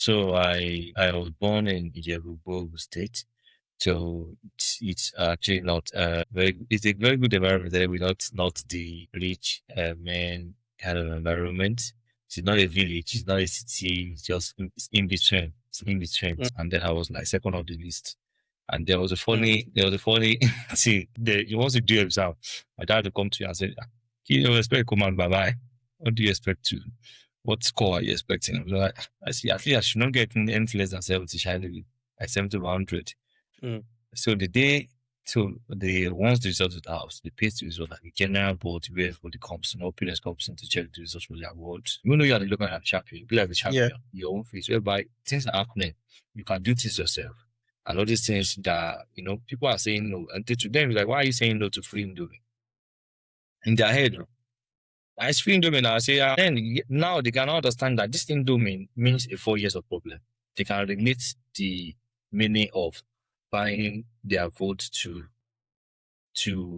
So I was born in Ijebu State. So it's actually not it's a very good environment there. We're not the rich man kind of environment. It's not a village, it's not a city, it's in between. It's in between. And then I was like second on the list. And there was a funny see, you want to do exam. My dad would come to you and say, you don't expect command bye bye. What do you expect to what score are you expecting? I was like, I see, at least I should not get anything less than 70, shiny, like 70 to 100. So once the result was out, the paste result, like the general board where for the comps, opinions comes to check the results for the awards. Even though you are looking at the champion, you be like the champion, your own face, whereby things are happening. You can do things yourself. And all these things that, people are saying no. And to them, like, why are you saying no to free doing? In their head, I free doing, I say, then now they cannot understand that this thing doing means a 4 years of problem. They can relate the meaning of buying their vote to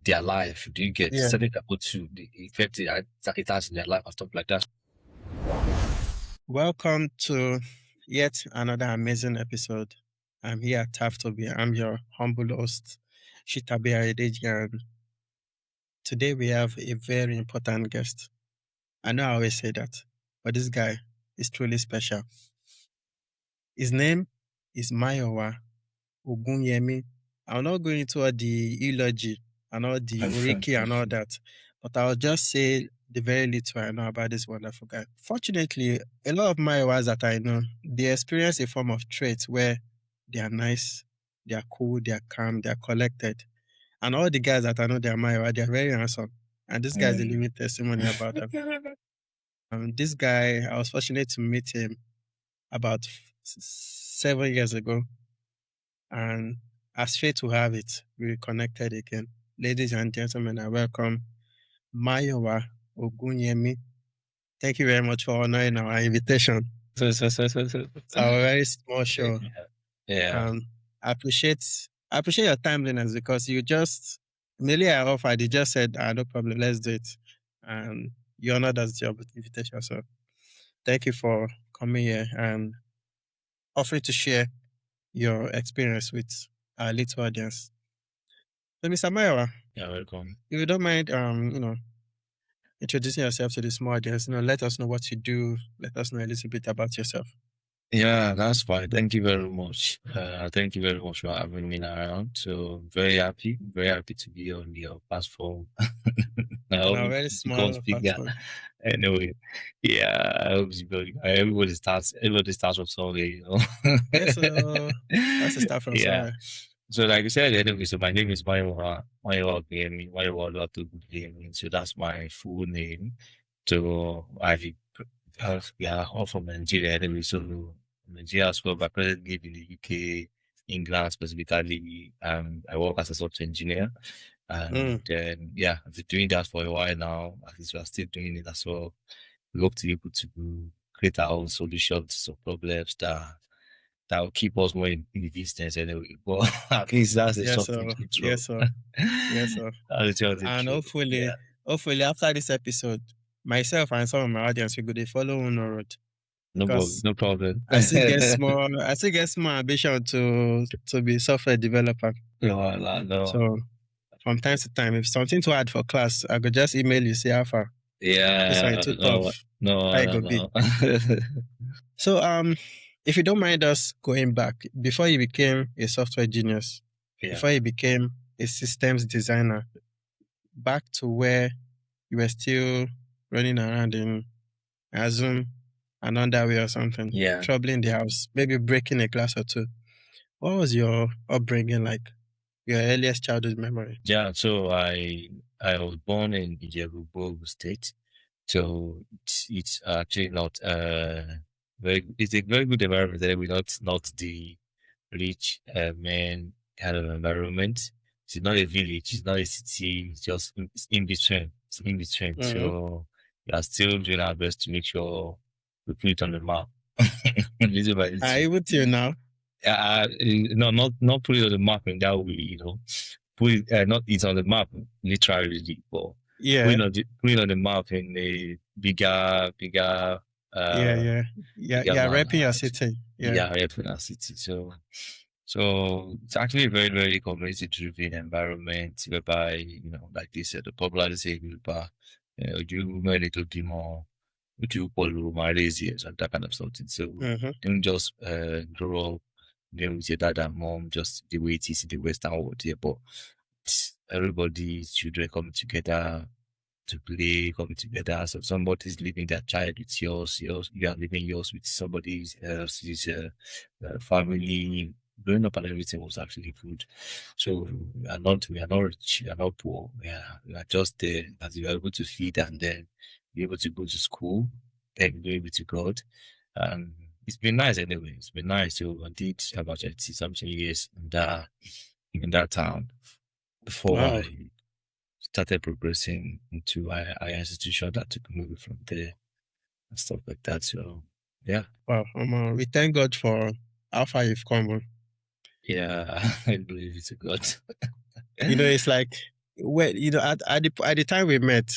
their life. Do you get setting their vote to the effect it has in their life and stuff like that? Welcome to yet another amazing episode. I'm here at TAFTOBY. I'm your humble host, Shitta-Bey, and today we have a very important guest. I know I always say that, but this guy is truly special. His name is Mayowa Ogunyemi. I'll not go into all the eulogy and all the oriki and all that, but I'll just say the very little I know about this wonderful guy. Fortunately, a lot of Mayowas that I know, they experience a form of trait where they are nice, they are cool, they are calm, they are collected. And all the guys that I know, they are Mayowa, they are very handsome. And this guy is a living testimony about that. This guy, I was fortunate to meet him about 7 years ago. And as fate will have it, we reconnected again. Ladies and gentlemen, I welcome Mayowa Ogunyemi. Thank you very much for honoring our invitation. It's our very small show. Yeah. I appreciate your timeliness because you just immediately I offered, you just said, no problem, let's do it. And you honored us your invitation. So thank you for coming here and offering to share your experience with our little audience. So, Mr. Mayowa, Yeah, welcome. if you don't mind, introducing yourself to the small audience, let us know what you do. Let us know a little bit about yourself. Yeah, that's fine. Thank you very much. Thank you very much for having me around. So very happy to be on your platform. Very small platform. Anyway, yeah, I hope everybody starts from somewhere, Yes, that's the start from somewhere. So like I said, anyway, so my name is Mayowa Ogunyemi. So that's my full name. So we are all from Nigeria anyway, so Nigeria as well, but presently live in the UK, England specifically. I work as a software engineer. And then I've been doing that for a while now. At least we are still doing it as well. We hope to be able to create our own solutions to problems that will keep us more in the business anyway. But at least that's the software intro. Yes, sir. Yes, sir. And hopefully after this episode, myself and some of my audience will go follow on the road. No problem. I still get small ambition to be software developer. No. So from time to time, if something too hard for class, I could just email you, say how far. Yeah. This one too tough. No. So if you don't mind us going back, before you became a software genius, before you became a systems designer, back to where you were still running around in Zoom and underwear or something, troubling the house, maybe breaking a glass or two. What was your upbringing like? Your earliest childhood memory? Yeah, so I was born in Ijebu State. So it's actually not it's a very good environment there. We're not the rich man kind of environment. It's not a village, it's not a city, it's just in between. It's in between. Mm-hmm. So we are still doing our best to make sure we put it on the map. Are you with you now? No, not put it on the map in that way, put it not it's on the map literally, but putting on the map in a bigger repping your city. Yeah, Airport City. So it's actually a very, very community-driven environment whereby, like they said, the popularly say, you know, a little bit more, what you call marriages and that kind of something. So don't just grow up, with your dad and mom, just the way it is in the Western world here, but everybody's children coming together to play, coming together. So somebody's leaving their child with yours, you are leaving yours with somebody else's family. Growing up and everything was actually good. So we are not rich, we are not poor. We are just there that you are able to feed and then be able to go to school, then be able to God. It's been nice anyway. It's been nice. So I did about 30 something years in that town before Wow. I started progressing into higher institution that took me from there and stuff like that. So yeah. Wow. We thank God for how far you've come. Yeah, I believe it's a God. It's like at the time we met,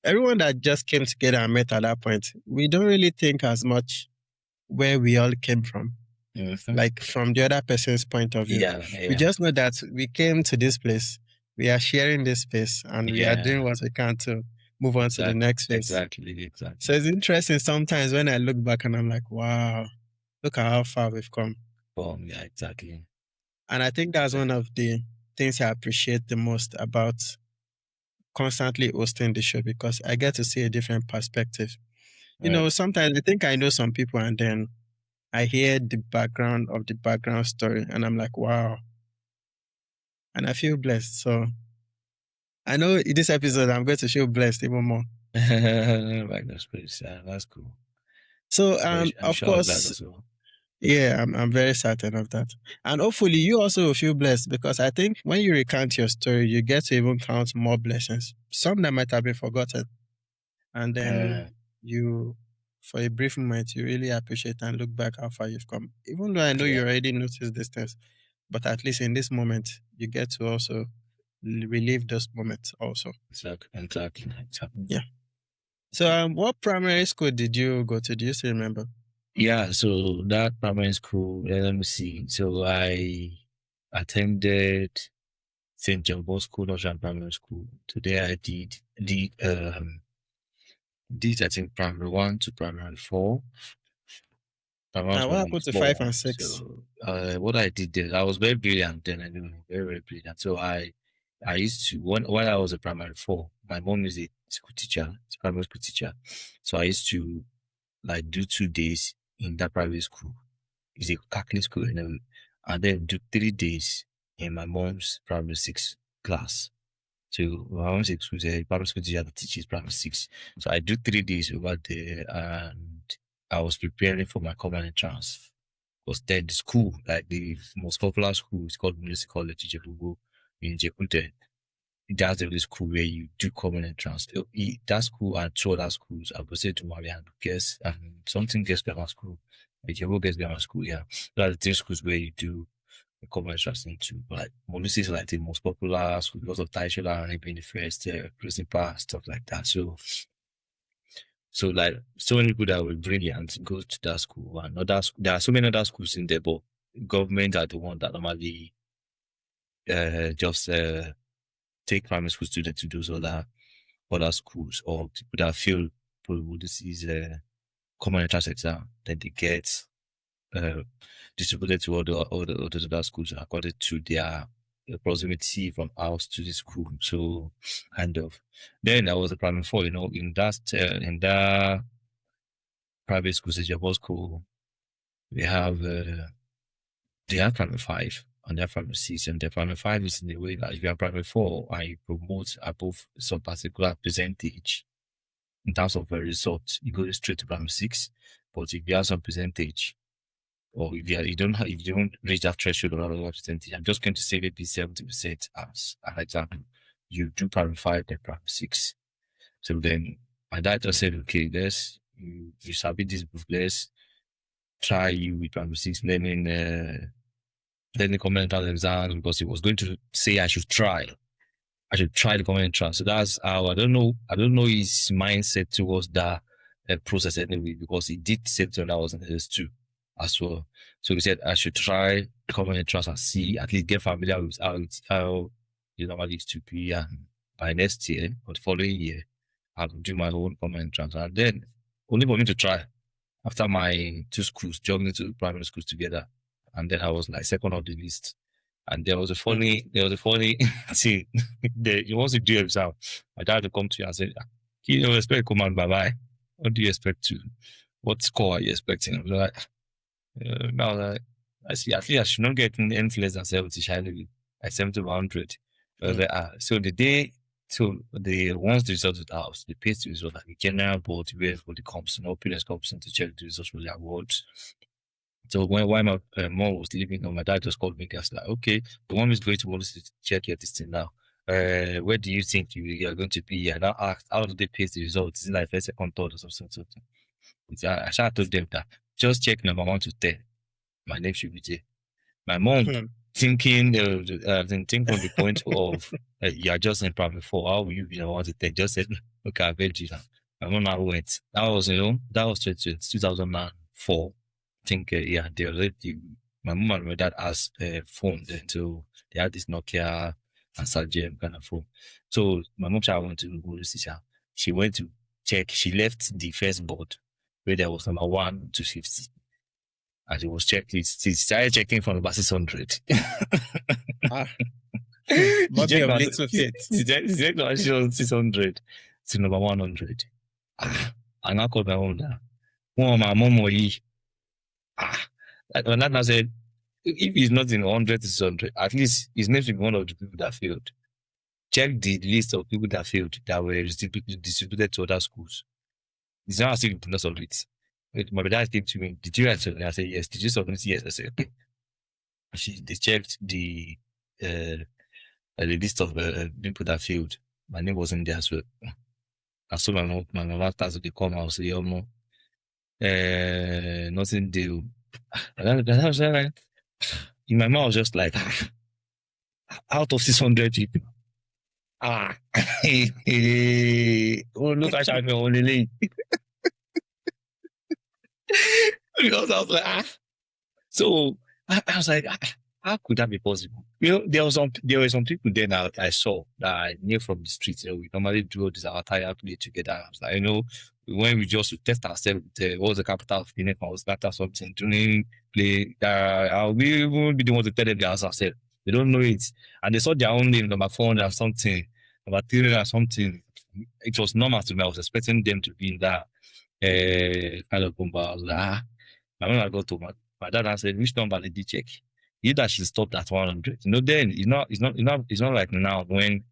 everyone that just came together and met at that point, we don't really think as much where we all came from. Like from the other person's point of view. Yeah. We just know that we came to this place, we are sharing this space, and we are doing what we can to move on to the next phase. Exactly. So it's interesting sometimes when I look back and I'm like, wow, look at how far we've come. Yeah, exactly. And I think that's one of the things I appreciate the most about constantly hosting the show, because I get to see a different perspective. Sometimes I think I know some people and then I hear the background of the background story and I'm like, wow. And I feel blessed. So I know in this episode I'm going to feel blessed even more. Right, that's pretty sad. That's cool. So I'm of sure course, as well. yeah, I'm very certain of that. And hopefully you also feel blessed, because I think when you recount your story, you get to even count more blessings. Some that might have been forgotten. And then you, for a brief moment, you really appreciate and look back how far you've come. Even though I know you already noticed these things, but at least in this moment, you get to also relive those moments also. Exactly. Yeah. So what primary school did you go to? Do you still remember? Yeah, so that primary school, let me see. So I attended St. John Bosco Nursery Primary School. Today I did I think primary 1 to primary 4. What happened to 5 and 6? So what I did there, I was very brilliant then. I know, very, very brilliant. So I used to when I was a primary 4, my mom is a school teacher, primary school teacher. So I used to like do 2 days in that private school. It's a Catholic school, and then do 3 days in my mom's primary 6 class. So my mom's school is a primary school teacher that teaches primary 6. So I do 3 days over there, and I was preparing for my common entrance. Because then the school, like the most popular school, is called Municipal College in Jekunte. That's the only school where you do common entrance. That school and 2 other schools, I would say to Marian, guess, and something gets grammar school. Jebu gets grammar school, yeah. That's the 3 schools where you do a common entrance into. Like Municipal is like the most popular school because of Taishola and being the first principal, stuff like that. So like so many people that were brilliant go to that school, and there are so many other schools in there, but government are the one that normally just take primary school students to those other schools, or people that feel this is a common entrance exam, then they get distributed to all the other schools according to their proximity from house to the school. So kind of then I was a primary 4, in that private school, Shitta-Bey school, they have primary 5 and they have primary 6, and the primary 5 is in the way that if you are primary 4 and you promote above some particular percentage in terms of a result, you go straight to primary 6. But if you have some percentage, or if you don't reach that threshold or that percentage, I'm just going to say maybe 70% as an example, you do primary 5, then primary 6. So then my dad just said, okay, you submit this book, let's try you with primary 6 learning common entrance exams, because he was going to say I should try the common entrance. So that's how I don't know his mindset towards that process anyway, because he did say to me when I was in SS2, as well. So we said I should try common entrance and see, at least get familiar with how you normally used to be. And by next year or the following year, I'll do my own common entrance. And then only for me to try after my two schools, joining two primary schools together. And then I was like second on the list. And there was a funny thing. You want to do exam. My dad would come to you and say, you don't expect command bye. What do you expect to? What score are you expecting? I was like, I see. At least I should not get anything less than 70. Like 70 to 100. I was like, so the day, once the result was out, the paste result, like the general board where for the comps, opinions comps to check the results for the awards. So while my mom was leaving, my dad just called me and was like, okay, the mom is going to want to check your this thing now. Where do you think you are going to be? And I asked, how do they paste the results? Is it like first, second, third, or something? I told them that just check number 1 to 10. My name should be there. My mom thinking from the point of you are just in primary 4. How will you be number 1 to 10? Just said, okay, I bet you. My mom now went. That was 2004. I think they already. My mom and my dad asked phone then, so they had this Nokia and Sajam kind of phone. So my mom said I went to go to see her. She went to check. She left the first board where there was number 1 to 50. And she was checking. She started checking from about 600. Body of little faith. She checked on 600 to number 100. And I called my mom now. My mom or and that said, if he's not in 100 to 600, at least his name should be one of the people that failed. Check the list of people that failed that were distributed to other schools. It's not as if you did not solve it. My dad came to me, did you write something? I said, yes. Did you solve it? Yes. I said, okay. They checked the list of people that failed. My name wasn't there as well. And so my mom started to come out, say, nothing do. And I was like, in my mouth, was just like, out of 600 people. Oh, look, I shall be only late. Because I was like, So I was like, how could that be possible? There were some people then I saw that I knew from the streets. We normally do this our tire play together. I was like, when we just test ourselves, what was the capital of Guinea or that or something, during play, we won't be the ones to tell them the answer ourselves. They don't know it. And they saw their own name, number 400 or something, number 300 or something. It was normal to me. I was expecting them to be in that kind of bomba. I was like, my mom I got to my dad said, which number did you check? You that she stopped at 100. Then it's not like now when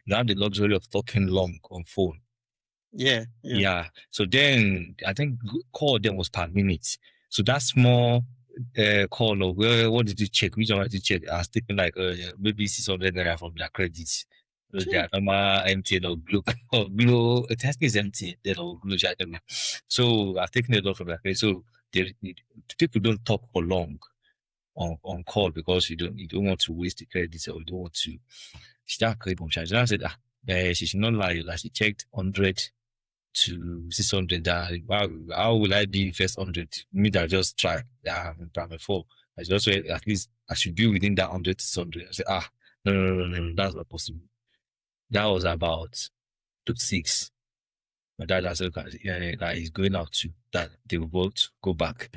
you have the luxury of talking long on phone. Yeah. So then I think call them was per minute. So that small call of what did you check? Which one did you check? I was taking like maybe 600 naira from their credits. Their number MTN or Glo. It has is MTN then or Glo. So I've taken it off from their credit. So people don't talk for long on call because you don't want to waste the credits or you don't want to start credit. I said she should not lie. Like she checked 100 to 600. How will I be first 100? Me that just try. I'm primary 4. I just say at least I should be within that 100 to 600. I said no, that's not possible. That was about 6. My dad said that he's going out to that they will both go back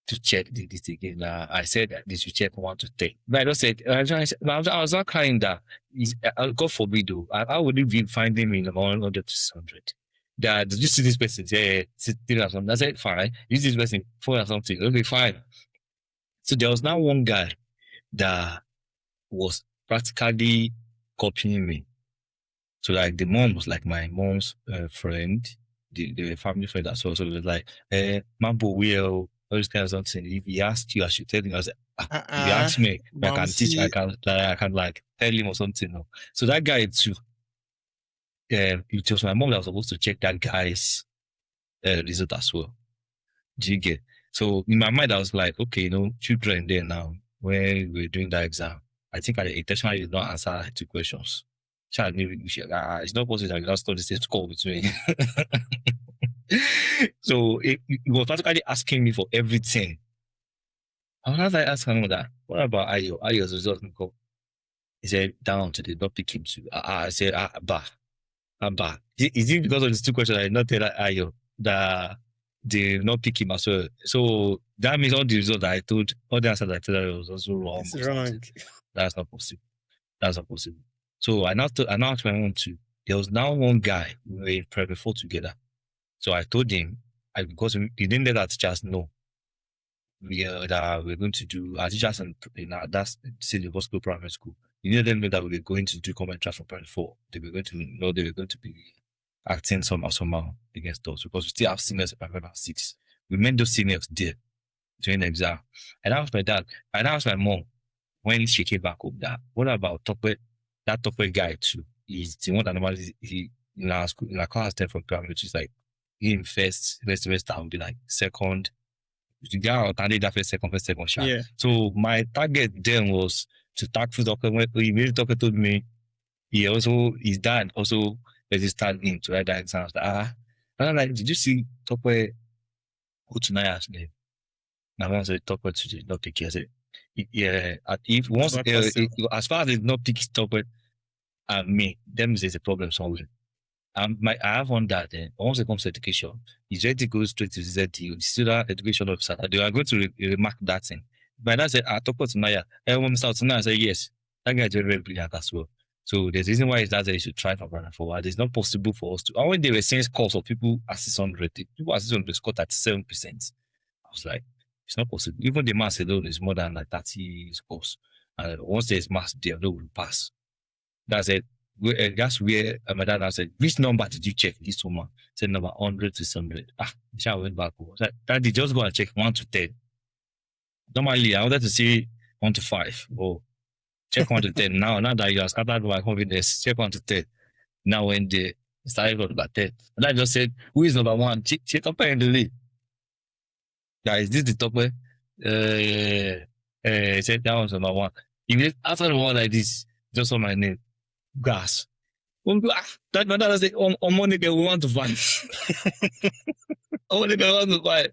to check this again. I said that they should check 1 to 10. But I just said, I was not crying that. God forbid, though. How would you be finding me in 100 to 600? Did you see this person? Sitting or something. I said, fine. You see this person, 4 or something. Okay, fine. So there was now one guy that was practically copying me. So like the mom was like my mom's friend. They were family friend as well. So it was like, Mambo will all this kind of something. If he asked you, I should tell him. I said, if he asked me, I can teach. I can like tell him or something. No. So that guy too. It was my mom that was supposed to check that guy's result as well. Do you get? So in my mind, I was like, okay, children there now when we're doing that exam. I think I intentionally did not answer 2 questions. It's not possible that you not study the same score with me. So he was practically asking me for everything. I was like asking him that, what about Ayo? Ayo's result didn't come. He said, down to the not pick him to. I said, bah. Is it because of these two questions I did not tell Ayo that they did not pick him as well? So that means all the results that I told, all the answers I told her was also wrong. It's wrong. That's not possible. That's not possible. So I now asked my mom to. There was now one guy we were in prep before together. So I told him, because he didn't let our teachers know that we're going to do our teachers in that's syllabus school, primary school. You didn't let them know that we were going to do common class from primary 4. They were going to know they were going to be acting somehow against us because we still have seniors in primary 6. We met those seniors there during the exam. And I asked my dad, and I asked my mom when she came back home that what about that Tokwe guy too? He's the one that normally in our school, in our class 10 from primary, which is like in first semester will be like second. The guy will carry that first second shot. Yeah. So my target then was to tackle Tokwe. When he made Tokwe told me his dad also registered him to write that exam. And I'm like, did you see Tokwe go to Naya's name? Now I said Tokwe to not take care. I said, yeah, if once as far as they not pick Tokwe and me, them is a problem somewhere. I have one that once it comes to education, he's ready to go straight to ZTU, the student education officer. They are going to remark that thing. But I said, I talk to Naya. Everyone starts Naya. I said, yes, that guy is very, very brilliant as well. So there's a reason why that they should try for brother forward. It's not possible for us to. And when they were saying scores of people at 600, people at 600 scored at 7%. I was like, it's not possible. Even the maths alone is more than like 30 scores. And once there's maths, they will pass. That's it. That's where my dad said, which number did you check this woman? Said number 100 to 600. The child went back. Said, Daddy, just go and check 1 to 10. Normally, I wanted to see 1 to 5. Oh, check 1 to 10. Now that you have scattered my confidence, check 1 to 10. Now when they started with about 10, and I just said, who is number 1? Check up in the lead. Guys, this is the top way. He said that was number 1. Even after the one like this, just saw my name. Gas. That my dad said, on money we want to find. On money we want to find.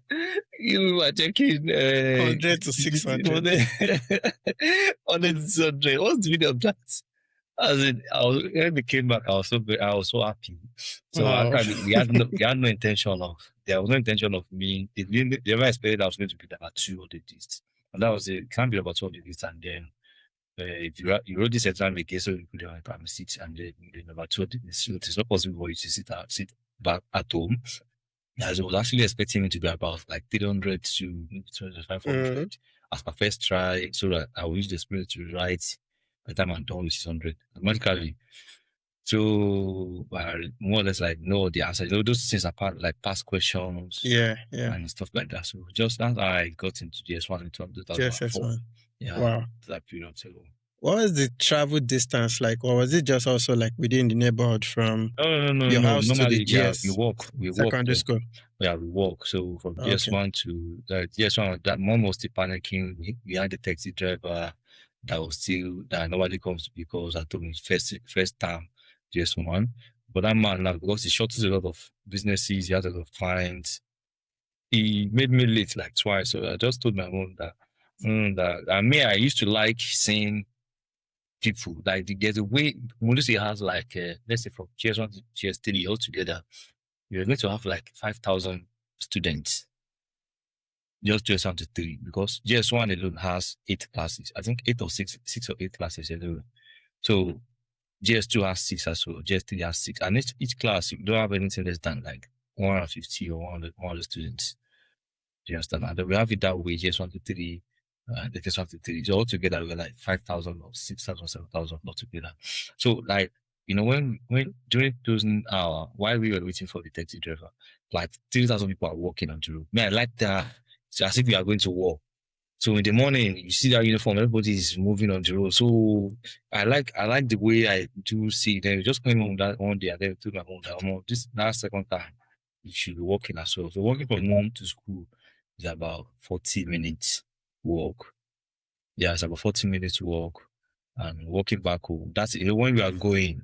You are checking 100 to 600. 100 to 600. What's the video of that? When we came back, I was so happy. So we had no intention of. There was no intention of me. They never expected I was going to be about 2 of the list, and that was it. It can't be about 2 of the list, and then. If you wrote this exam again, so you could have primary 6 and then number 2, so it's not possible for you to sit back at home. As I was actually expecting it to be about like 300 to 500 as my first try, so that I will use the spirit to write by the time I'm done with 600 automatically. So more or less like no, the answer. Those things are part like past questions, and stuff like that. So just as I got into GS1 in 2004. Yeah, wow. That period too. What was the travel distance like, or was it just also like within the neighborhood from your house normally, to the GS? We walk. Secondary school. Yeah, we walk. So from GS1 to GS1, that mom was still panicking. We had the taxi driver that nobody comes because I told him first time GS1. But that man now, because he shuttles a lot of businesses, he has a lot of clients. He made me late like twice. So I just told my mom that. I used to like seeing people like there's a way Munisi has like let's say from GS1 to GS3 altogether, you're going to have like 5,000 students. Just GS1 to 3 because GS1 alone has 8 classes. I think 8 or 6 or 8 classes alone. So GS2 has 6 as well. GS3 has 6, and each class you don't have anything less than like 150 or 100 students. Do you understand? And we have it that way. GS1 to 3. The case of the 3. So altogether, we're like 5,000 or 6,000, 7,000 altogether. So, like, when during those while we were waiting for the taxi driver, like 3,000 people are walking on the road. Man, I like that. So as if we are going to war. So in the morning, you see that uniform, everybody is moving on the road. So I like the way I do see them. Just came home that one day, and then told my mom that this last second time you should be walking as well. So walking from home to school is about 40 minutes. Walk. Yeah, it's about 40 minutes walk, and walking back home. That's it. When we are going,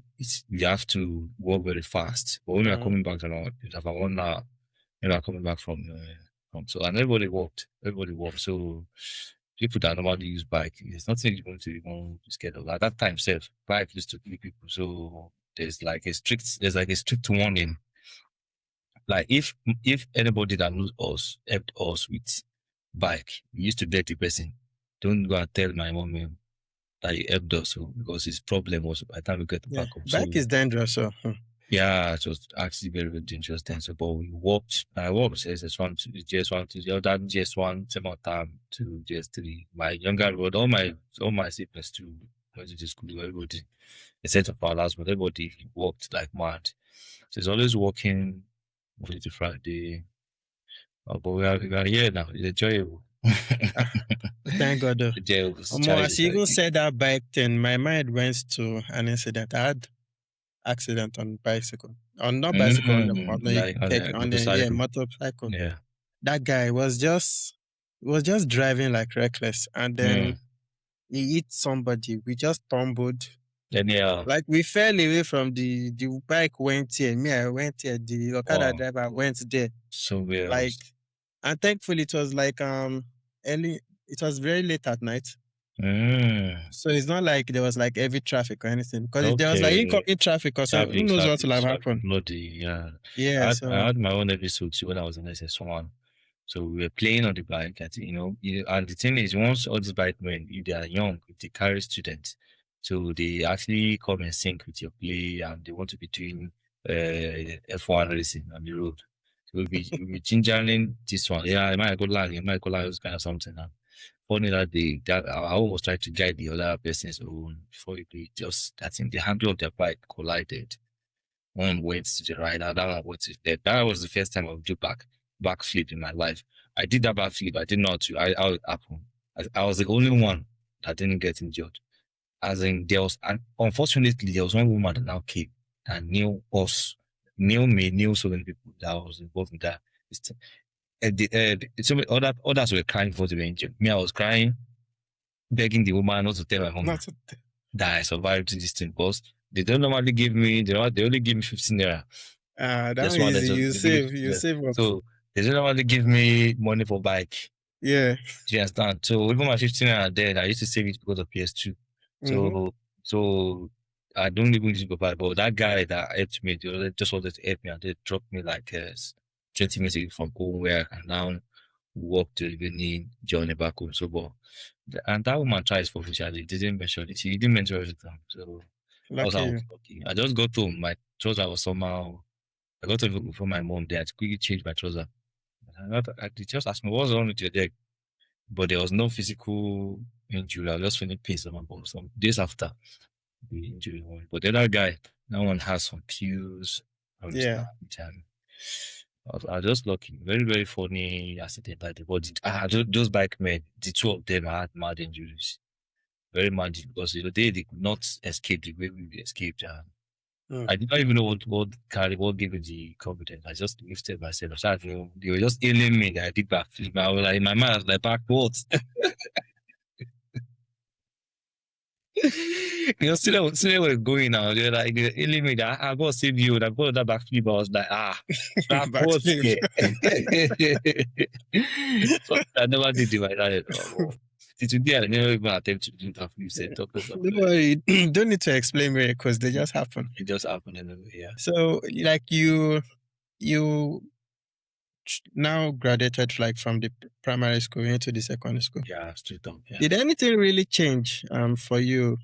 you have to walk very fast. But when we are coming back, it's about 1 hour. coming back from so, and everybody walked. So people that normally use bike, there's nothing you're going to even be scared of. At that time, self bike used to kill people. So there's like a strict warning. Like if anybody that knows us helped us with bike, we used to beg the person, don't go and tell my mom that you helped us, so, because his problem was by the time we get back home. So Bike is dangerous. So yeah, it was actually very, very dangerous then. So, but we walked. I walked SS1 to GS1 to the other GS1, same time to GS3. My younger brother, all my siblings too went to the school. Everybody, except of our last, but everybody walked like mad. So it's always walking Monday to Friday. But we are here now. It's enjoyable. thank God. As you even Challenging. said that bike thing, my mind went to an incident. I had accident on bicycle. On not bicycle, on Like a motorcycle. motorcycle. Yeah. That guy was just driving like reckless, and then he hit somebody. We just tumbled. Anyhow. Like we fell away from the bike went here. Me, I went here. The Okada driver went there. So weird. Like, and thankfully it was like early. It was very late at night. So it's not like there was like heavy traffic or anything, because if there was like incoming traffic or something, who knows what will have happened. Bloody, yeah. Yeah. I had my own episode too when I was in SS1. So we were playing on the bike, and the thing is, once all these bike men, if they are young, if they carry students, so they actually come and sync with your play, and they want to be doing F1 racing on the road. So we'll be gingering this one. Yeah, it might go lag, this kind of something. Funny that I almost tried to guide the other person's own before it just, I think the handle of their bike collided. One went to the right, that one went to the left. That was the first time I would do backflip in my life. I did that backflip. I did not. I would happen. I was the only one that didn't get injured. As in, unfortunately, there was one woman that now came and knew us, knew me, knew so many people that was involved in that. So others were crying before they were injured. Me, I was crying, begging the woman not to tell my mom that I survived this thing, because they don't normally give me, they only give me 15 naira. That's easy. You save up. So they don't normally give me money for bike. Yeah. Do you understand? So even my 15 naira there, I used to save it because of PS2. So I don't even use it for bike, but that guy that helped me, they just wanted to help me, and they dropped me like 20 minutes from home, where I can now walk to the evening journey back home. So, and that woman tries for officially. Didn't mention it. She didn't mention everything. So I was lucky. I just got home. My trouser was somehow. I got home before my mom. They had to quickly change my trouser. They just asked me what's wrong with your leg, but there was no physical injury. I was just feeling pain on my bone. Some days after the injury, but the other guy, that one has some pews. Yeah. I was just lucky. Very, very funny accident like that. But those bike men, the two of them had mad injuries. Very mad, because they could not escape the way we escaped. I did not even know what gave me the confidence. I just lifted myself. They were just ailing me that I did backflip. I was like, in my mind, I was like, backwards. Still they were going now. They're like, they're ailing me that I got to save you. I got that backflip. I was like, backwards. So I never did it like that. Today, I never even attempt to do that. You said, don't worry, don't need to explain miracles. They just happen. It just happened anyway, yeah. So, like you now graduated like from the primary school into the secondary school. Yeah, straight up. Yeah. Did anything really change for you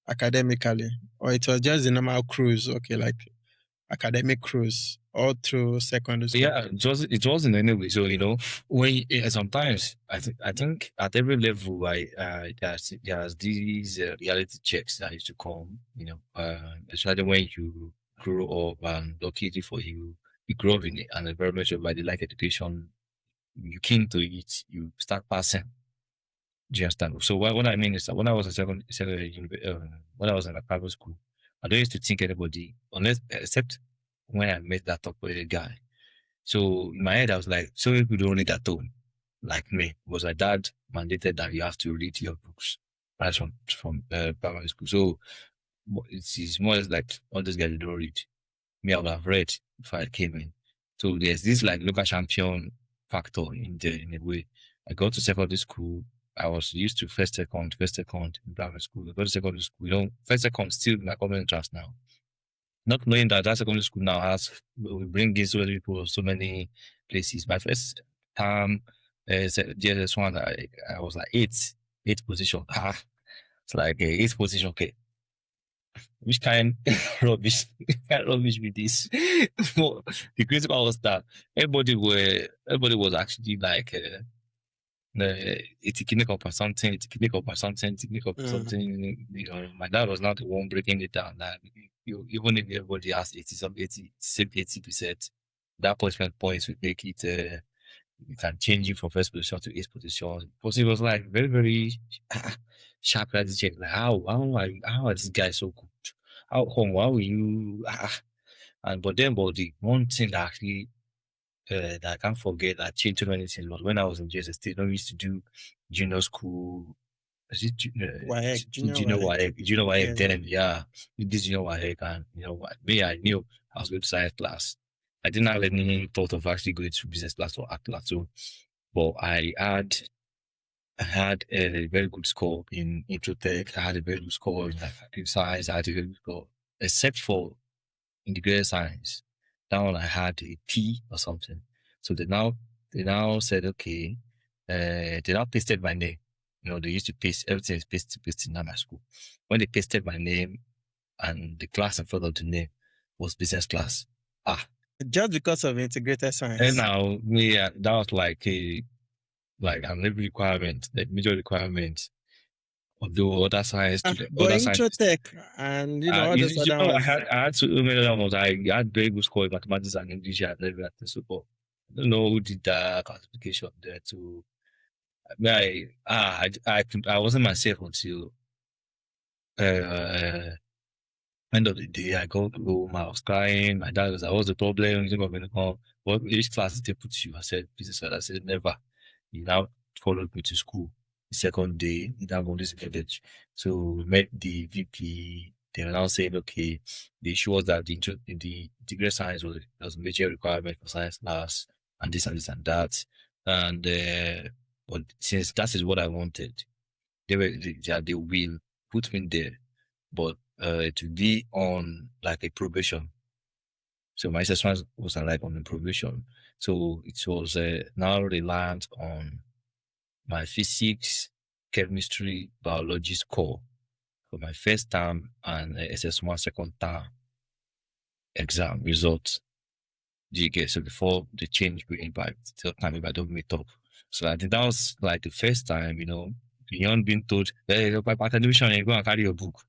academically, or it was just the normal cruise? Okay, like academic cruise all through secondary school. Yeah, it wasn't anyway. So when sometimes I think at every level, there's these reality checks that used to come. Especially when you grow up, and luckily for you grow up in an environment where they like education, you keen to it, you start passing. Do you understand? So what I mean is that when I was when I was in a private school, I don't used to think anybody, except when I met that top guy. So in my head, I was like, so people don't read at all, like me, because my dad mandated that you have to read your books right from primary school. So it's more or less like all these guys don't read. Me, I would have read if I came in. So there's this like local champion factor in a way. I got to secondary school. I was used to first, second in private school. I go to secondary school. First, second still in my common entrance now. Not knowing that secondary school now we bring in so many people, so many places. My first time, JSS1, I was like eighth position. It's like eighth position. Okay, which kind rubbish? Kind rubbish with this? The crazy part was that everybody was actually like a technique up or something, my dad was not the one breaking it down. That even if everybody has 80%, that placement points would make it. You can change you from first position to eighth position. Because it was like very, very sharp at the check. Like how are these guys so good? How are you? But the one thing that actually that I can't forget that changed so many things was when I was in JSS, we used to do junior school. Is it Junior YX, Yeah. then we did junior YX, and what me, I knew I was going to science class. I didn't have any thought of actually going to business class or art class. So, but I had a very good score in Introtech. I had a very good score in like science. I had a very good score, except for integrated science. That one I had a P or something. So they now said, okay, they now pasted my name. They used to paste, everything is pasted in my school. When they pasted my name and the class in front of the name was business class. Just because of integrated science. And now that was like an every requirement, like major requirement. Although other science students, but Introtech and all those other ones. I had so many other ones. I had very good score in mathematics and English and everything. So, but I don't know who did that classification there to. I wasn't myself until end of the day. I got home, I was crying. My dad was like, "What's the problem? You think I'm come? What which class did they put you?" I said, "Business." I said, "Never." He now followed me to school. The second day, he now got this village. So we met the VP. They were now saying, okay, the issue was that the integrated science was a major requirement for science class, and this and this and that. And but since that is what I wanted, they will put me there, but to be on like a probation. So my SS1 was like on a probation. So it was now reliant on my physics, chemistry, biology score for my first term and SS1 second term exam results. Do you get? So before the change going back, third time if I don't meet up. So I think that was like the first time, beyond being told, hey, by television, you go and carry your book.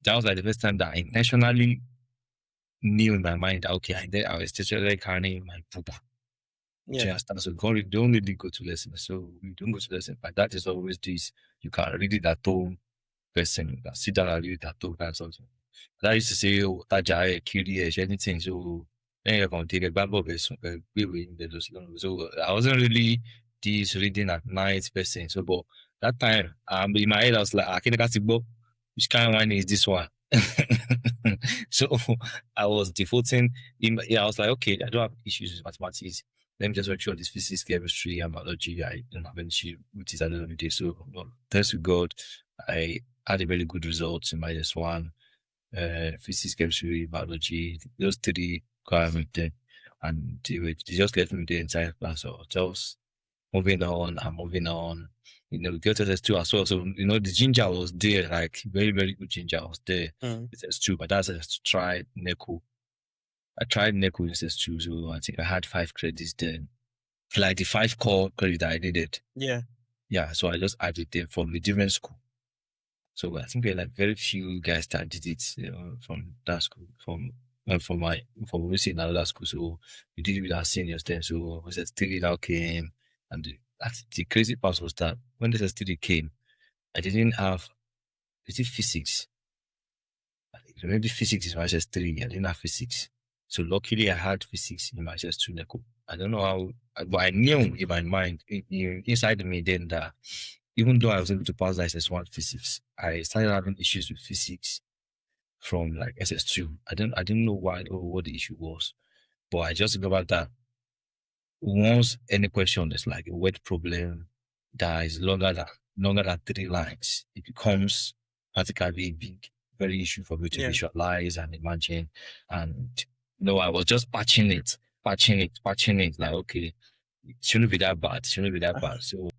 That was like the first time that I intentionally knew in my mind that, okay, I was still carrying my book. Yeah. So we don't really go to lessons. So we don't go to lessons. But that is always this. You can read it at home, person. You can sit down and read it at home and something. That used to say, oh, Taja, Kiri, anything. So then you can take a Bible verse. So I wasn't really this reading at night person. So, but that time, in my head, I was like, I can't get it, which kind of one is this one? So I was defaulting. I was like, okay, I don't have issues with mathematics. Let me just make sure this physics, chemistry, and biology, I don't have any issue with it at the end of the day. So, thanks to God, I had a very good result in my S1. Physics, chemistry, biology, those three requirements there. And they just left me the entire class. So just moving on and moving on. We got to S2 as well. So, the ginger was there, like very, very good ginger was there. It's S2, but that's to try NECO. I tried NECO in S2, so I think I had 5 credits then. Like the 5 core credit that I needed. Yeah. Yeah, so I just added them from a different school. So I think there are like very few guys that did it from that school, from obviously another school. So we did it with our seniors then. So SS3 now came, and the crazy part was that when the SS3 came, I didn't have physics. Maybe physics is my SS3. I didn't have physics. So luckily I had physics in my SS2 NECO. I don't know how, but I knew in my mind, inside me then that even though I was able to pass the SS1 physics, I started having issues with physics from like SS2. I didn't know why or what the issue was, but I just remember that once any question is like a word problem that is longer than 3 lines, it becomes practically a big, very issue for me to visualize and imagine. And I was just patching it. Like, okay, it shouldn't be that bad. So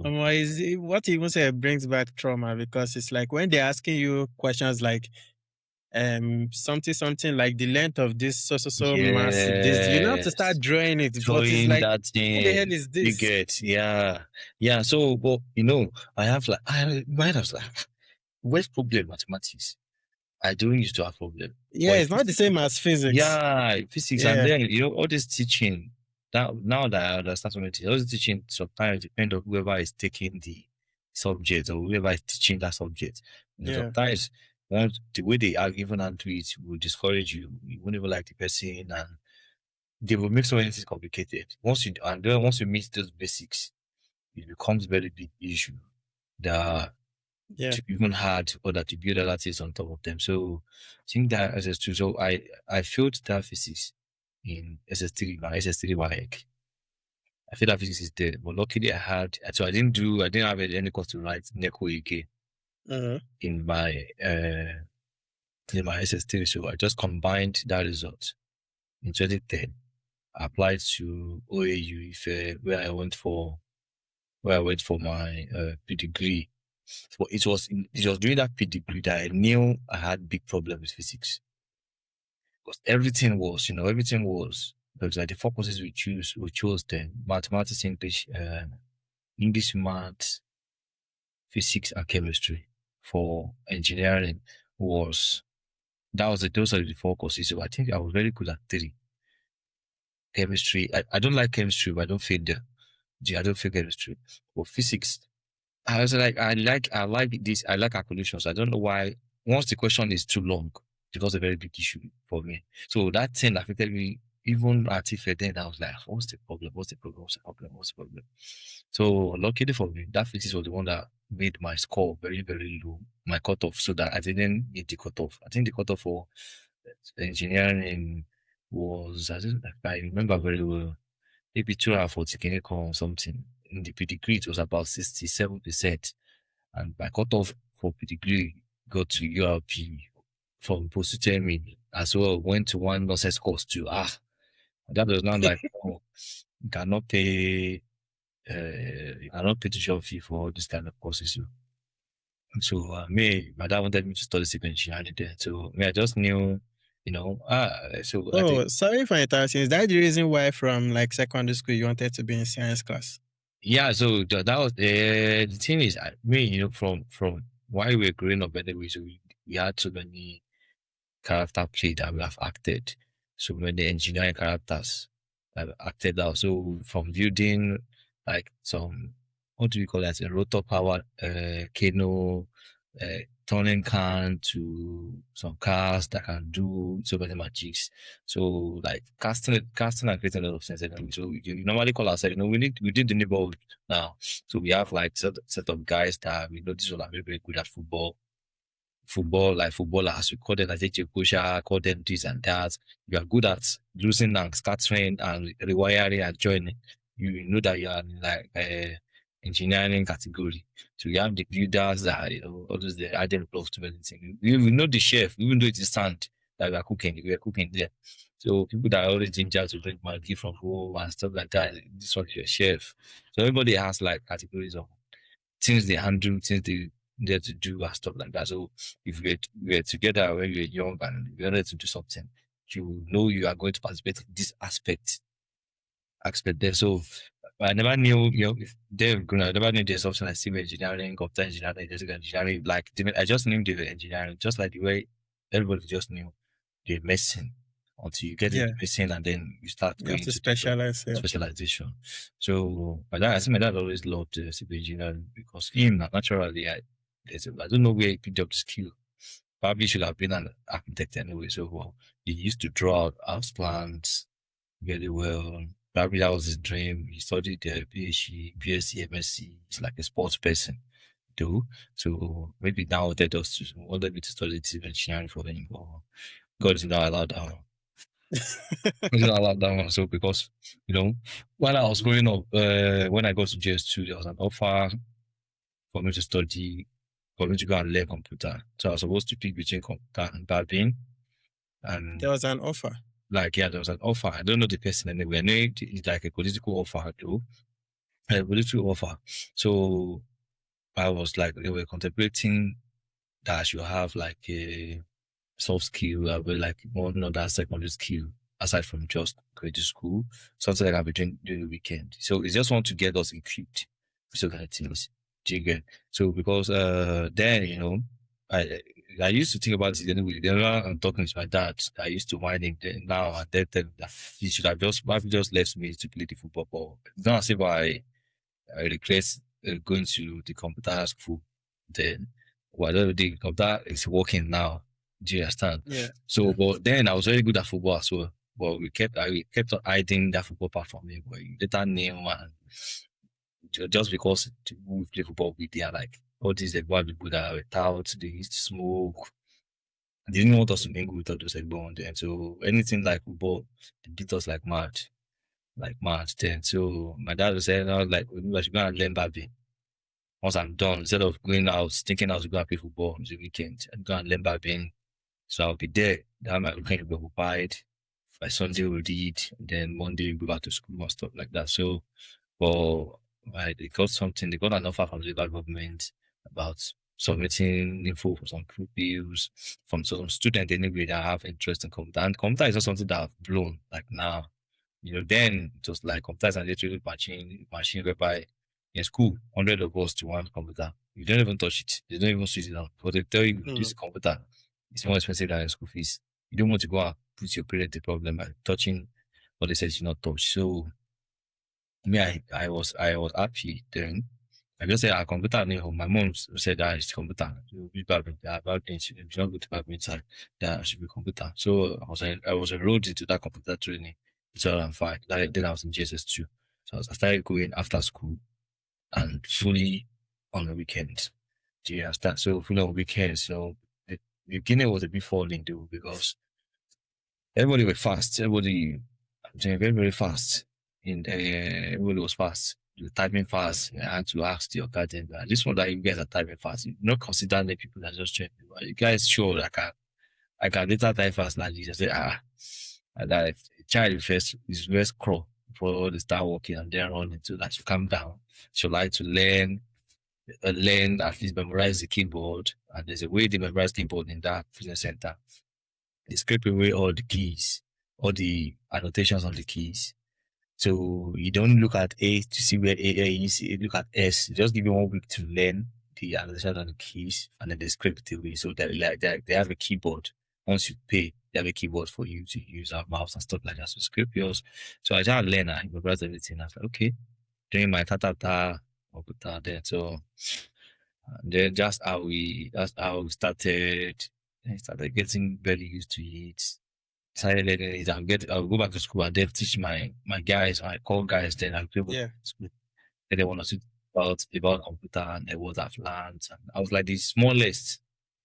What you even say brings back trauma, because it's like when they're asking you questions like something like the length of this so massive, this you have to start drawing it, but it's drawing like, that what the hell thing, is you this? get, yeah. So, but I have like, I was like, where's problem mathematics? I don't used to have problem. Yeah, it's not the same as physics. Yeah, physics, Yeah. and then all this teaching. Now that I understand something, all this teaching sometimes depend on whoever is taking the subject or whoever is teaching that subject. Sometimes the way they are even and do it will discourage you. You won't even like the person, and they will make so many things complicated. Once you meet those basics, it becomes very big issue. That to even hard or that to build other things on top of them. So I think that SS2. So I failed that physics in SS3, my SS3 WAEC. I feel that physics is dead, but luckily I didn't have any course to write NECO again in my SS3. So I just combined that result in 2010. I applied to OAU where I went for my degree. So it was during that degree that I knew I had big problems with physics. Because everything was, because like the four courses we chose then, mathematics, English, maths, physics, and chemistry. For engineering those are the four courses. So I think I was very good at 3. Chemistry, I don't like chemistry, but I don't fail there. I don't fail chemistry. But physics, I was like, I like this. I like calculations. I don't know why. Once the question is too long, it was a very big issue for me. So that thing affected me even at if then. I was like, what's the problem? So luckily for me, that physics was the one that made my score very, very low, my cutoff, so that I didn't hit the cutoff. I think the cutoff for engineering was, I remember very well, maybe 240 or something. In the degree, it was about 67%. And my cutoff for degree got to ULP from post-term as well. Went to one nonsense course too. That was not like, you cannot pay, tuition fee for all this kind of courses. So my dad wanted me to study civil engineering there. So I just knew, so I think, sorry for interrupting. Is that the reason why from like secondary school you wanted to be in science class? yeah, so that was the thing is, from while we were growing up anyway, so we had so many character play that we have acted, so many engineering characters that we acted out. So from building like some, what do we call that, a rotor power canoe, turning can, to some cars that can do so many magics. So like casting and creating a lot of sense. So you normally call ourselves, we did the neighborhood now. So we have like set of guys that we know these are very, very good at like footballers. We call them like pusher, call them this and that. You are good at losing and scattering and rewiring and joining. You know that you are in like engineering category. So you have the builders that all those the adding blocks to anything. We know the chef, even though it is sand that we are cooking there. So people that are always ginger to drink Maggi from home and stuff like that, this one is your chef. So everybody has like categories of things they handle, things they there to do and stuff like that. So if we're together when you're young and you're ready to do something, you know you are going to participate in this aspect there. So I never knew, if they're gonna, I never knew there's something like civil engineering, computer engineering, electrical engineering. Like I just knew they were engineering, just like the way everybody just knew the medicine until you get into medicine and then you start You going have to into specialize. specialization. So I think my dad always loved civil engineering because him naturally, I don't know where he picked up the skill. Probably should have been an architect anyway. So he used to draw out house plans very well. Probably that was his dream. He studied PhD, BSc, MSc. He's like a sports person, too. So maybe now wanted me to study civil engineering for him. God did not allow that one. God did not allow that one. So because, while I was growing up, when I got to JS2, there was an offer for me to study, for me to go and learn computer. So I was supposed to pick between computer and barbing. And there was an offer. there was an offer. I don't know the person anyway. I know it's like a political offer though. A political offer. So I was like, they were contemplating that I should have like a soft skill, like one other secondary skill aside from just going to school, something like I'll be doing during the weekend. So it's just want to get us equipped with those kind of things. Do you get? So because then I used to think about it anyway. Then I'm talking to my dad. I used to whine him. Then now and then tell him that he should have just left me to play the football. But it's not as if I regret going to the computer school then. Whatever the computer is working now. Do you understand? Yeah. So, but then I was very good at football as well. But we kept on hiding that football part from me. But later name and just because we play football, they are like all these white people that were out, they used to smoke. They didn't want us to mingle with all those everyone then. So anything like football, they beat us like mad. Then. So my dad was saying, I was like, I should go and learn barbing. Once I'm done, instead of going out thinking I was going to play football on the weekend, I'd go and learn barbing. So I'll be there. That my weekend will be occupied. By Sunday we'll read, then Monday we'll go back to school and stuff like that. So, they got an offer from the local government about submitting info for some pupils from some students anyway that have interest in computer. And computer is not something that I've blown like now. Then it was like computers and electrical machine whereby in school, 100 of us to one computer. You don't even touch it. They don't even switch it on. But they tell you this computer is more expensive than school fees. You don't want to go and put your parent the problem by touching what they said you not touch. So I was happy then. I just said our computer new. My mom said that it's computer. You be bad things. If you not go to bad inside, that should be computer. So I was enrolled into that computer training in 2005. Then I was in JSS2. So I started going after school and fully on the weekends. Do you understand? So fully on weekends. So the beginning was a bit falling though because everybody was fast. I'm saying very, very fast. Everybody was fast. You were typing fast. I had to ask your guardian, this one that you guys are typing fast. You not consider the people that just train. You guys sure that I can later type fast like this. I said, and that child is first crawl before all they start walking and then run into that. So calm down. So like to learn, at least memorize the keyboard. And there's a way they memorize keyboard in that business center. They scrape away all the keys, all the annotations on the keys. So you don't look at A to see where A is, you look at S. Just give you 1 week to learn the annotations on the keys, and then they scrape it away. So they have a keyboard. Once you pay, they have a keyboard for you to use, our mouse and stuff like that. So scrape yours. So I just learn and memorize everything. I was like, okay, doing my computer there. So then that's how we started. I started getting very used to it. Started learning it. I'll go back to school and then teach my guys. I call guys. Then I'll be able to school. Then they want to talk about computer and what I've learned. And I was like the smallest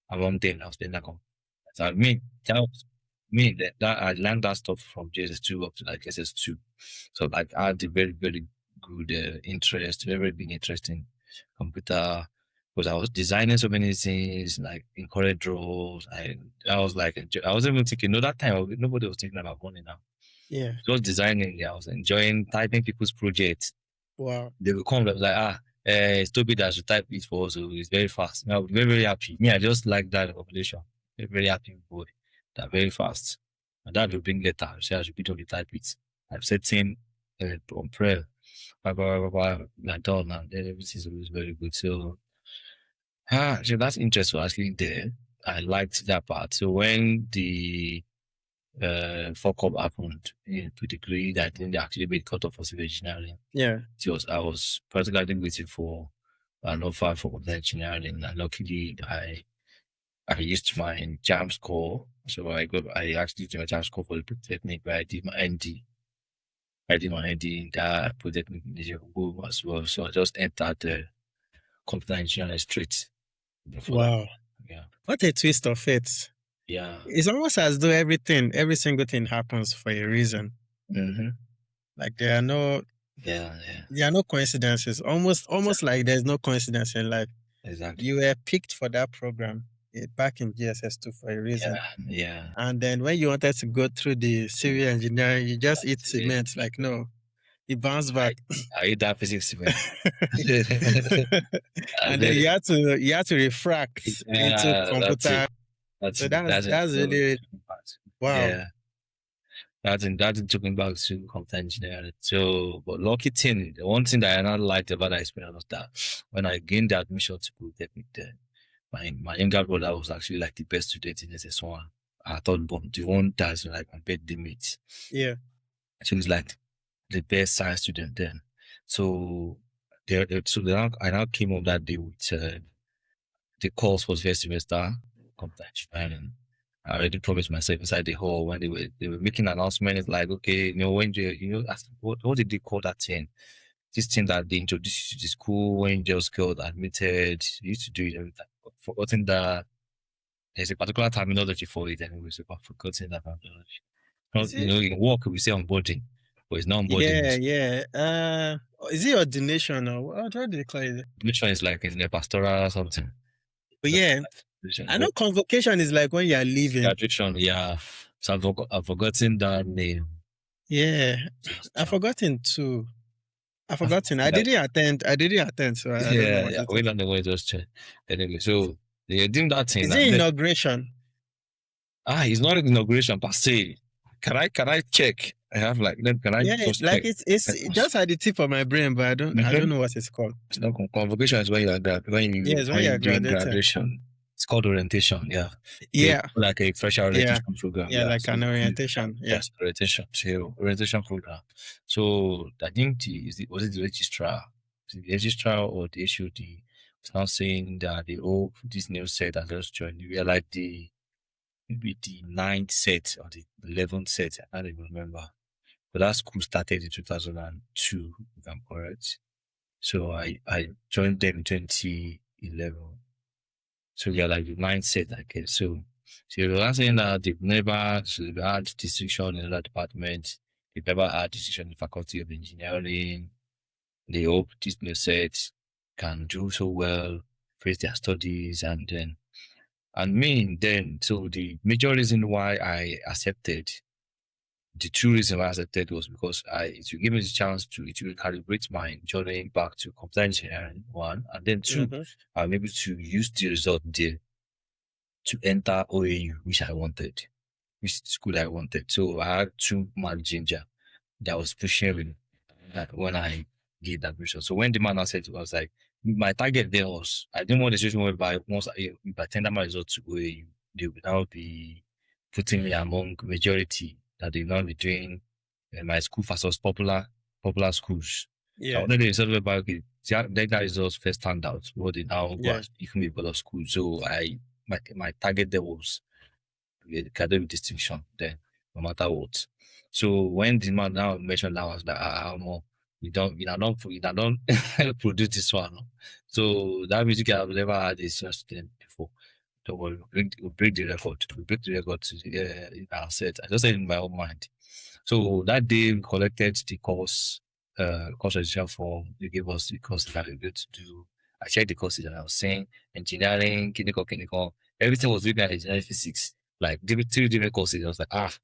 among them. I was playing that computer. So that I learned that stuff from JS2 up to like SS2. So like I had a very, very good interest, very, very big interest in computer. Because I was designing so many things, like in correct draws. I was like, I wasn't even thinking, that time nobody was thinking about money now. Yeah. Just designing, I was enjoying typing people's projects. Wow. They would come, like, it's Toby that should type it for us, so it's very fast. I was very, very happy. Me, I just like that population. Very, very happy boy. They're very fast. And that will bring later. So I should be able to type it. I've set in on prayer. Like done, and everything's always very good. So that's interesting actually there. I liked that part. So when the fuck up happened to the degree that I didn't actually be cut off for civil engineering. Yeah. I was particularly waiting for an offer for engineering, and luckily I used my JAM score. So I actually did my JAM score for the polytechnic, where I did my ND. In that polytechnic as well. So I just entered the computer engineering straight. Wow. Yeah. What a twist of fate. Yeah. It's almost as though every single thing happens for a reason. Mm-hmm. Like there are no coincidences. Almost like there's no coincidence in life. Exactly. You were picked for that program back in GSS2 for a reason. Yeah. And then when you wanted to go through the civil engineering, you just eat cement. Like, no, it bounced back. I eat that physics cement. And then you had to refract into That's computer. it. That's So it. that's really wow. Yeah. That's talking back to computer engineering. So, but lucky thing, the one thing that I not liked about that experience was that when I gained the admission to polytechnic, then my younger brother was actually like the best student in SS1. I thought, but the one that's like my birthday mate. Yeah. So he's like the best science student then. So I now came up that day with the course was first semester computer engineering. I already promised myself inside the hall when they were making announcements like, okay, when what did they call that thing? This thing that they introduced you to the school when you just got admitted. You used to do it every time. Forgotten that there's a particular terminology for it anyway, so I've forgotten that terminology. In work we say onboarding, but it's not onboarding. Yeah. Is it ordination or what do they call it? Ordination is like in a pastoral or something. But yeah, I know convocation is like when you are leaving. Graduation, yeah. So I've forgotten that name. Yeah, I've forgotten too. I've forgotten. I didn't attend, so I don't know what we don't know where it was. Anyway, so they're doing that thing. Is it inauguration? It's not an inauguration per se. Can I check? I have like can I just like check? It's just at the tip of my brain, but I don't know what it's called. It's not convocation is when you are when you're doing graduation. It's called orientation, yeah. Yeah. Like a fresher orientation program. Yeah, like an orientation. Yes, orientation. So orientation program. So I think was it the registrar? Was it the registrar or the HOD was now saying that this new set that just joined. We are like maybe the 9th set or the 11th set. I don't even remember. But that school started in 2002, if I'm correct. So I joined them in 2011. So we are like the 9th set, I guess. So they were saying that they've never had distinction in other departments. They've never had distinction in the Faculty of Engineering. They hope this new set can do so well, face their studies, so the major reason why I accepted, the true reason why I accepted was because it will give me the chance to recalibrate my journey back to computer engineering, one, and then two, I'm able to use the result there to enter OAU, which school I wanted. So I had two mad ginger that was pushing me when I did that admission. So when the man said to me, I was like, my target there was, I didn't want the situation whereby once if I tender my result to OAU, they would now be putting me among majority that they will not be doing my school versus popular schools. Yeah. So I wanted the result whereby that results first stand out. What they now give me better school. So my target there was academic distinction then, no matter what. So when the man now mentioned that, I was like, we don't produce this one. So that music I've never had is just before. Don't worry, we'll break the record. We break the record in our set. I just said in my own mind. So that day we collected the course registration form. They gave us the course that we were going to do. I checked the courses and I was saying engineering, clinical. Everything was written at engineering physics. Like 3 different courses. I was like, if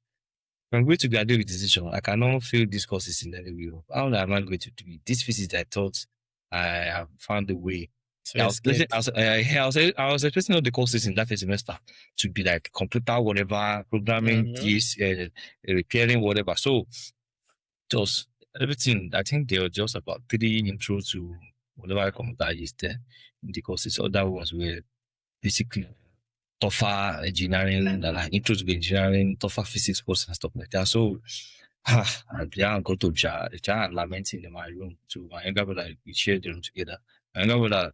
I'm going to graduate with decision, I cannot fail these courses in any way. How am I going to do it? This physics I thought I have found a way. So I was expecting all the courses in that semester to be like computer, whatever, programming, this, repairing, whatever. So just everything. I think there were just about 3 intro to whatever computer is there in the courses. Other ones were basically tougher engineering, like intro to engineering, tougher physics course and stuff like that. So I got to jar lamenting in my room to my younger brother. We shared the room together. My younger brother,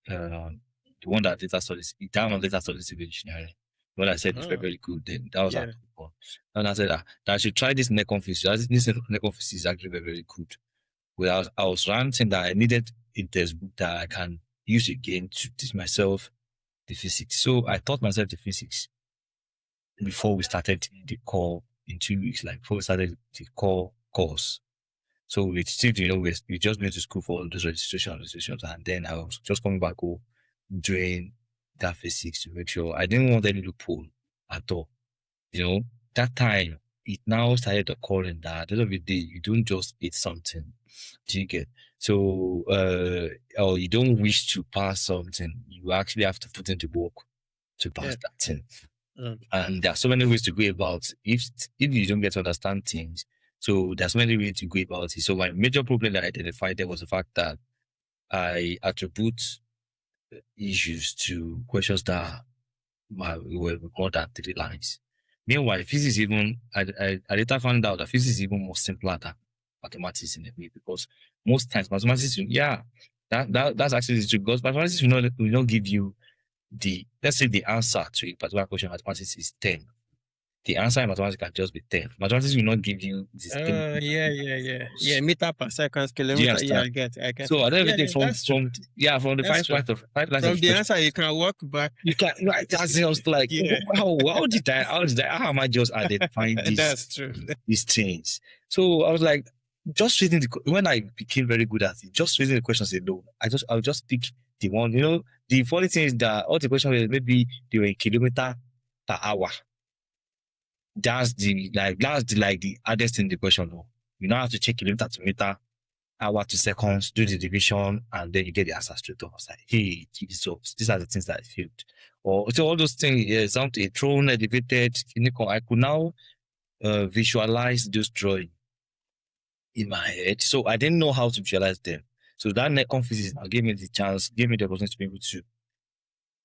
the one that data studies, data studies civil engineering. When I said it's very good, then that was how fun. And I said that I should try this Necon physics. This Necon physics is actually very, very good. Well, I was ranting that I needed a textbook that I can use again to teach myself the physics. So I taught myself the physics. before we started the core in 2 weeks, like before we started the core course. So we still, we just went to school for all those registrations, and then I was just coming back home doing that physics to make sure I didn't want any loophole at all. That time it now started occurring that at the end of the day, you don't just eat something. Do you get? So, or you don't wish to pass something, you actually have to put in the work to pass that thing. And there are so many ways to go about if you don't get to understand things. So there's many ways to go about it. So my major problem that I identified there was the fact that I attribute issues to questions that were more than 3 lines. Meanwhile, physics even I later found out that physics is even more simpler than mathematics in a way, because most times mathematics, that's actually true, because mathematics will not give you let's say the answer to a particular question. Mathematics is 10. The answer in mathematics can just be 10. Mathematics will not give you this. Yeah, meter per second, kilometer. Yeah, I get So it. everything from the That's true. From the answer, you can walk back. You can, that's just like, how am I just identifying That's true. these things? So I was like, just reading when I became very good at it, just reading the questions alone, I'll just pick the one. The funny thing is that all the questions were maybe they were in kilometer per hour. That's the hardest thing in the question. No, you now have to check kilometer to meter, hour to seconds, do the division, and then you get the answer straight off. I was like, hey, Jesus, these are the things that I failed. So all those things, something a throne elevated, I could now visualize those drawings in my head. So I didn't know how to visualize them. So that Necon physics now gave me the opportunity to be able to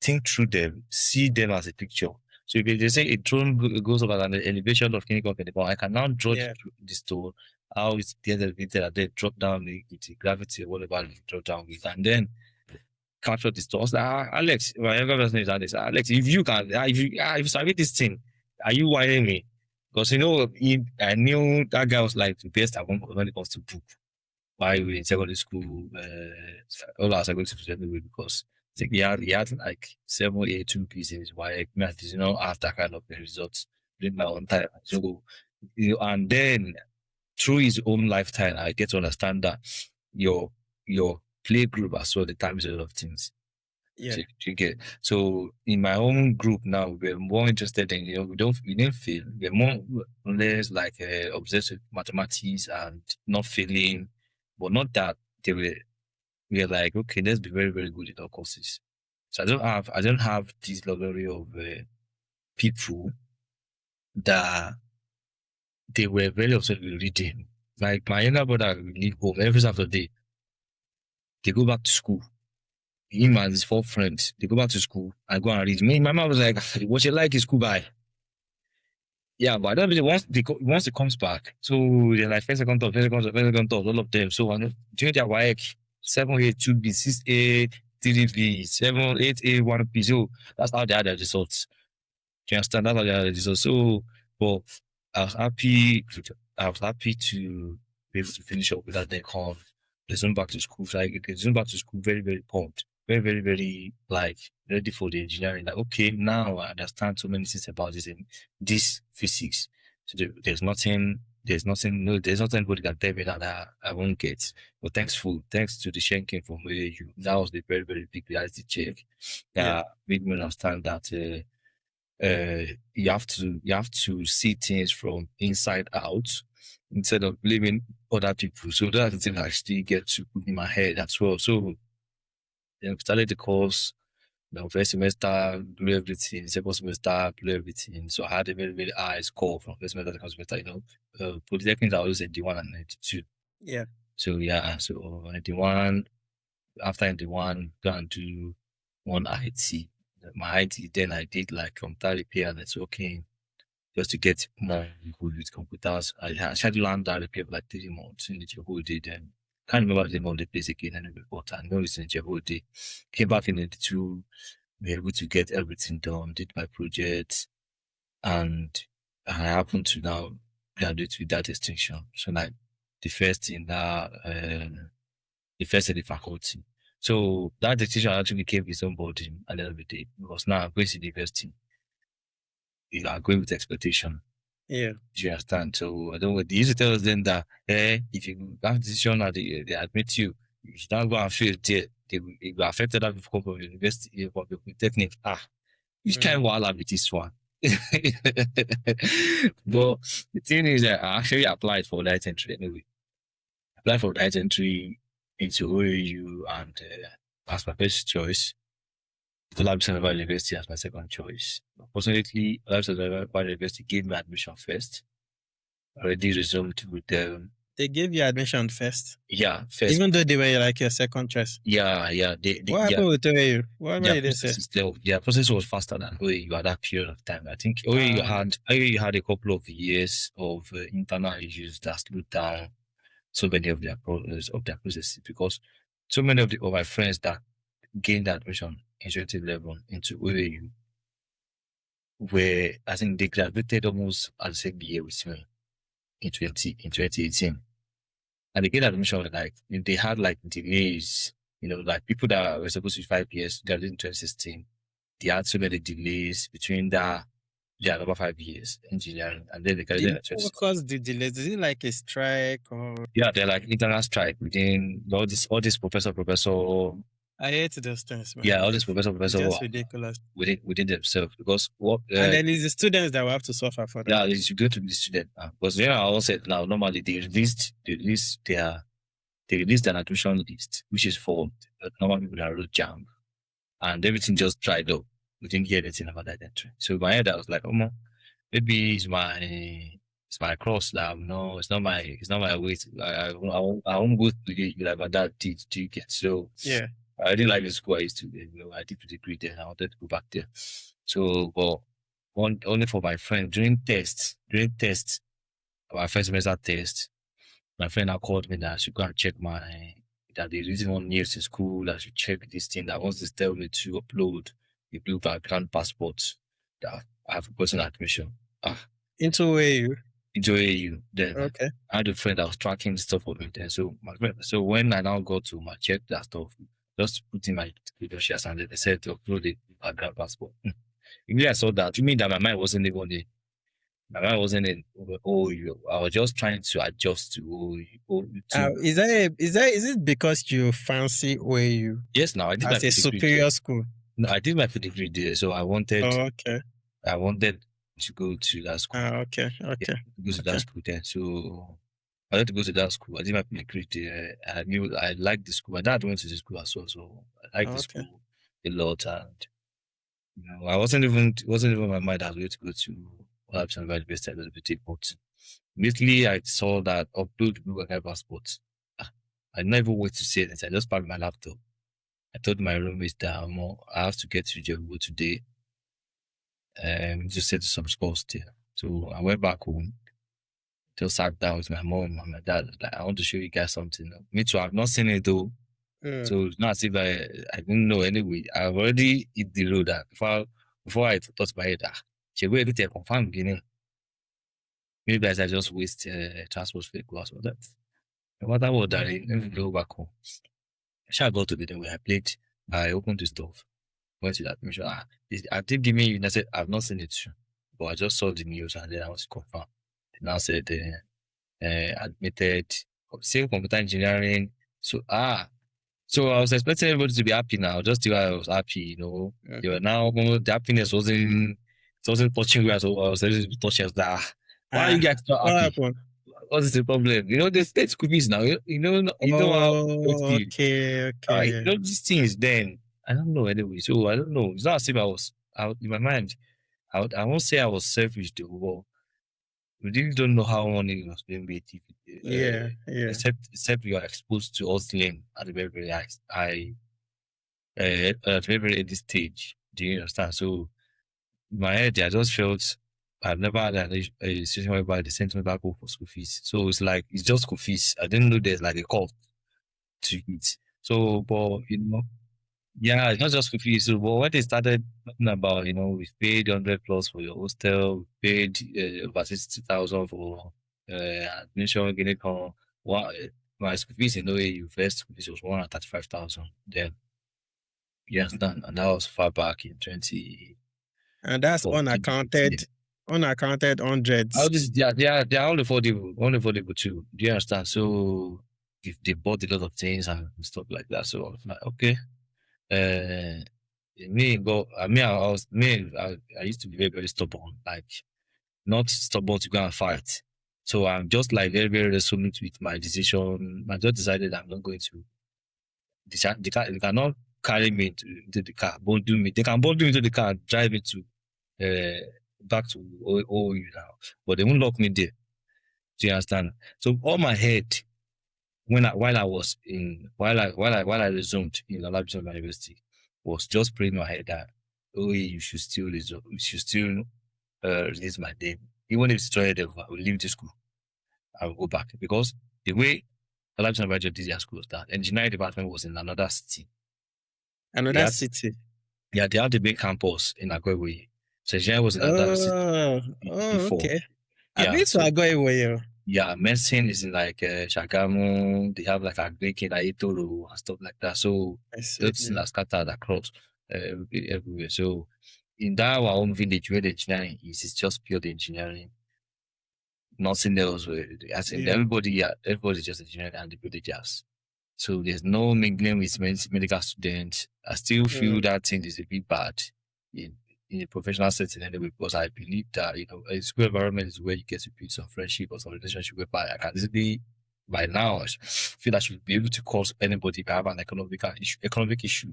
think through them, see them as a picture. So if they say a drone goes up at an elevation of clinical, I can now draw the stone, how it's elevated, and then drop down the gravity or whatever you drop down with, and then capture the stone. I was like, Alex, my younger person is Alex, if you can, if you submit this thing, are you wiring me? Because I knew that guy was like the best at one when it comes to book. While we were in secondary school, all our secondary school, because I think he had like 7, 8, 2 pieces. Why I did not have that kind of results during my own time. So, and then through his own lifetime, I get to understand that your play group as well determines a lot of things. Yeah. You get. So in my own group now, we're more interested in we didn't fail. We're more or less like obsessed with mathematics and not failing, but not that we're like, okay, let's be very, very good in our courses. So I don't have this luxury of people that they were very obsessed with reading. Like my younger brother will leave home every Saturday. They go back to school. Him and his 4 friends, they go back to school and go and read. My mom was like, what you like is school by. Yeah, but I don't really once it comes back. So they're like first, second, third, all of them. So during their work, 7A, 2B, 6A, 3B, 7, 8A, 1B. So that's how they had their results. Do you understand? That's how they had their results. So, but I was happy to be able to finish up with that Necon. Resume back to school. So I resume back to school very, very pumped. Very, very, very ready for the engineering. Like, okay, now I understand so many things about this physics. So there's nothing anybody can tell me that I won't get. But thanks to the Schenken from where that was the very, very big reality check that made me understand that you have to see things from inside out instead of blaming other people. So that's the thing I still get to put in my head as well. So started the course. The first semester, blew everything. Second semester, blew everything. So I had a very, very high score from first semester to second semester. Polytechnic, I was 91 and 92. Yeah. So 91. After 91, go and do one IT. My IT, then I did like computer repair and networking just to get more good with computers. I had to learn that repair for like 3 months in the whole day. Then can't remember the name of the place again anyway, but I know it's in Djibouti. Came back in 92, were able to get everything done, did my project, and I happened to now graduate with that distinction. So like the first in the faculty. So that distinction actually came with somebody at the end of the day, because now I'm going to the university. you are going with expectation. Yeah. Do you understand? So I don't know. They used to tell us then that if you have decision and they admit you, you should not go and feel it. They will affect that if you come from university from the polytechnic. Which kind of wahala with this one? But the thing is that I actually applied for that entry anyway. Applied for that entry into OAU and as my first choice. Olabisi University as my second choice. Fortunately, Olabisi University gave me admission first. Already resumed with them. They gave you admission first? Yeah, first. Even though they were like your second choice? Yeah. What happened with OAU? What did they say? Their process was faster than OAU at that period of time. I think OAU had a couple of years of internal issues that slowed down so many of their processes because so many of my friends that gained admission in 2011 into OAU were, I think they graduated almost at the same year with me in 2018. And they get admission like they had like delays, like people that were supposed to be 5 years graduated in 2016. They had so many delays between that another 5 years engineering, and then they graduated. What caused the delays? Is it like a strike or? Yeah, they're like internal strike within all this professor. I hate those things, man. Yeah, all this professor. It's just ridiculous. Within themselves because what. And then it's the students that will have to suffer for that. Yeah, you should go to the student because I also said now normally they released their admission list, which is for normal people that wrote jam, and everything just dried up. We didn't hear anything about that entry. So in my head I was like, oh, maybe it's my cross now. No, it's not my way. I won't go to the like that. Do you get? So yeah. I didn't like the school I used to. I did the degree there. I wanted to go back there. So, but only for my friend during tests, our first semester test, my friend now called me that I should go and check that the reason on news in school, that I should check this thing that wants to tell me to upload the blue background passport that I have gotten admission. Into OAU? Into OAU. Then okay. I had a friend that was tracking stuff for me then. So when I now got to my check that stuff, just put in my credentials and they said to upload the background passport. Immediately I saw that. You mean that my mind wasn't even in OAU. I was just trying to adjust to OAU. Is it because you fancy OAU? Yes, now I did as a superior school. No, I did my degree there, so I wanted. Oh, okay. I wanted to go to that school. Okay. Yeah, go to that school then. So I had to go to that school. I did my degree there. I knew I liked the school. My dad went to the school as well, so I liked the school a lot. And I wasn't even my mind. I was going to go to University a little bit, but immediately I saw that upload Google passport. I never wait to see it. I just packed my laptop. I told my roommates that I have to get to Jebu today. Just set some scores there. So I went back home. Just sat down with my mom and my dad. Like, I want to show you guys something. Me too. I've not seen it though. So it's not as if I didn't know anyway. I've already hit the road. Before I thought about it, Jebu everything confirmed beginning. Maybe I just waste transport fare class or that. No matter what, let me go back home. I got to the day where I opened the stuff, went to the admission. I did give me, I said, I've not seen it, but I just saw the news and then I was confirmed. Then I said, admitted, same computer engineering. So I was expecting everybody to be happy now, just the way I was happy, They were now, the happiness wasn't touching where I was touching that. Why are you guys so happy? What is the problem? The state cookies now. Okay. These things then. I don't know anyway. So I don't know. It's not as if I was out in my mind. I won't say I was selfish though, but we really don't know how money was being made. Yeah. Except you are exposed to hustling at the very early stage. Do you understand? So in my head, I just felt I've never had a situation whereby they sent me back home for school fees. So it's like, it's just school fees. I didn't know there's like a cost to it. So, but, yeah, it's not just school fees. So, but when they started talking about, we've paid 100 plus for your hostel, paid over 60,000 for admission, getting home. My school fees in OAU first school fees was 135,000. Then, you understand? And that was far back in 20. And that's unaccounted Unaccounted hundreds. All this, they are all affordable too. Do you understand? So if they bought a lot of things and stuff like that, so I was like, okay. Me go. I mean, I was me. I used to be very very stubborn, like not stubborn to go and fight. So I'm just like very very resolute with my decision. I just decided I'm not going to. They cannot carry me into the car, bundle me. They can bundle me into the car and drive me to back to OU now, but they won't lock me there. Do you understand? So all my head while I resumed in Abuja University was just praying in my head that you should still resume, you should still release my name. Even if it's tried, I will leave the school. I will go back because the way Abuja University did their school was that engineering department was in another city. Another city. Yeah, they had the big campus in Agwegwe. So engineering was in another city before. Okay. Yeah, I've been to Agwegwe. Yeah, medicine is in like Shagamu. They have like Agric in Aitoro and stuff like that. So those are scattered across everywhere. So in that our own village where the engineering is, it's just pure engineering. Nothing else. As in everybody's just engineering and the villagers. So there's no mingling with medical students. I still feel that thing is a bit bad in a professional setting anyway, because I believe that, a school environment is where you get to build some friendship or some relationship whereby I can easily, by now, I feel I should be able to call anybody if I have an economic issue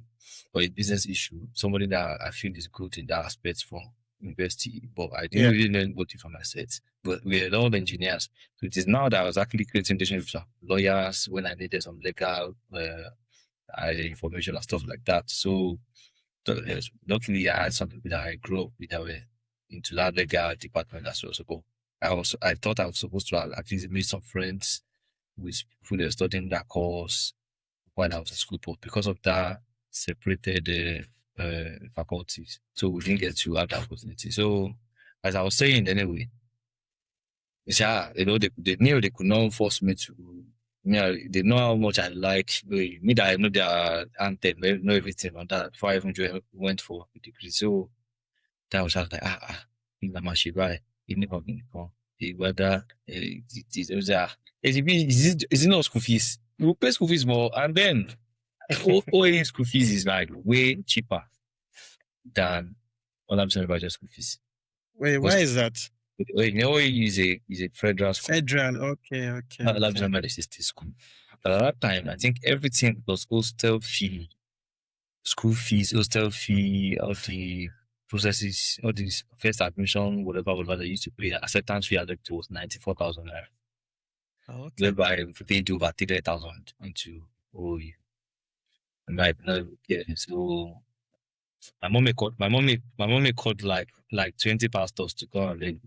or a business issue, somebody that I feel is good in that aspect from university, but I didn't really learn what from my set. But we're all engineers. So it is now that I was actually creating relationships with lawyers when I needed some legal information and stuff like that. So luckily I had something that I grew up with that way into that legal department as well. So I thought I was supposed to at least meet some friends with people that are studying that course while I was in school, but because of that separated faculties. So we didn't get to have that opportunity. So as I was saying anyway, they knew they could not force me to. They know how much I like me. That I know their anthem, they know everything on that before I even went for a degree. So that was just like in the Mashirai, in the weather, is it not school fees? You pay school fees more, and then OA school fees is like way cheaper than all I'm saying about just school fees. Wait, why is that? OA is a federal school. Federal, okay. Abuja is a state school. But at that time, I think everything was hostel fee, school fees, hostel fee, all the processes, all these first admission, whatever they used to pay, acceptance fee, I think it was 94,000 naira. Okay. Whereby they do about 300,000 into OU. Right. Yeah. So my mommy called like 20 pastors to come and lead.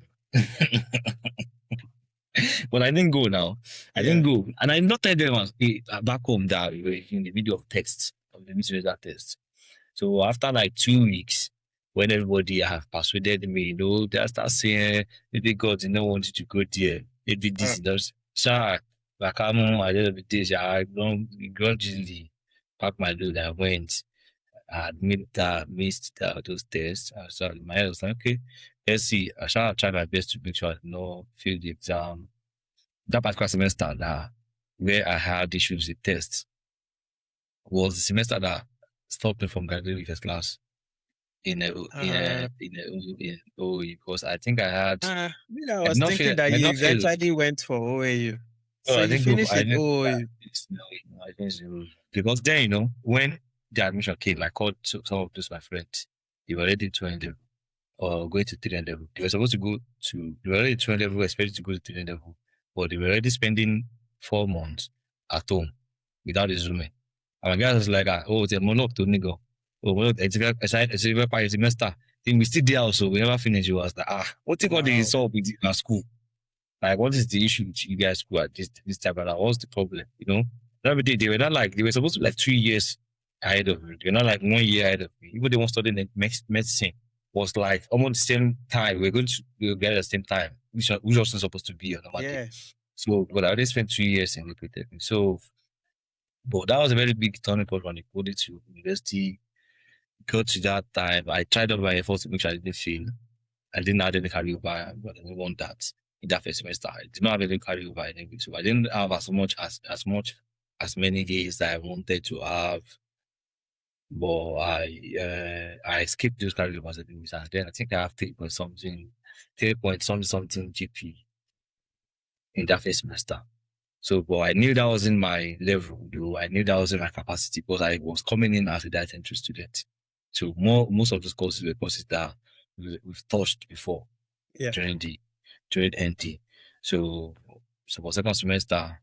But I didn't go now. I didn't go. And I not tell them back home that we were in the video of text, of the video test. So after like 2 weeks, when everybody have persuaded me, they start saying, maybe God did not want you to go there. Maybe this does. So like I did this, I don't gradually pack my load. I went. I missed those tests. So my head was like, okay, let's see. I shall try my best to make sure I don't fail the exam. That particular semester where I had issues with tests was the semester that stopped me from graduating first class in OAU, because I think I had. I was thinking that you eventually went for OAU. So I didn't finish it OAU. I finished because then when the admission came, I called some of those my friends. They were already 2 level or going to 3 level. They were supposed to go to. They were already 2 level, expected to go to 3 level, but they were already spending 4 months at home without resuming. And my guy was like, it's a monologue to nigga. It's a semester. Then we still there also. We never finished. It was like, what do you got the solve with our school? Like, what is the issue with you guys school at this time? Like, what's the problem? Every day they were not like, they were supposed to be like 2 years ahead of me. They're not like 1 year ahead of me. Even they want to study medicine was like almost the same time. We're going to get at the same time, which wasn't supposed to be on the market. So, but I already spent 2 years in the polytechnic. So, but that was a very big turning point when I put it to university. Got to that time, I tried all my efforts to make sure I didn't fail. I didn't have any carryover, but I didn't want that in that first semester. I did not have any carryover anyway, so I didn't have as many days that I wanted to have. But I skipped those carryovers anyways, and then I think I have 3 point something GP in that first semester. So, but I knew that wasn't my level, though. I knew that wasn't my capacity because I was coming in as a data entry student. So most of those courses were courses that we've touched before during NT. So for second semester,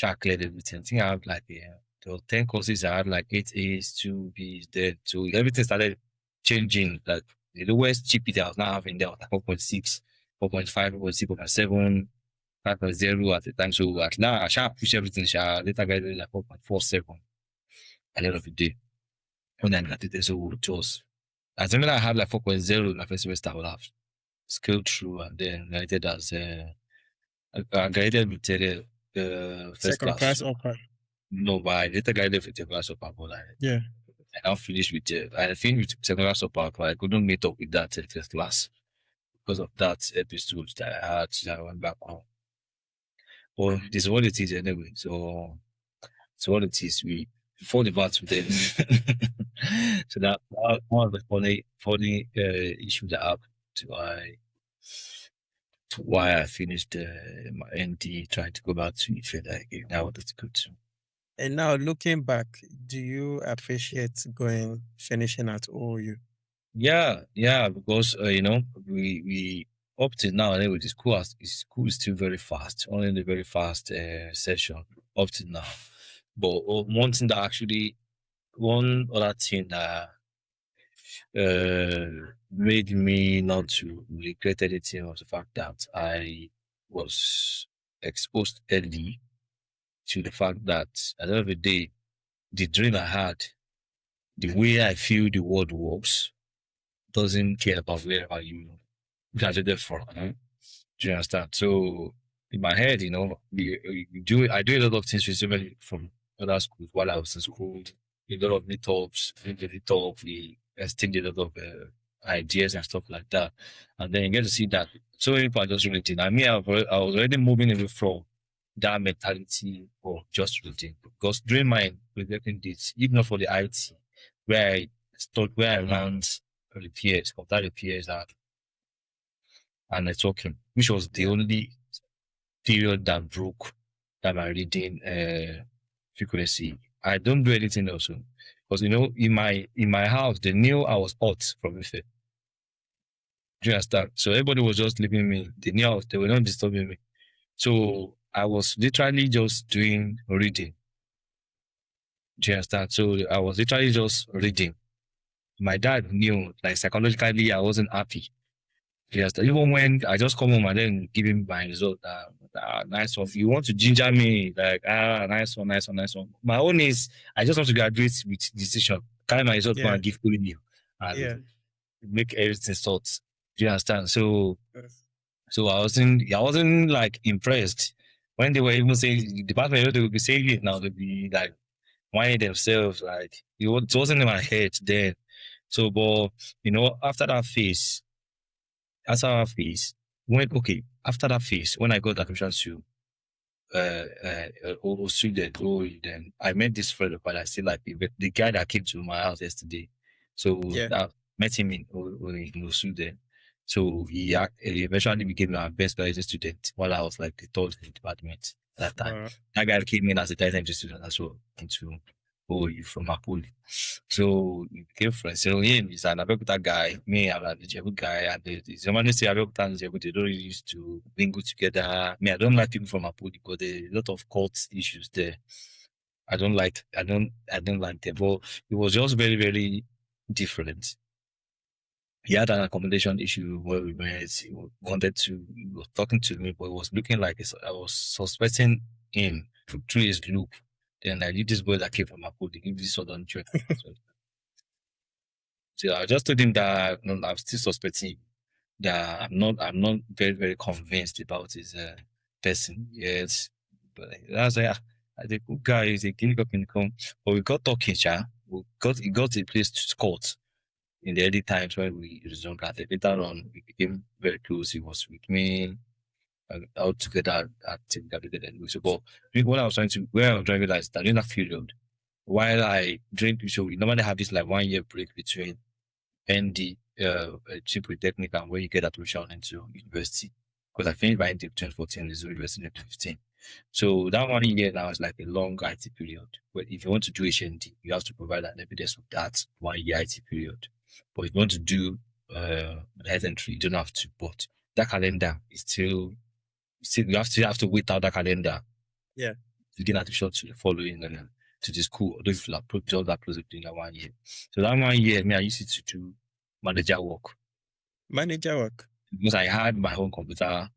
I cleared everything. I think I have like there were 10 courses. I had like 8 A's, 2 B's there. So everything started changing. Like the lowest GP that I was now having there was like 4.6, 4.5, 4.6, 4.7. 5.0 at the time. So at now, I shall push everything. Later got like 4.47 at the end of the day. When I got it, so it was. I think I had like 4.0 in my first semester. I would have scaled through and then graded as I graded with the first Second class upper. No, but I later graded with the class upper. But Yeah. I now finished with I finished with second class upper, but I couldn't meet up with that first class because of that episode that I had. So I went back home. Well, this is what it is anyway. So what it is. We fall about today. So that one of the funny issue that happened to why I finished my ND, trying to go back to Ife. Like now that's good too. And now looking back, do you appreciate finishing at OU? Yeah, because we up to now anyway, the school is still very fast, only in a very fast session up to now. But one other thing that made me not to regret anything was the fact that I was exposed early to the fact that at the end of the day, the dream I had, the way I feel the world works, doesn't care about wherever you graduated from. Do you understand? So in my head, I do a lot of things receiving from other schools while I was in school. A lot of meetups, we exchanged a lot of ideas and stuff like that. And then you get to see that so many people are just relating. I mean, I was already moving away from that mentality of just reading because during my projecting days, even not for the IT, where I ran repairs, computer repairs and networking, which was the only period that broke that my reading frequency. I don't do anything else because in my house they knew I was hot from Ife. Do you understand? So everybody was just leaving me. They knew they were not disturbing me. So I was literally just doing reading. Do you understand? So I was literally just reading. My dad knew, like psychologically, I wasn't happy. Yes, even when I just come home and then give him my result, nice one. You want to ginger me, like, nice one. My own is, I just want to graduate with decision. Carry my result, go and give to you. And make everything sort. Do you understand? So I wasn't like impressed when they were even saying, the department, they would be saying it now, they'd be like, whining themselves, like, it wasn't in my head then. So, but, after that phase, after that phase, when I got admission to student, then I met this friend, but I still like the guy that came to my house yesterday. So I met him in Osude. So he eventually became my best graduate student while I was like the third in the department at that time. That guy came in as a data entry student as well into OU from Apoli. So we became friends. So him is an Abeokuta guy, me I'm an Ijebu guy, and the normally say Abeokuta and Ijebu, they don't really used to mingle together. Me, I don't like people from Apoli because there are a lot of cult issues there. I don't like them, but it was just very, very different. He had an accommodation issue where we met. He was talking to me, but it was looking like I was suspecting him through his look. Then I knew this boy that came from Apoli, give this southern trip. So I just told him that I'm still suspecting that I'm not very, very convinced about his person. Yes. But that's like, the good guy is a guinea pig income. But we got talking, he got a place to scout. in the early times when we resumed at it. Later on, we became very close. He was with me out together at the so, but when I was trying to realize that in that period, while I during so we normally have this like 1 year break between ND polytechnic and when you get admission into university. Because I finished my ND in 2014 and university in 2015. So that 1 year now is like a long IT period. But if you want to do HND, you have to provide an evidence of that 1 year IT period. But if you want to do health entry, you don't have to. But that calendar is still you have to wait out that calendar. Yeah. To get admission to the following to the school, although if you approach all that process during that 1 year. So that 1 year, I used it to do manager work. Manager work? Because I had my own computer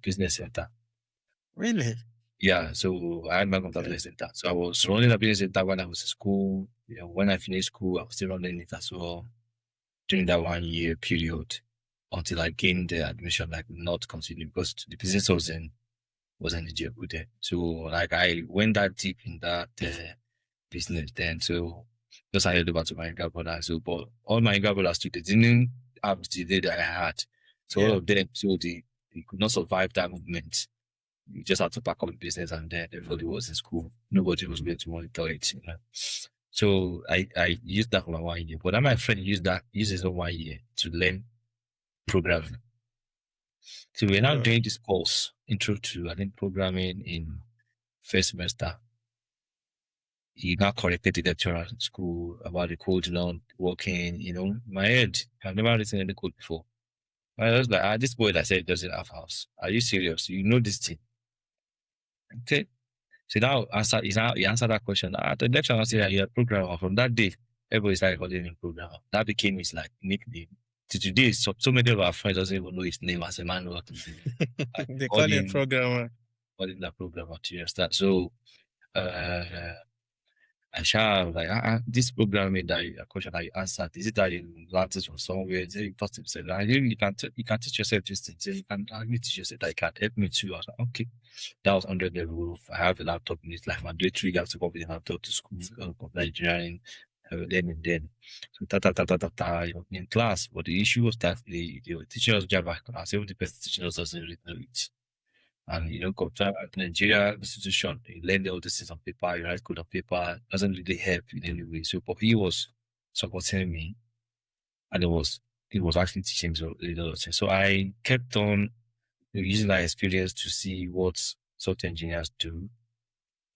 business center. Really? Yeah, so I had my computer business center. So I was running a business center when I was in school. You know, when I finished school, I was still running it as well during that 1 year period until I gained the admission, like not continuing because the business was in Ijebu there. So like I went that deep in that business then. So just I heard about my younger brother. So but all my younger brothers too, they didn't have the day that I had. So all of them, so they could not survive that movement. You just had to pack up the business and then everybody was in school. Nobody was going to monitor it, you know. So I used that for my 1 year. But then my friend used his own 1 year to learn programming. So we're now doing this course, intro to, I think, programming in first semester. He now corrected the lecturer at school about the code not working, you know. In my head, I've never written any code before. I was like, this boy that said doesn't have house. Are you serious? You know this thing. Okay. So now he answered that question. The lecturer said you're a programmer. From that day, everybody started calling him programmer. That became his like nickname. To today, so many of our friends doesn't even know his name as a man. They call him programmer. Call him the programmer to understand. So I shall like this programming that a question that you answered, is it that you learned it from somewhere? Is it you taught himself? You can teach yourself these things. You can teach yourself that you can help me too. I was like, okay. That was under the roof. I have a laptop in it, like my day 3 have to go with the laptop to school, computer engineering, learning then. So you know, in class. But the issue was that they were teaching us Java class. Even the person teaching us doesn't really know it. And you know, computer at Nigeria institution, you learn all this things on paper, you write code on paper, doesn't really help in any way. So but he was supporting me and it was actually teaching me a lot of things. So I kept on using that experience to see what software engineers do,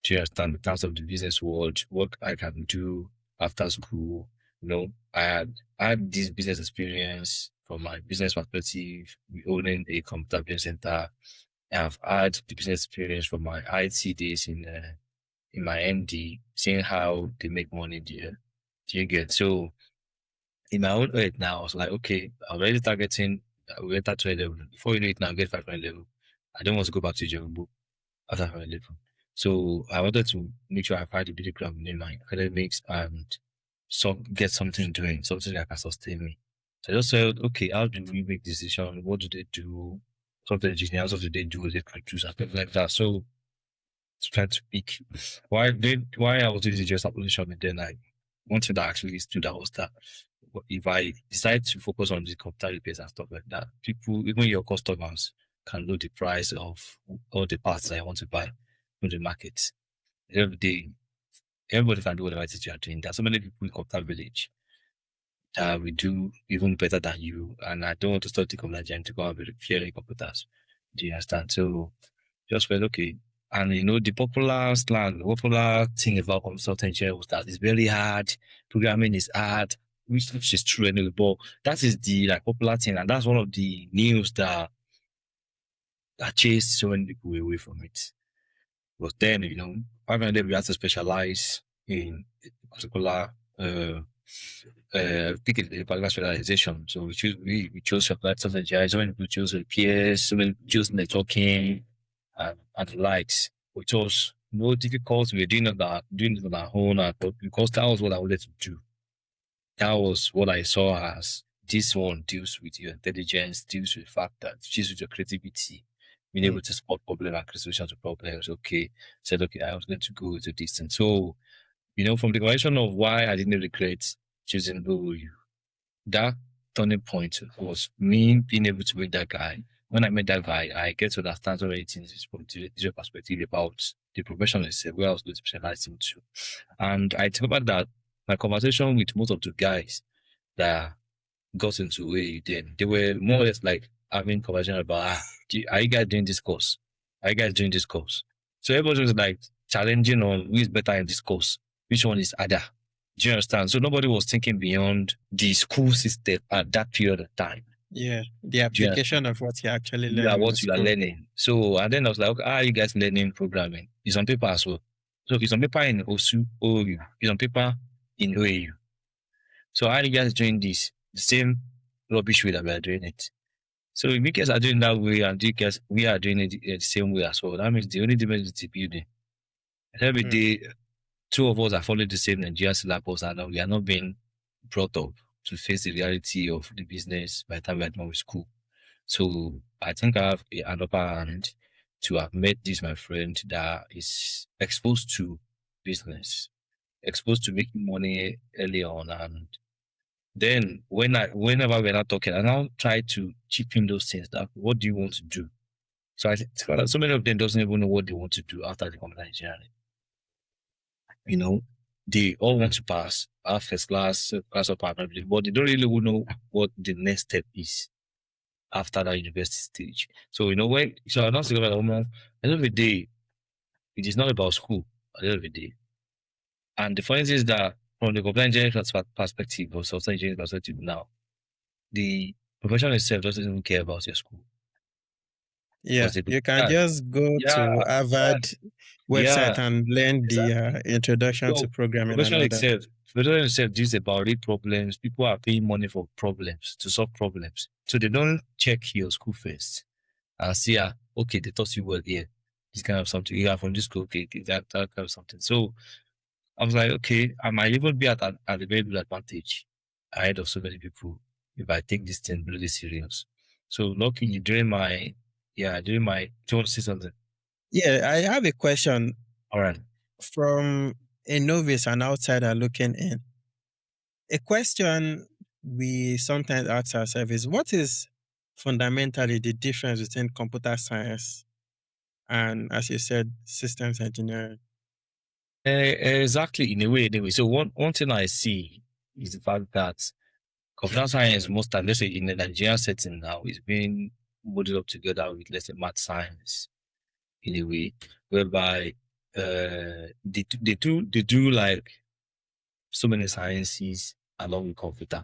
to understand in terms of the business world, what I can do after school. You know, I had this business experience from my business perspective, owning a computer business center. I've had the business experience from my IT days in my MD, seeing how they make money there. Do you get? So in my own head now, I was like, okay, I'm already targeting, we enter 20 level. Before you know it now, get 500 level. I don't want to go back to Jerubu after 500 level. So I wanted to make sure I find a big club in my academics and get something doing, something that can sustain me. So I just said, okay, how do we make decision? What do they do? Software engineers, what do they do? They produce and things like that. So trying to pick why I was doing the just application, and then I wanted that actually stood out was that if I decide to focus on the computer repairs and stuff like that, people, even your customers, can know the price of all the parts that I want to buy from the market. Every day, everybody can do whatever it is you are doing. There are so many people in computer village that will do even better than you. And I don't want to start the Nigerian to go and be repairing computers. Do you understand? So just felt okay. And you know, the popular slang, the popular thing about computer engineering was that it's very hard, programming is hard, which is true anyway, but that is the like popular thing, and that's one of the news that chased so many people away from it. But then, you know, finally we had to specialize in a particular pick a particular specialization. So we chose software engineering, so many people chose repairs, so many people chose networking and the likes, which was no difficult. We were doing it on our own, but because that was what I wanted to do. That was what I saw as this one deals with your intelligence, deals with the fact that deals with your creativity, being able to spot problem and create solutions to problems. Okay, said okay, I was going to go to this. And so, you know, from the question of why I didn't regret choosing OU, that turning point was me being able to meet that guy. When I met that guy, I get to understand so many things from different perspective about the profession itself, where I was going to specialize into. And I discovered that my conversation with most of the guys that got into it, then they were more or less like having conversation about, are you guys doing this course? Are you guys doing this course? So everybody was like challenging on who is better in this course, which one is other. Do you understand? So nobody was thinking beyond the school system at that period of time. Yeah, the application of what you're actually learning. Yeah, what you are learning. So, and then I was like, okay, how are you guys learning programming? It's on paper as well. So it's on paper in OU. It's on paper in OAU. So how are you guys doing this? The same rubbish way that we are doing it. So if you guys are doing that way and you guys, we are doing it the same way as well, that means the only difference is the building. Every day, two of us are following the same Nigerian syllabus and we are not being brought up to face the reality of the business by the time we are done with school. So I think I have an upper hand to have met this my friend that is exposed to business, exposed to making money early on. And then whenever we're not talking, I now try to chip in those things that what do you want to do? So I think so many of them doesn't even know what they want to do after the computer engineering. You know, they all want to pass first class or primary, but they don't really know what the next step is after that university stage. So I don't think about at the end of the day, it is not about school at the end of the day. And the funny thing is that from the computer engineering perspective or software engineering perspective now, the profession itself doesn't even care about your school. Yeah, you can just go to Harvard website and learn the introduction to programming. Profession itself is about real problems. People are paying money for problems, to solve problems. So they don't check your school first and see, okay, they taught you well here. This kind of something. You are from this school, okay, that kind of something. So I was like, okay, I might even be at a very good advantage ahead of so many people if I take this thing really serious. So luckily during my, do you want to say something? Yeah, I have a question. All right. From a novice and outsider looking in, a question we sometimes ask ourselves is, what is fundamentally the difference between computer science and, as you said, systems engineering? Exactly, in a way, anyway. So one thing I see is the fact that computer science, most times, let's say in the Nigerian setting now, is being modeled up together with, let's say, math science, in a way, whereby they do like so many sciences along with computer.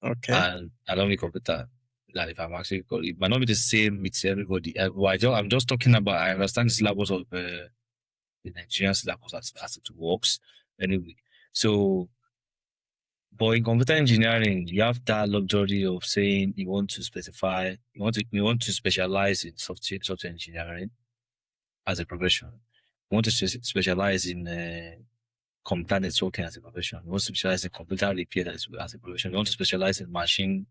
Okay. And along with computer, like if I'm actually it might not be the same with everybody. I'm just talking about, I understand the syllabus of the Nigerian syllabus as it works. Anyway, so but in computer engineering, you have that luxury of saying you want to specialize in software engineering as a profession. You want to specialize in computer networking as a profession. You want to specialize in computer repair as a profession. You want to specialize in machine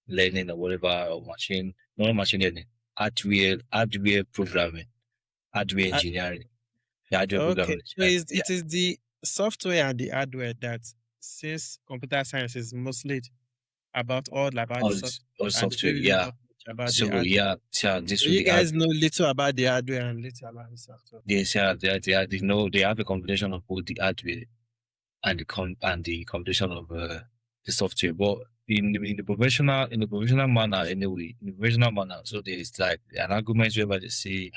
learning or whatever, or not machine learning, hardware programming, hardware engineering. Okay, so it is the software and the hardware that, since computer science is mostly about software, yeah. So you guys know little about the hardware and little about the software. Yes, yeah, they have a combination of both the hardware and the combination of the software. But in the professional manner, so there's like an argument whereby they say,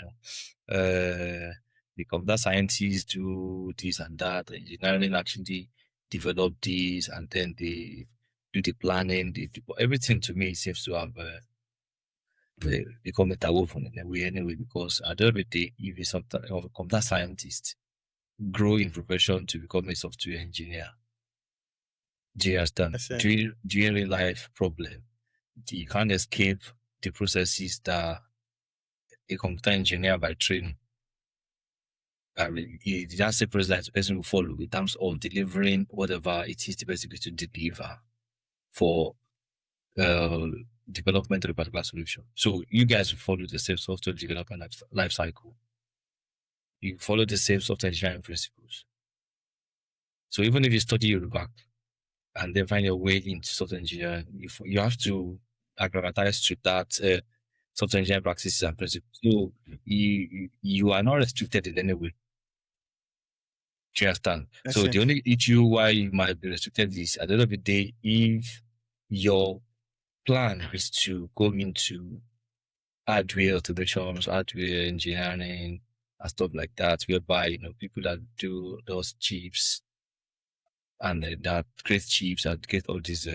the computer scientists do this and that, engineering actually develop this, and then they do the planning. Everything to me seems to have become interwoven in a way anyway, because at the end of the day, if you're a computer scientist, grow in profession to become a software engineer, do you understand? During real life problem, you can't escape the processes that a computer engineer by training, that's the process that the person will follow in terms of delivering whatever it is the person going to deliver for development of a particular solution. So you guys will follow the same software development life cycle. You follow the same software engineering principles. So even if you study Yoruba and then find your way into software engineering, you have to acclimatize to that software engineering practices and principles. So you are not restricted in any way. Do you understand? So the only issue why you might be restricted is at the end of the day, if your plan is to go into hardware automations, hardware engineering, and stuff like that, whereby people that do those chips and that create chips and get all these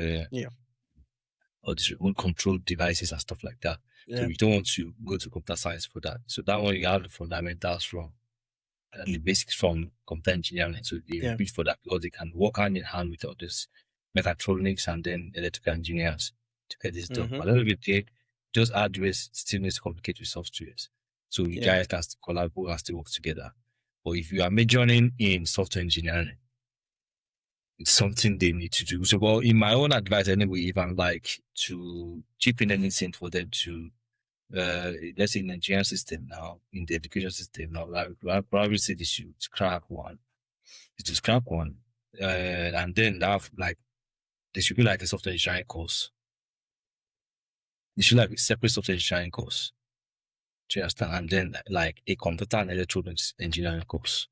all these remote control devices and stuff like that. So you don't want to go to computer science for that. So that one you have the fundamentals from and the basics from computer engineering. So they repeat for that because they can work hand in hand with all this mechatronics and then electrical engineers to get this done. But a little bit just hardware still needs to communicate with softwares. So you guys can still collaborate and still work together. But if you are majoring in software engineering, it's something they need to do. So, well, in my own advice anyway, if I'm like to chip in anything for them to, let's say in the engineering system now, in the education system now, I'd probably say they should scrap one. And then they should be like a software engineering course. They should like a separate software engineering course. Do you understand? And then like a computer and electronics engineering course.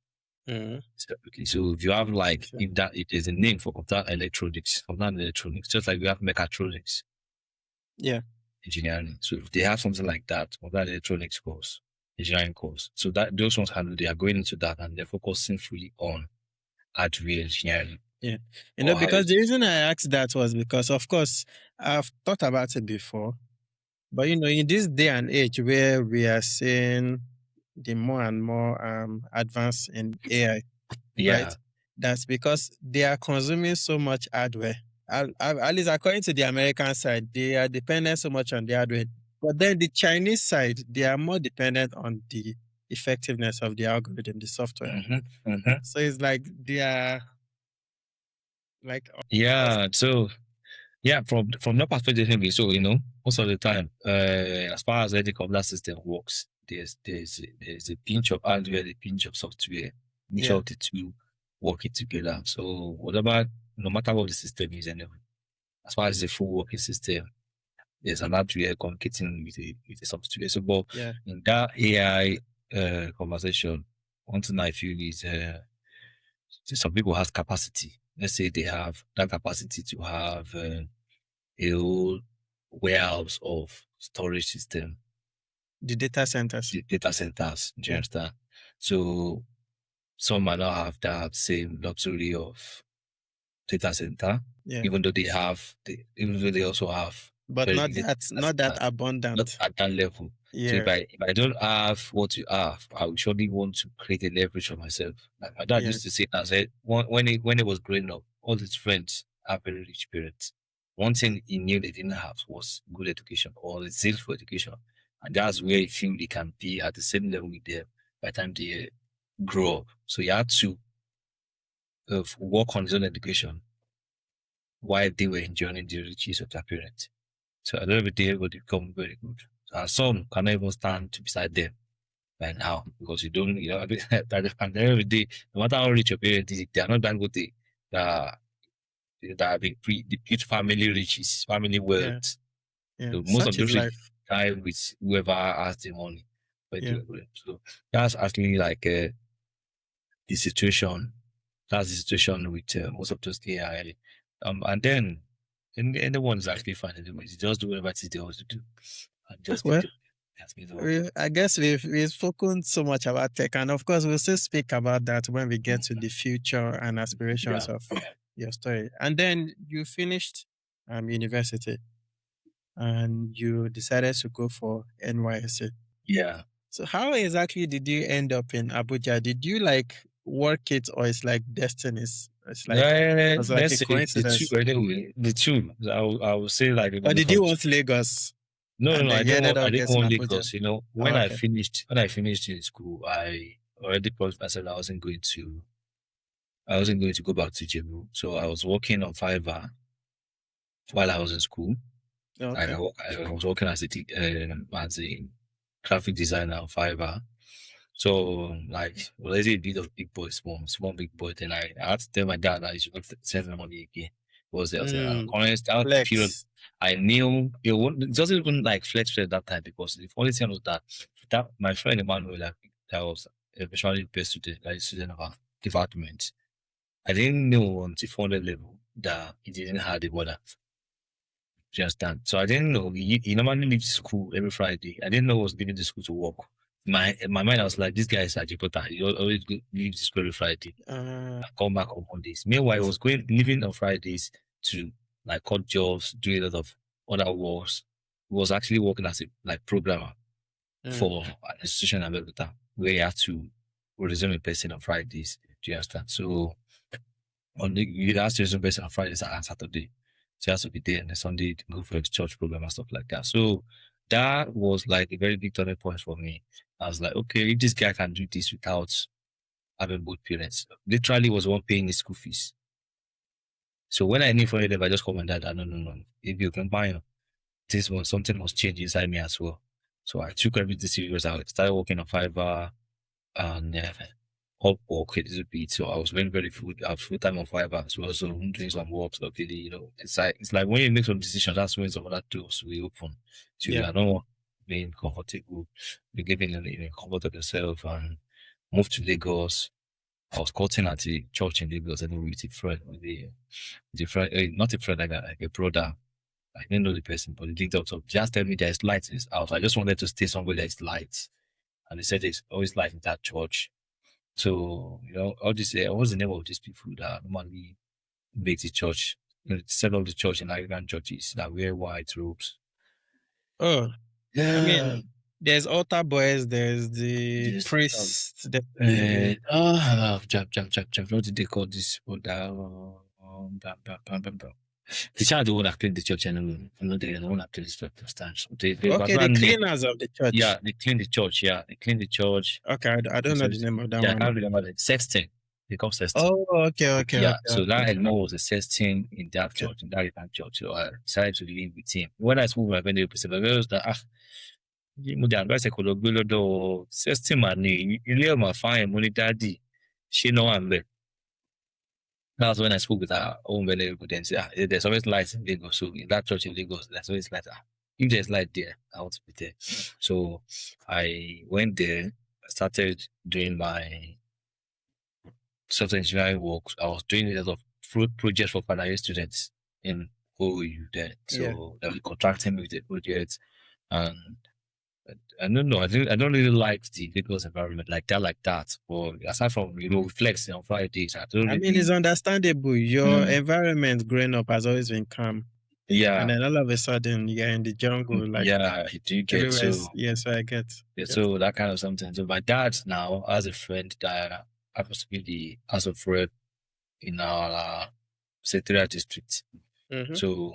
Separately. So if you have if there's a name for computer electronics, just like we have mechatronics. Engineering. So if they have something like that, computer electronics course, engineering course. So that those ones they are going into that and they're focusing fully on hardware engineering. Yeah. Because the reason I asked that was because of course I've thought about it before. But in this day and age where we are seeing the more and more advance in AI, right? That's because they are consuming so much hardware. At least according to the American side, they are dependent so much on the hardware. But then the Chinese side, they are more dependent on the effectiveness of the algorithm, the software. So it's like they are like So from that perspective, so most of the time, as far as the computer system works, there's a pinch of hardware, a pinch of software, each of the two working together. So whatever, no matter what the system is anyway, as far as the full working system, there's an hardware communicating with the software. So but in that AI conversation, one thing I feel is some people have capacity. Let's say they have that capacity to have a whole warehouse of storage system. The data centers. Do you understand? So some might not have that same luxury of data center, even though they also have, but not that abundant, not at that level. So if I don't have what you have, I would surely want to create a leverage for myself. Like my dad used to say, I said when he was growing up, all his friends are very rich parents. One thing he knew they didn't have was good education or the zeal for education. And that's where he feel he can be at the same level with them by the time they grow up. So he had to work on his own education while they were enjoying the riches of their parents. So at the end of the day, it will become very good. And some cannot even stand to beside them by now because at the end of the day, no matter how rich your parents is, they are not that good. That have built family riches, family wealth. So most of those die with whoever has the money. So that's actually like the situation. That's the situation with most of those AI. And then anyone is actually fine anyways. Just do whatever it is they want to do. And just I guess we've spoken so much about tech, and of course we'll still speak about that when we get to the future and aspirations of your story. And then you finished university and you decided to go for NYSC. So how exactly did you end up in Abuja? Did you work it, or it's like destinies? It's like it's like a coincidence. The two. I would say like. Or did you want Lagos? No, I didn't want Lagos. When I finished in school, I already promised myself I wasn't going to go back to Jebu. So I was working on Fiverr while I was in school. I was working as a graphic designer on Fiverr. So already a bit of big boy, small big boy. Then I had to tell my dad that he should not send me money again. was there. Honest, that period, Flex. I knew it doesn't even like flex at that time because the funny thing was that my friend Emmanuel, like, that was eventually the best student, like student of our department. I didn't know until 400 level that he didn't have the water. Just that. So I didn't know. He normally leaves school every Friday. I didn't know he was leaving the school to work. In my mind, I was like, this guy is a Jipota. He always leaves the school every Friday. I come back on Mondays. Meanwhile, I was leaving on Fridays to like cut jobs, do a lot of other works. He was actually working as a like programmer for an institution in Abuja where he had to resume a person on Fridays. Do you understand? So you have to resume a person on Fridays and Saturday. So he has to be there, and then Sunday to go for the church program and stuff like that. So that was like a very big turning point for me. I was like, okay, if this guy can do this without having both parents, literally was one paying his school fees. So when I knew for it, I just called my dad, no. If you can buy this one, something must change inside me as well. So I took everything serious. I started working on Fiverr and work a little bit. So I was very full time on Fiverr as well. So I'm doing some work, so really, it's like when you make some decisions, that's when some other doors will open. So you are not being comfortable, you're giving comfort of yourself and move to Lagos. I was cutting at the church in Lagos and with a friend, not a friend, like a brother. I didn't know the person, but he linked up. So just tell me there's lights in his house. I just wanted to stay somewhere there's lights. And they said there's always light in that church. So, all this, what's the name of these people that normally make the church, set up the church in African churches that wear white robes? Oh, yeah. I mean, there's altar boys, there's the priests. What did they call this? The child the one that cleaned the church and I'm not the one that cleaned the church stands. The cleaners of the church. Yeah, they clean the church. Yeah, they clean the church. Okay, I don't know the name of that one. I can't remember the sexton. They call sexton. Oh, okay. Yeah, so that Elmo was a sexton in that church, in that church. So I decided to live with him. When I spoke with my friend, they was that mo dé advice kò lọ gbé lọ́dọ̀ sexton mà ní ilé ọmọ fáyẹn mo ní dádì ṣé náà wà ń bẹ̀. That's when I spoke with our own venerable. Then say, there's always light in Lagos. So in that church in Lagos, there's always light. If there's light there, I want to be there. So I went there, started doing my software engineering work. I was doing a lot of projects for final year students in OU then. So they were contracting me with the projects. And I don't know. I don't really like the Lagos environment like that. But aside from flexing on Fridays, it's understandable. Your environment growing up has always been calm. Yeah. And then all of a sudden you're in the jungle. Like you get so. Yes, I get. Yeah, so that kind of something. So my dad now has a friend that happens to be the house of rep in our secretariat district. So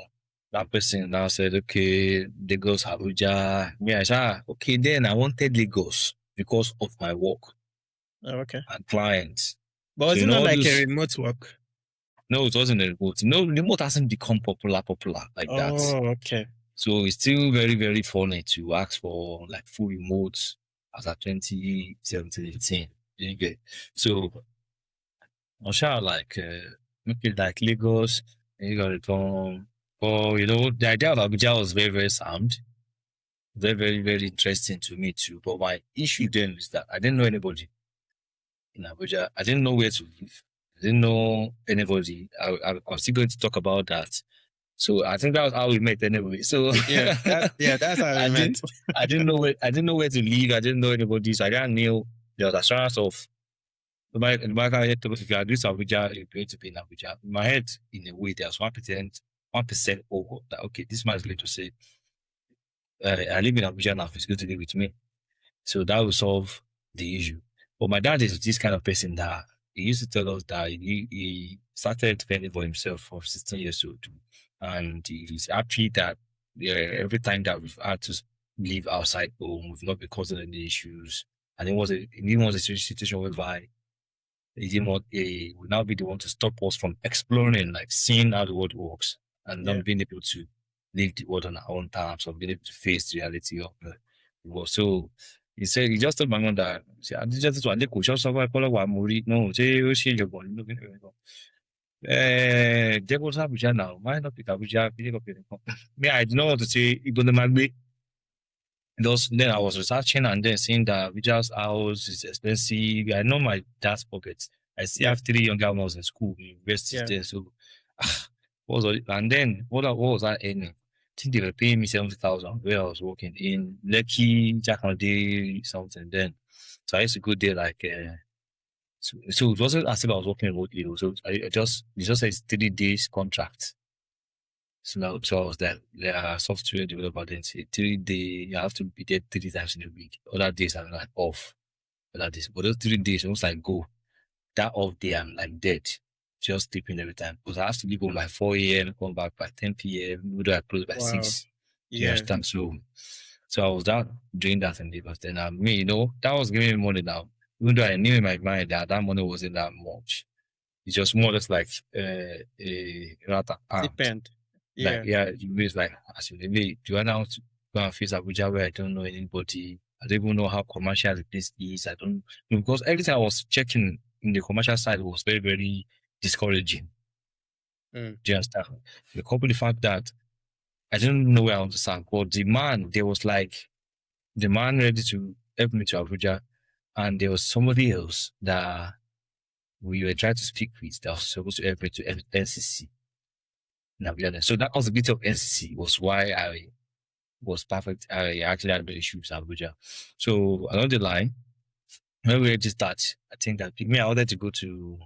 that person now said, okay, Lagos, Abuja. Yeah, I said, okay, then I wanted Lagos because of my work. Oh, okay. And clients. But was it not like a remote work? No, it wasn't a remote. No, remote hasn't become popular like that. Oh, okay. So it's still very, very funny to ask for like full remotes as at 2017, 18. You get so I'm sure like maybe like Lagos, you got it on. But the idea of Abuja was very, very sound. Very, very, very interesting to me too. But my issue then is that I didn't know anybody in Abuja. I didn't know where to live. I didn't know anybody. I was still going to talk about that. So I think that was how we met anyway. So that's how we met. I didn't know where to live. I didn't know anybody. So I didn't know there was assurance of if you are doing Abuja, you're going to be in Abuja. In my head, in a way, there's 1% over that. Okay, this man is going to say, I live in Abuja now. He's going to live with me. So that will solve the issue. But my dad is this kind of person that he used to tell us that he started fending for himself for 16 years old. And he's happy that every time that we've had to live outside home, we've not been causing any issues. And it was a situation whereby he would now be the one to stop us from exploring, like seeing how the world works and not being able to live the world on our own terms or being able to face the reality of the world. So he said, he just told my mom that, There was Abuja now. Why not pick Abuja? Me, I did not want to say Igbo Magbe. Then I was researching and then seeing that Abuja's house is expensive. I know my dad's pockets. I still have 3 younger ones in school, universities there. So, what was it? And then what was I earning? I think they were paying me 70,000 where I was working in Lekki, Jakande, something then. So I used to go there like, so it wasn't as if I was working remotely. So it just says 3 days contract. So now, so I was there. Software developer then say 3 days, you have to be there 3 times in a week. Other days I'm like off. Other days, but those 3 days, almost like go. That off day, I'm like dead. Just sleeping every time. Because I have to leave home by 4 a.m., come back by 10 p.m., whether I close by 6. You understand? So I was doing that in Lagos. Then me, that was giving me money now. Even though I knew in my mind that money wasn't that much. It's just more or less like a stipend. Like, it's like, do I now go and face Abuja where I don't know anybody? I don't even know how commercial the place is. I don't know, because everything I was checking in the commercial side was very, very discouraging. Do you understand? The company fact that I didn't know where I want to start, but the man ready to help me to Abuja, and there was somebody else that we were trying to speak with that was supposed to help me to NCC. So that possibility of NCC was why I was perfect. I actually had no issues in Abuja. So along the line, when we ready to start, I think that I wanted to go to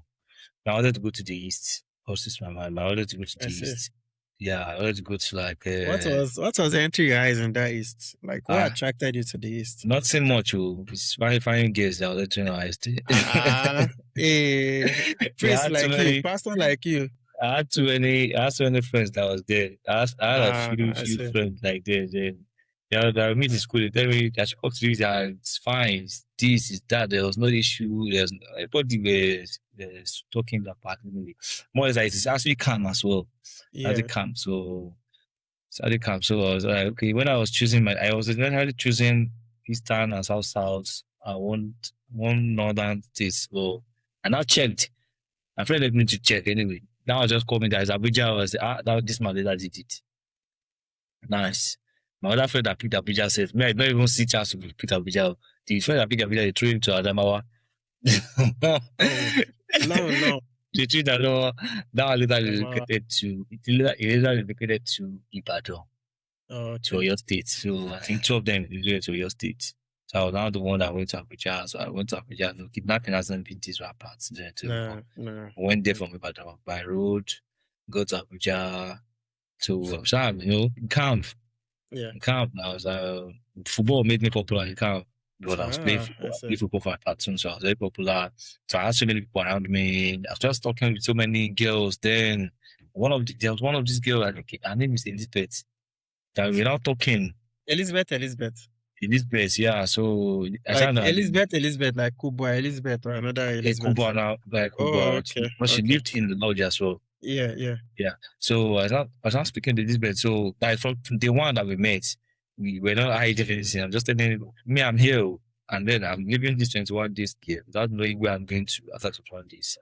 the east. My mind. I wanted to go to the east. Yeah, I wanted to go to like. What was entering your eyes in that east? Like, what attracted you to the east? Not so much. It's finding girls that was entering our eyes. Priest like you, pastor like you. I had too many friends that was there. I had a few friends like there. They meet in school. They tell me that it's fine. It's this, is that. There was no issue. There's everybody was talking that part. More is like it's actually calm as well. Actually calm. So I was like, okay. When I was choosing I was generally choosing Eastern and South. I want one Northern states. So I now checked. My friend let me to check anyway. Now I just called me that Abuja was this man that did it. Nice. My other friend that picked Abuja said, I don't even see chance to pick Abuja. The friend that picked Abuja, they threw him to Adamawa. No. They threw Adamawa. Now later relocated to Ibadan. To Oyo State. So I think 2 of them is to Oyo State. So I was now the one that went to Abuja. So I went to Abuja. So kidnapping hasn't been this parts there too. No. Went there from Ibadan by road, go to Abuja to camp. Camp. I was football made me popular in camp. Because I was playing football for my platoon, so I was very popular. So I had so many people around me. I was just talking with so many girls. Then there was one of these girls, I think her name is Elizabeth. That we're not talking. Elizabeth, yeah. So like Elizabeth, like Kubwa Elizabeth or another Elizabeth. Kubwa now, like Kubwa. Okay. But she lived in the lodge as well. Yeah. So I was not speaking to Elizabeth. So like from the one that we met, we were not hiding anything. I'm just telling me I'm here, and then I'm living this 21 days here without knowing where I'm going to after 21 days.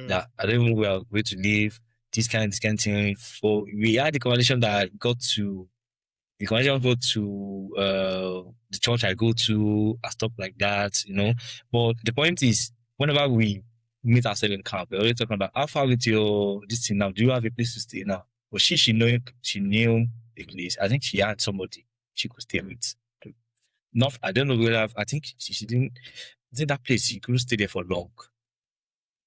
That I don't even know where I'm going to live. This kind of thing. So we had the conversation that got to the church I go to and stuff like that, But the point is, whenever we meet ourselves in camp, we're always talking about how far with your this thing now. Do you have a place to stay now? But she knew a place. I think she had somebody she could stay with. I don't know whether I think she didn't. I think that place she couldn't stay there for long.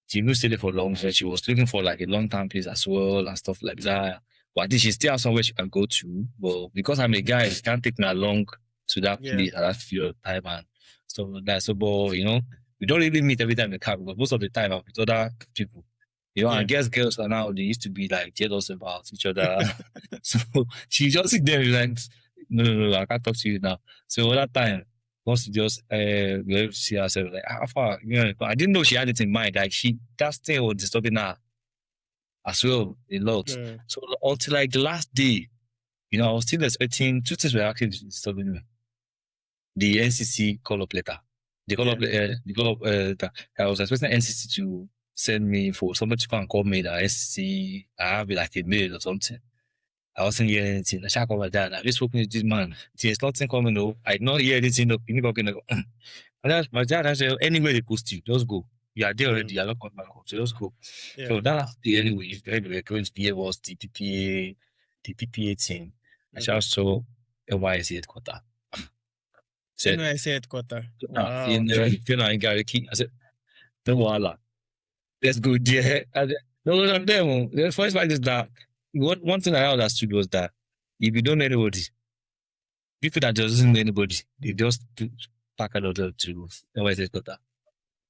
She couldn't stay there for long, so she was looking for like a long-term place as well and stuff like that. But I think she still has somewhere she can go to. But because I'm a guy, she can't take me along to that place at that period of time and stuff like that. So, but we don't really meet every time in the camp because most of the time I'm with other people. I guess girls are now, they used to be like jealous about each other. So she just sit there like, no, I can't talk to you now. So that time, once just we see herself like, how far? I didn't know she had it in mind. Like that thing was disturbing her as well a lot. So until like the last day, I was still expecting 2 things were actually disturbing me. The NCC call-up letter. I was expecting NCC to send me for somebody to come and call me that SC, I have like a mail or something. I wasn't hearing anything. I shout over that. I just spoken to this man. There's nothing coming up. I did not hear anything up. You know, my dad I said, anywhere they post you, just go. You are there already. You're not coming back home. So just go. Yeah. So that's the anyway. We're going to be was the PPA team. I just saw NYSC headquarters. NYSC headquarters. Wow. I said, no wala. Let's go there. No, them. The first part is that one thing I understood was that if you don't know anybody, people that doesn't know anybody, they just pack another to NYSC headquarters.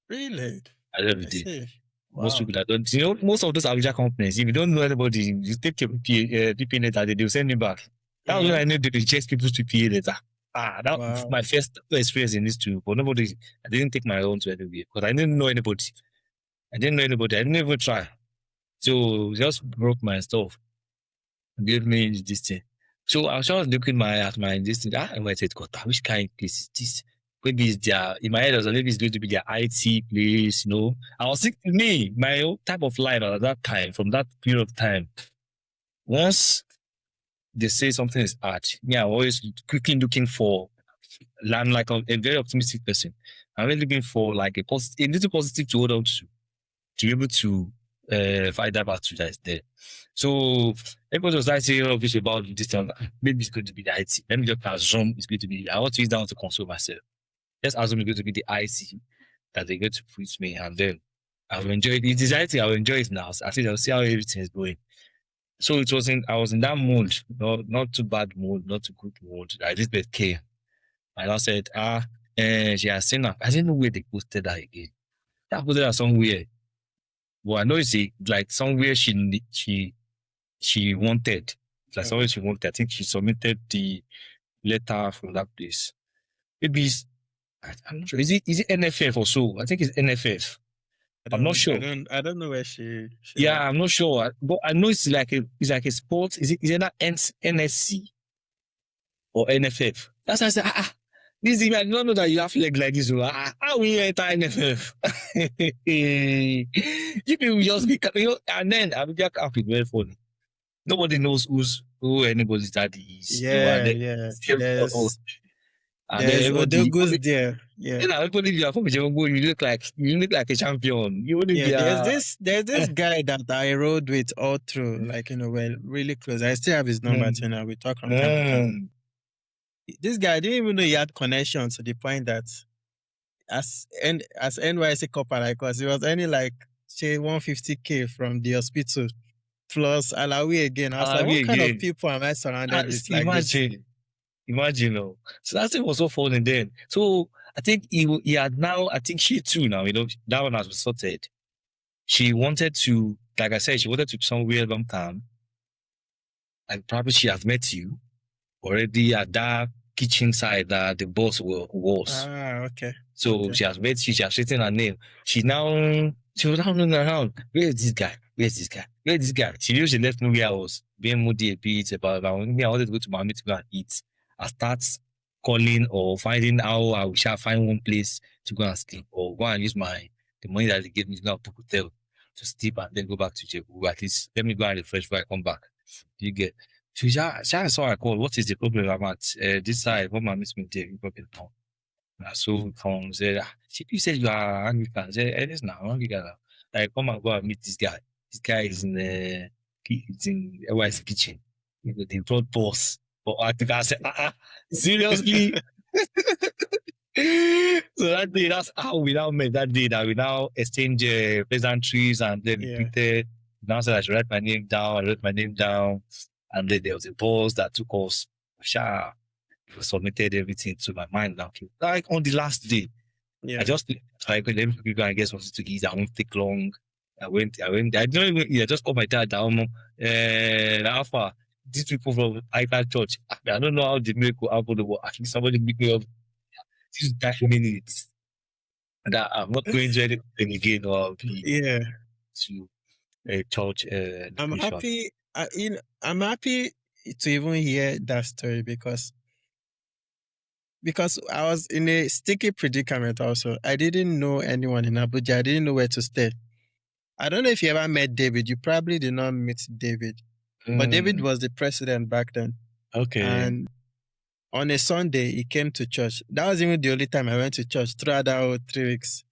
Really? I see. Wow. Most people that don't, most of those Abuja companies, if you don't know anybody, you take your PPA letter, they'll send you back. That was when I knew they chase people's PPA letter. That was my first experience in this too. But I didn't take my own to anywhere because I didn't know anybody. I didn't even try. So just broke my stuff. Gave me this thing. So I was just looking at my this thing. I went to God, which kind of place is this? Maybe it's in my head, maybe it's going to be their IT place, I was thinking, my own type of life at that time, from that period of time. Once they say something is hard, I'm always quickly looking for, I'm like a very optimistic person. I'm really looking for like a little positive to hold on to be able to fight that battle that is there. So everybody was like saying obviously about this time, maybe it's going to be the IT. Let me just assume it's going to be, I want to use down to console myself. Let's assume it's going to be the IT that they're going to put me, and then I'll enjoy it. It is IT, I'll enjoy it now. I think I'll see how everything is going. So I was in that mood, not too bad mood, not too good mood. I just came. And I said, she has seen her. I didn't know where they posted that again. That posted her somewhere. Well, I know it's like somewhere she wanted. Like somewhere she wanted. I think she submitted the letter from that place. Maybe I'm not sure. Is it NFF or so? I think it's NFF. I'm not sure. I don't know where she yeah, went. I'm not sure. But I know it's like a sport. Is it not NSC or NFF? That's why I said, this thing, I don't know that you have leg like this. How will you enter NFF? You people just be, and then I'm just happy, very funny. Nobody knows who anybody's daddy is. Yeah. And then everybody goes there. Yeah. Everybody you are from Jemongo, you look like a champion. There's this guy that I rode with all through, like we're really close. I still have his number and we talk from time to time. This guy, I didn't even know he had connections to the point that as NYSC copper, like us, it was only like say 150K from the hospital plus Alawi again. I was like, what kind of people am I surrounded with? Imagine, so that thing was so funny then. So I think he had now, I think she too now, that one has been sorted. She wanted to, like I said, she wanted to somewhere long time. And probably she has met you already at that kitchen side that the boss was. Okay. So she has met you, she has written her name. She was now running around. Where is this guy? She knew she left me where I was being moody a bit about I wanted to go to Miami to go and eat. I start calling or finding how I shall find one place to go and sleep or go and use the money that they gave me to go to hotel to sleep and then go back to Jebu. At least let me go and refresh before I come back. You get. So she saw I called. What is the problem I'm at? This side, what my miss me there? So from said, you said you are Anglican. I said, it is now Anglican. I come and go and meet this guy. This guy is in NYSC kitchen. The broad boss. But I think I said, seriously? So that day, that's how we now met that day that we now exchange pleasantries and then repeated. Now said I should write my name down. I wrote my name down. And then there was a boss that took us. Submitted everything to my mind now. Like on the last day, I just tried let me go and get something to eat. I won't take long. I went. I don't even. I just called my dad down. Alpha. These people from Ica Church. I don't know how the miracle happened, but at least somebody picked me up. This is 9 minutes. And I'm not going to anything again or to a church. I'm happy. I'm happy to even hear that story because I was in a sticky predicament also. I didn't know anyone in Abuja. I didn't know where to stay. I don't know if you ever met David. You probably did not meet David. But David was the president back then. Okay. And on a Sunday, he came to church. That was even the only time I went to church throughout that whole 3 weeks.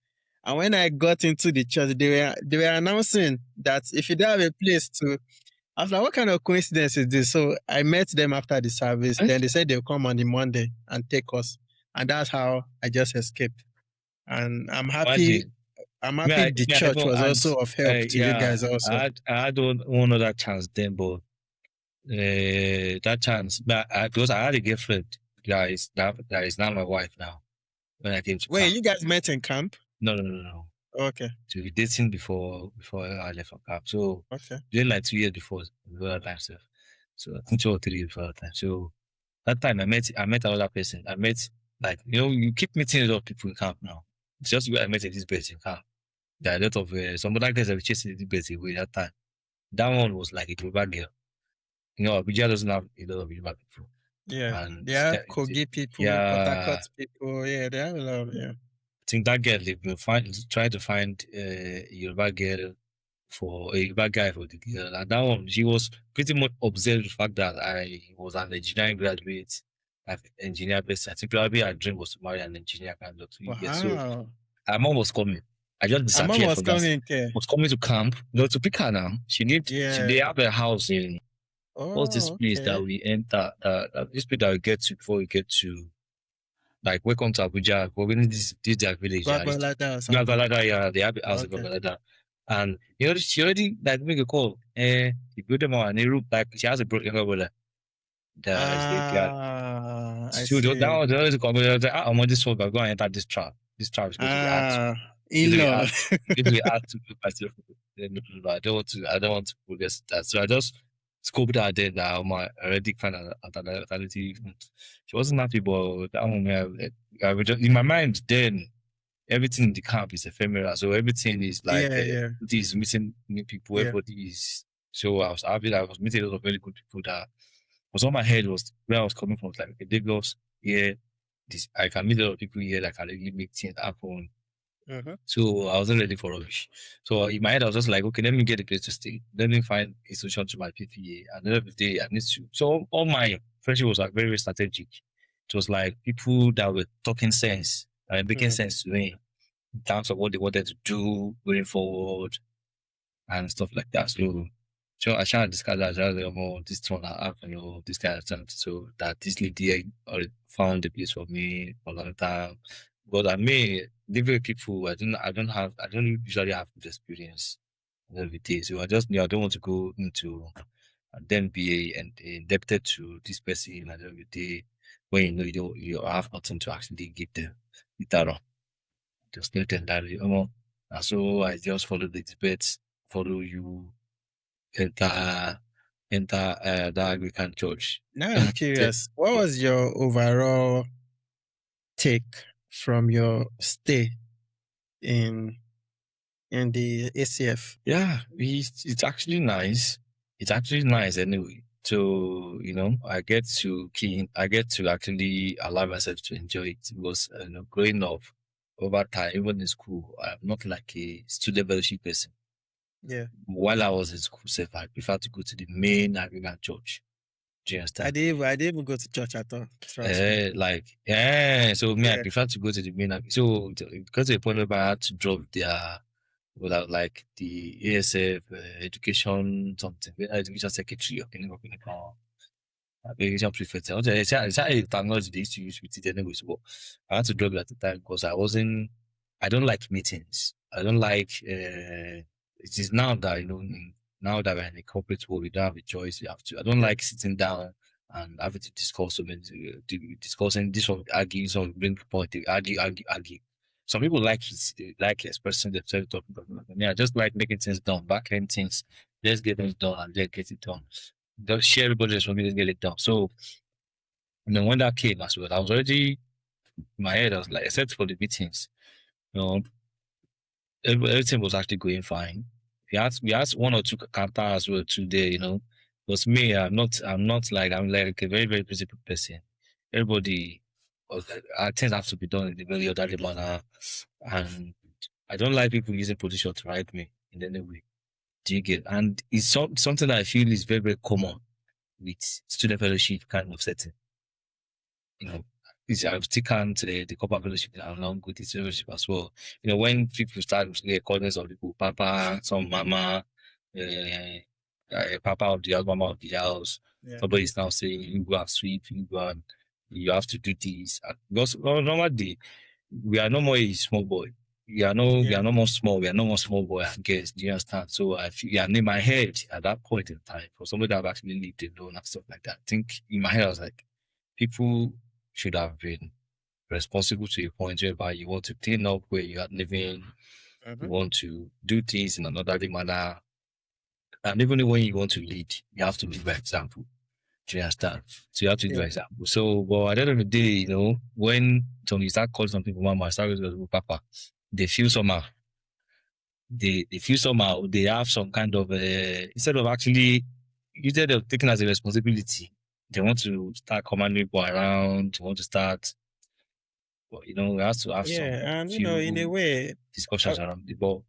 And when I got into the church, they were announcing that if you don't have a place to, I was like, what kind of coincidence is this? So I met them after the service. Then they said they'll come on the Monday and take us. And that's how I just escaped. And I'm happy. I'm happy the church was also of help to you guys also. I had one other chance then, but that chance, because I had a girlfriend that is now my wife now. When I came to Wait, camp. you guys met in camp? No. Okay. So we dating before I left for camp. So during like 2 years before that time, so I think 2 or 3 years before that time. So that time I met another person. I met, like, you keep meeting a lot of people in camp now. It's just where I met this person in camp. There are a lot of some other guys that were chasing this person away that time. That one was like a Yoruba girl. Abuja doesn't have a lot of Yoruba people. Yeah, and they have Kogi people, Port Harcourt people. Yeah, they have a lot of, I think that girl, they've been trying to find a Yoruba girl for a Yoruba guy for the girl. And that one, she was pretty much obsessed with the fact that I was an engineering graduate, like engineer based. I think probably her dream was to marry an engineer kind of. Wow. So her mom was coming. I just disappeared from that. Was coming to camp. To pick her now. They have a house in what's this place that we enter? This place that we get to before we get to, like, welcome to Abuja. We're going to this their village. Gwagwalada, yeah, they have a house in Gwagwalada. And she already like make a call. You build them on a roof, like she has a broken brother. So that was the other comment. I was like, I'm on this one, but go and enter this trap. This trap is going to be hard. It will be hard to put myself. I don't want to progress that. So I just scoped out there that I already found alternative. She wasn't happy, but that moment, in my mind, then everything in the camp is ephemeral. So everything is like this meeting new people. Everybody is. So I was happy that I was meeting a lot of very good people. That was on my head was where I was coming from. Like, okay, Lagos, I can meet a lot of people here that can really make things happen. So I wasn't ready for rubbish. So in my head, I was just like, okay, let me get a place to stay. Let me find a solution to my PPA. And the end of the day, I need to. So all my friendship was like very, very strategic. It was like people that were talking sense, making sense to me in terms of what they wanted to do going forward and stuff like that. So I tried to discuss that. This one I have, this kind of stuff. So that this lady found a place for me for a long time. But I may different people. I don't usually have good experience every day. So I just knew I don't want to go into and then be indebted to this person and every day when you have nothing to actually give them. Just tell them that and so I just follow the debates, follow you, enter the Anglican church. Now I'm curious. What was your overall take from your stay in the ACF? Yeah, it's actually nice. It's actually nice anyway. So I get to actually allow myself to enjoy it because growing up over time, even in school, I'm not like a student fellowship person. Yeah. While I was in school, I prefer to go to the main Anglican church. Do you understand? I didn't even go to church at all. So I prefer to go to the main. So because the point where I had to drop without like the ASF education something, education secretary or education prefect. It's a technology they used to use with it anyway. So I had to drop it at the time because I don't like meetings. I don't like it is now that now that we're in a corporate world, we don't have a choice. I don't like sitting down and having to discuss discussing this one, argue, some bring point, argue. Some people like it, they like expressing themselves, talking about it. I just like making things done, backhand things. Let's get things done and let's get it done. Just share everybody just for me to get it done. So, and then when that came as well, I was already in my head. I was like, except for the meetings, everything was actually going fine. We had one or two counter as well today, Because me, I'm like a very, very principled person. Everybody, things have to be done in the very orderly manner, and I don't like people using position to write me. in any way. Do you get? And it's something that I feel is very, very common with student fellowship kind of setting. You know, I've taken to the corporate fellowship along with the fellowship as well. You know, when people start calling some people Papa, some Mama, Papa of the house, Mama of the house. Yeah. Somebody is now saying you go and sweep, you go and you have to do this. Because normally we are no more a small boy. We are no more small. We are no more small boy. I guess. Do you understand? So I feel, in my head at that point in time, for somebody that I've actually lived alone and stuff like that, I think in my head I was like, people should have been responsible to a point whereby you want to clean up where you are living, you want to do things in an orderly manner, and even when you want to lead, you have to lead by example. Do you understand? So you have to lead by example. So, but at the end of the day, when you start calling some people Mama, start calling Papa, they feel somehow. They feel somehow. They have some kind of instead of taking as a responsibility, they want to start commanding people around. They want to start, we have to have some and in a way, discussions around the ball.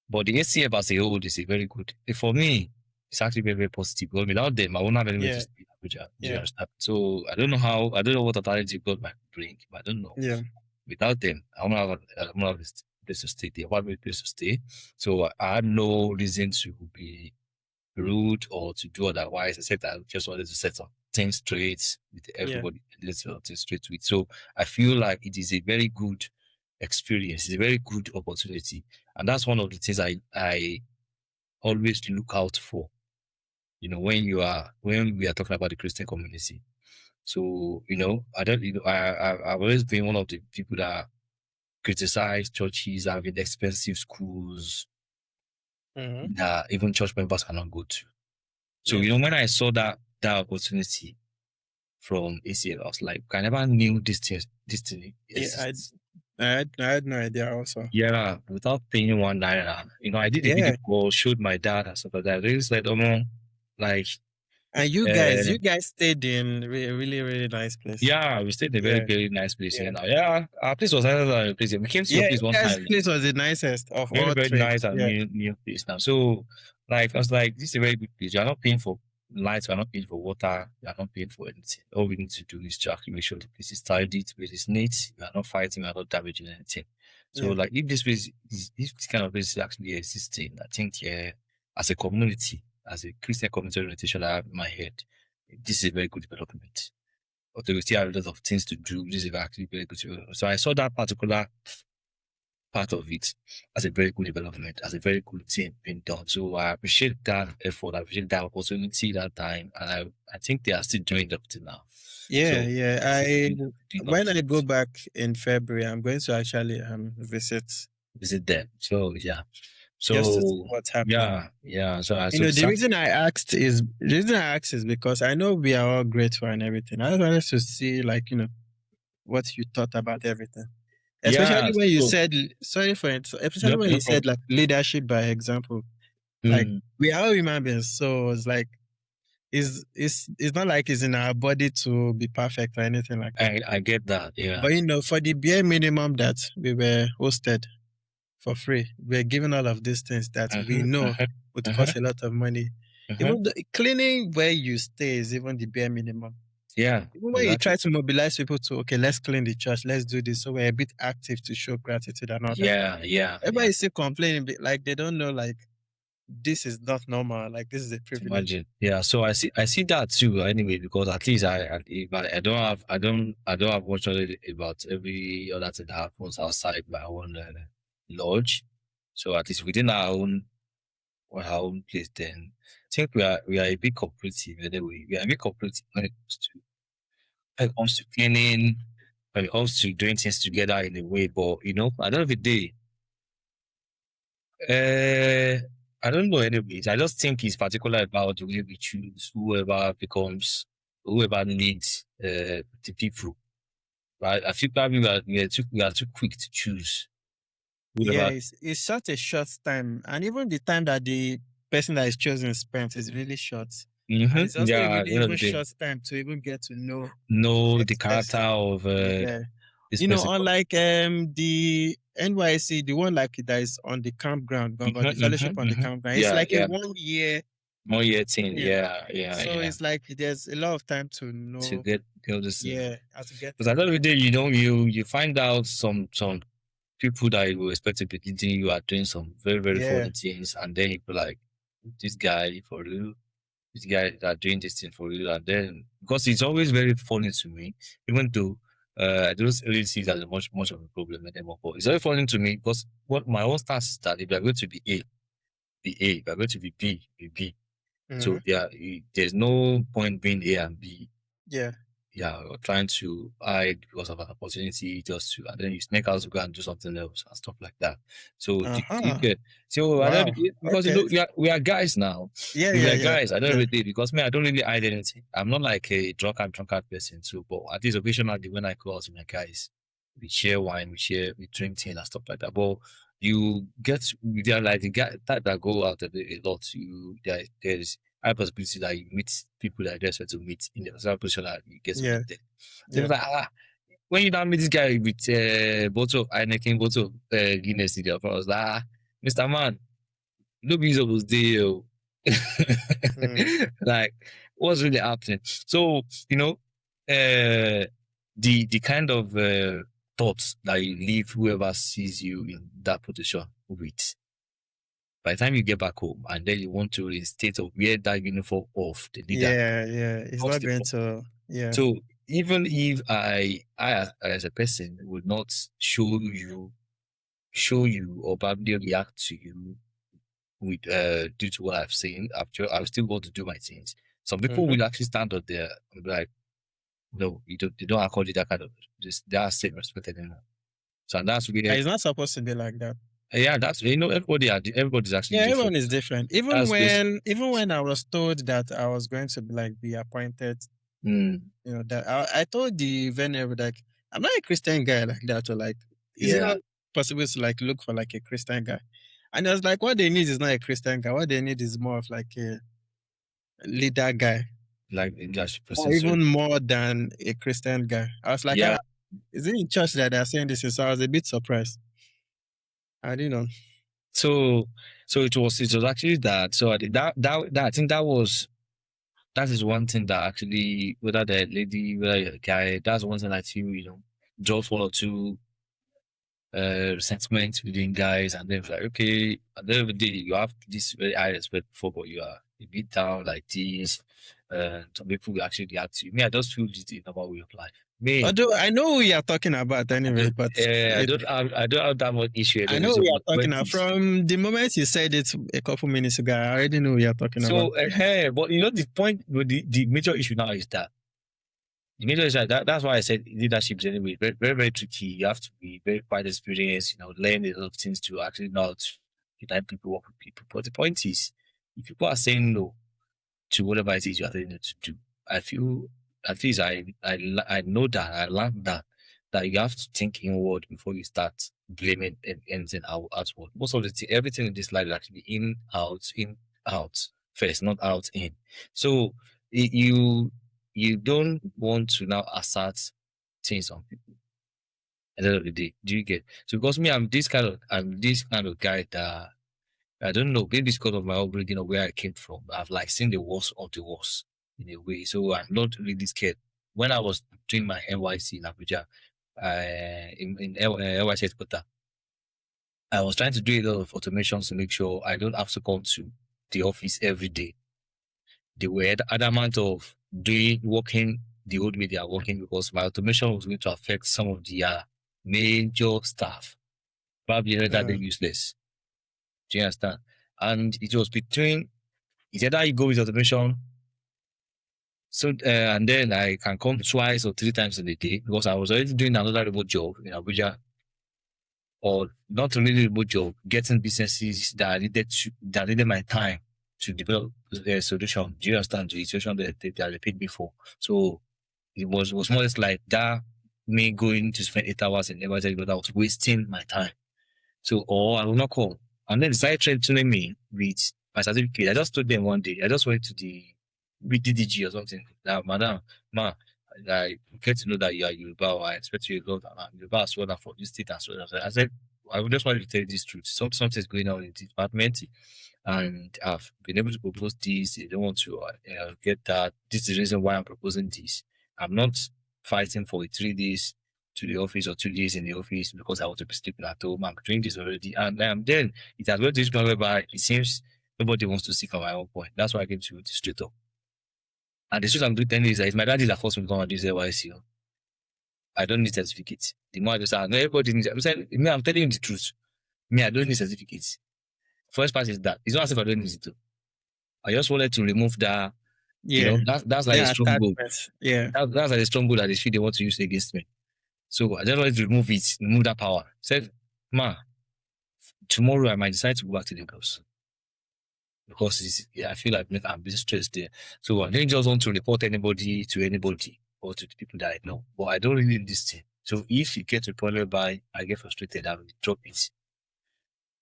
But the ACF as a whole is a very good. For me, it's actually very, very positive. Because without them, I wouldn't have any way to speak Abuja. Do you understand? So I don't know what authority God might bring, but I don't know. Yeah. Without them, I won't have a place to stay. They have a place to stay. So I had no reason to be rude or to do otherwise, except I just wanted to set up things straight with everybody. Let's set things straight with. So I feel like it is a very good experience. It's a very good opportunity. And that's one of the things I always look out for, when we are talking about the Christian community. So, I've always been one of the people that criticize churches having expensive schools that even church members cannot go to. So, when I saw that opportunity from ACL, I was like, I never knew this thing. I had no idea also. Yeah, without paying one naira. I did a video call, showed my dad and stuff like that. They just like, and you guys stayed in a really, really nice place. Yeah, we stayed in a very, very nice place. Our place was another place. We came to your place one time. Place was the nicest of very, all. Very nice and new place now. So, I was like, this is a very good place. You're not paying for lights, you're not paying for water, you're not paying for anything. All we need to do is to actually make sure the place is tidy, the place is neat, you are not fighting, you are not damaging anything. So, if this place if this kind of place is actually existing, I think, as a community, as a Christian community orientation I have in my head, this is a very good development. Although we still have a lot of things to do, this is actually very good development. So I saw that particular part of it as a very good development, as a very good thing being done. So I appreciate that effort, I appreciate that opportunity that time, and I think they are still doing it up to now. When I go back in February, I'm going to actually visit them. So so just to see what's happening. So the reason I asked is because I know we are all grateful and everything. I wanted to see what you thought about everything. Especially when you said, sorry for it, especially when you said like leadership by example. Like we are all human beings, so it's like it's not like it's in our body to be perfect or anything like that. I get that, But for the bare minimum that we were hosted for free, we're given all of these things that we know would cost a lot of money. Even the cleaning where you stay is even the bare minimum. Yeah. Even when you try to mobilize people to, let's clean the church, let's do this. So we're a bit active to show gratitude and all that. Yeah. Everybody still complaining, like they don't know, like this is not normal. Like this is a privilege. Imagine. Yeah. So I see that too. Anyway, because at least I don't have much knowledge about every other thing that happens outside my own lodge. So at least within our own place, then I think we are a big cooperative anyway. We are a big cooperative when it comes to cleaning, when it comes to doing things together in a way. But at the end of the day, I don't know anyways. I just think it's particular about the way we choose whoever needs the people. Right? I feel probably we are too quick to choose. It's such a short time, and even the time that the person that is chosen spent is really short. It's also a really short time to even get to know the character of this You know, person. unlike the NYSC, the one like that is on the campground, the fellowship on the campground, it's like a 1 year. 1 year thing. Yeah. Yeah. So it's like there's a lot of time to know. To get this. Yeah, how to get. Because at the end of the day, you find out some people that you expect to be leading you are doing some very, very funny things, and then you be like, this guy for real, this guy are doing this thing for real, and then because it's always very funny to me, even though I don't really see that as much of a problem anymore. But it's very funny to me because what my own stance is that if you are going to be A, be A. If you are going to be B, be B. So there's no point being A and B. Yeah. You're trying to hide because of an opportunity just to, and then you sneak out to go and do something else and stuff like that. So you get because you know we are guys now. We are guys. I don't really because I don't really hide anything. I'm not like a drunkard person. So, but at least occasionally when I go out with my guys, we share wine, we drink tea and stuff like that. But you get they are like the guy that go out a lot. There's high possibility that you meet people that you expect to meet in the same position that you get to meet them. So like, when you now meet this guy with bottle of Heineken, bottle of Guinness in the front, I was like, Mr. Man, nobody's almost there. Like, what's really happening? So, you know, the kind of thoughts that you leave whoever sees you in that position with. By the time you get back home and then you want to reinstate or wear that uniform of the leader. It's not going to. So even if I as a person would not show you or probably react to you with due to what I've seen, after I still want to do my things. Some people will actually stand up there and be like, no, they don't accord you that kind of they are same respected anymore. So that's really it's not supposed to be like that. Yeah, that's everybody's actually different. Everyone is different. Even when I was told that I was going to be appointed, you know, that I told the venerable like I'm not a Christian guy like that, or like is it not possible to like look for like a Christian guy? And I was like, what they need is not a Christian guy. What they need is more of like a leader guy, like or even more than a Christian guy. I was like, is it in church that they're saying this? So I was a bit surprised. I didn't know. So it was actually that. So I think that is one thing that actually, whether the lady, whether the guy, that's one thing that drops 1 or 2 resentment within guys, and then it's like, okay, at the end of the day, you have this very high respect for, but you are a bit down like this. Some people will actually react to you. Me, I just feel this is a normal way of life. Although I know who you are talking about anyway, but I don't have that much issue. I know who you are talking about. From the moment you said it a couple minutes ago, I already know who you are talking about. But you know the point with the major issue now is that the major issue that's why I said leadership is anyway very, very, very tricky. You have to be very quite experienced, learn a lot of things to actually know how to unite people, work with people. But the point is, if people are saying no to whatever it is you are telling them to do, I feel at least I know that I learned that you have to think inward before you start blaming anything outward. Most of everything in this life is actually in out first, not out in. So you don't want to now assert things on people. At the end of the day, do you get? So because me, I'm this kind of guy that I don't know, maybe it's because of my upbringing or where I came from. I've like seen the worst of the worst in a way. So I'm not really scared. When I was doing my NYSC in Abuja, in NYSC headquarters, I was trying to do a lot of automations to make sure I don't have to come to the office every day. They were adamant of working the old way they are working because my automation was going to affect some of the major staff. Probably that they're useless. Do you understand? And it was between it's either you go with automation, so and then I can come 2 or 3 times in a day because I was already doing another remote job in Abuja, or not really remote job, getting businesses that needed my time to develop their solution. Do you understand the situation that they paid me for? So it was more or less like that. Me going to spend 8 hours in Abuja, that was wasting my time. So I will not come. And then they started threatening me with my certificate. I just told them one day, I just went to the DDG or something. Now, madam, I get to know that you are Yoruba, or I expect you to go Yoruba as well for this state as well. I said, I would just want you to tell you this truth. Something is going on in the department, and I've been able to propose this. They don't want to get that. This is the reason why I'm proposing this. I'm not fighting for 3 days to the office or 2 days in the office because I want to be sleeping at home. I'm doing this already. And then it has got to this point whereby it seems nobody wants to seek on my own point. That's why I came to it straight up. And the truth I'm doing 10 days is my dad is that forced me to come and do NYSC. I don't need certificates. The more I just say, no, everybody needs. I'm saying, I'm telling you the truth. Me, I don't need certificates. First part is that it's not as if I don't need it. I just wanted to remove that. Yeah. You know, that's like a stronghold. Yeah. That's like a stronghold that they feel they want to use against me. So I just wanted to remove it, remove that power. Said, ma, tomorrow I might decide to go back to Lagos. Because I feel like I'm being stressed there. So I didn't just want to report anybody to anybody or to the people that I know. But I don't really need this thing. So if you get to a point whereby I get frustrated, I will drop it.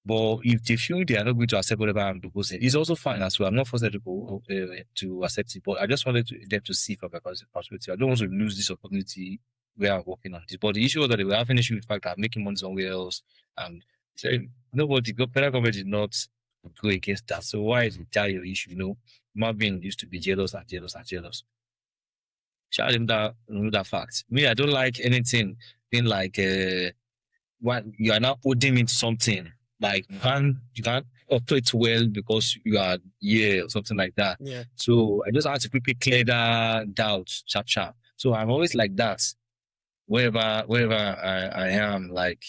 But if they feel they are not going to accept whatever I'm proposing, it's also fine as well. I'm not forced to accept it, but I just wanted them to see from my perspective. I don't want to lose this opportunity where I'm working on this. But the issue was that they were having issue with the fact that I'm making money somewhere else. And so nobody, federal government did not go against that. So why is it your issue? You know, human being used to be jealous and jealous and jealous. Shout him that fact. Me, I don't like anything being like what you are now holding me to something. Like you can't operate well because you are here or something like that. Yeah. So I just had to quickly clear that doubt, sharp. So I'm always like that. Wherever I am, like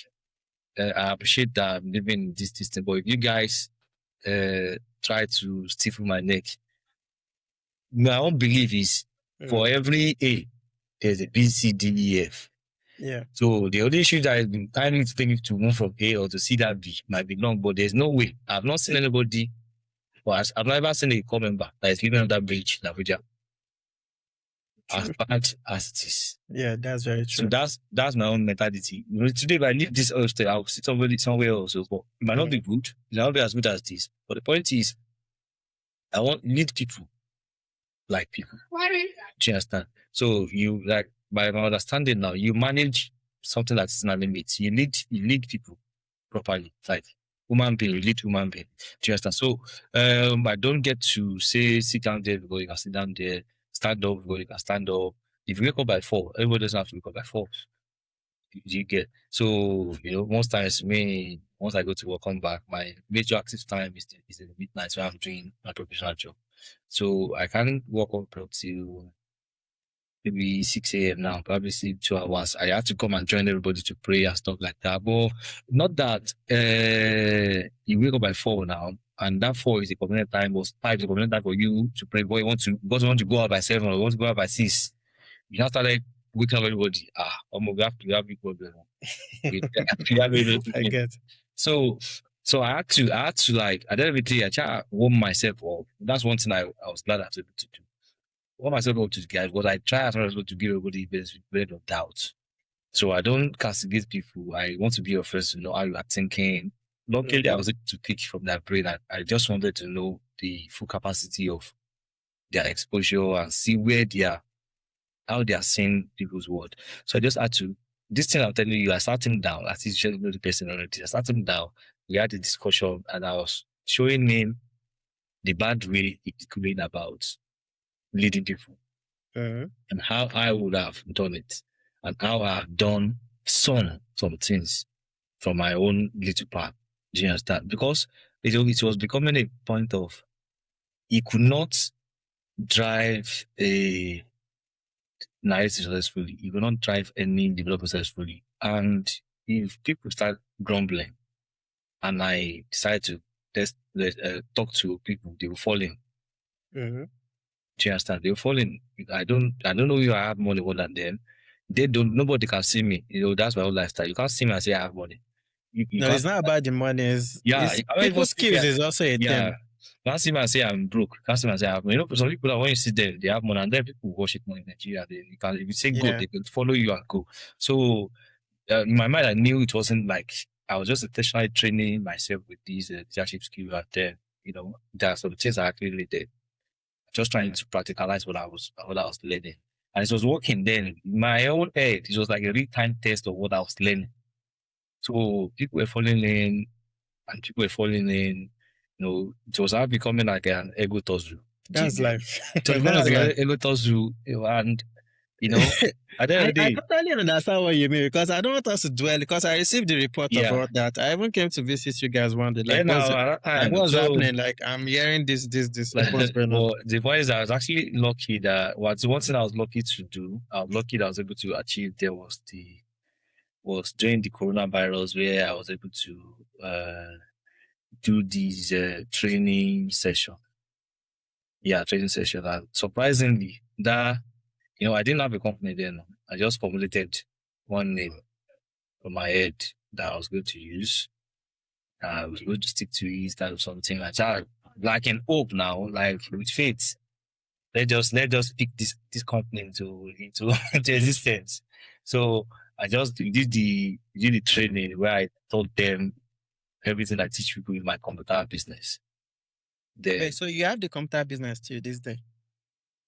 I appreciate that I'm living in this thing. But if you guys try to stiffen my neck, my own belief is for every A, there's a B, C, D, E, F. Yeah. So the only issue that has been timing to take to move from A or to C that B might be long, but there's no way. I've not seen anybody, or I've never seen a core member that is living on that bridge in Abuja. As bad as it is. Yeah, that's very true. So that's my own mentality. You know, today if I leave this hostel, I'll sit somewhere else. But it might not be good. It might not be as good as this. But the point is, I need people like people. Do you understand? So you like by my understanding now, you manage something that's in a limit. You lead people properly. Like human being, you lead human being. Do you understand? So I don't get to say sit down there because you can sit down there, stand up because you can stand up. If you wake up by 4, everybody doesn't have to wake up by 4. You get so most times once I go to work, come back, my major active time is in the midnight when I'm doing my professional job. So I can't work up till maybe 6 a.m. now, probably sleep 2 hours. I have to come and join everybody to pray and stuff like that. But not that you wake up by 4 now, and that 4 is the convenient time, or 5 is the convenient time for you to pray. But you want to go out by 7 or you want to go out by 6. You now start like waking up everybody. We have big problem. I get. So I had to like at the end of the day, I try to warm myself up. That's one thing I was glad I was able to do. Warm myself up to the guys, but I try as well to give everybody benefit of doubt. So I don't castigate people. I want to be your friends to know how you are thinking. Luckily, I was able to pick from that brain. I just wanted to know the full capacity of their exposure and see where they are, how they are seeing people's world. So I just had to, this thing I'm telling you, I sat him down. I see you know the person already. I sat him down. We had a discussion and I was showing him the bad way it's going about leading people and how I would have done it and how I have done some things from my own little part. Do you understand? Because it was becoming a point of he could not drive a narrative successfully. He could not drive any development successfully. And if people start grumbling and I decide to talk to people, they will fall in. Do you understand? They will fall in. I don't know if I have money more than them. Nobody can see me. That's my whole lifestyle. You can't see me and say I have money. No, it's not about the money. It's people's skills is also a thing. You can't see me and say I'm broke. You can't see me and say I have money. Some people, when you see them, they have money, and then people worship money in Nigeria. If you say go, they can follow you and go. So in my mind, I knew it wasn't like I was just intentionally training myself with these leadership skills out there. There are some things I actually did. Just trying to practicalize what I was learning. And it was working then. In my own head, it was like a real-time test of what I was learning. So people were falling in, and people were falling in. It was now becoming like an ego tussle. That's life. So it was That's like life. an ego tussle, and at the end of the I day, totally understand what you mean, because I don't want us to dwell, because I received the report of all that. I even came to visit you guys one day. Like, what's happening? Like, I'm hearing this, like, what's going on? Well, the point is, I was actually lucky that one thing I was lucky to do. I was lucky that I was able to achieve. There was during the coronavirus where I was able to do these training session. Yeah, training session. And surprisingly, that I didn't have a company then. I just formulated one name on my head that I was going to use. I was going to stick to it. That was something like that. Like in hope now, like with faith. Let's just pick this company into existence. So I just did the training where I taught them everything I teach people in my computer business. Wait, so you have the computer business too this day?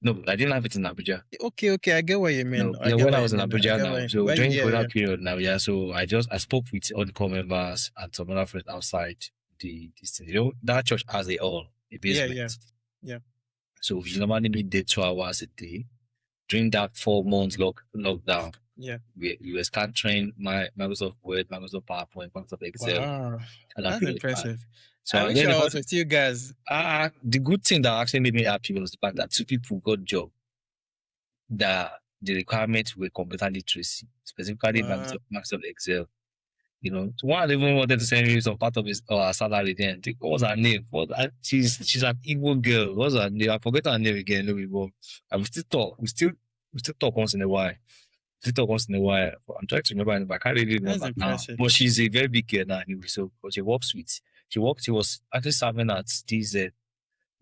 No, I didn't have it in Abuja. Okay, I get what you mean. No, when I was in Abuja now, so during that period now, so I spoke with other members and some other friends outside this thing. That church has a basement. Yeah. So we normally meet there 2 hours a day. During that 4 months lockdown, we were scattering my Microsoft Word, Microsoft PowerPoint, Microsoft Excel. Wow, that's impressive. So I wish I was with you guys. The good thing that actually made me happy was the fact that 2 people got job. The requirements were computer literacy, specifically Microsoft Excel. So one even wanted to send me some part of his salary then. What was her name? She's an Igbo girl. What's her name? I forget her name again. I will still talk. We still talk once in a while. I'm trying to remember, but I can't really remember now. But she's a very big girl now anyway. So she was actually serving at this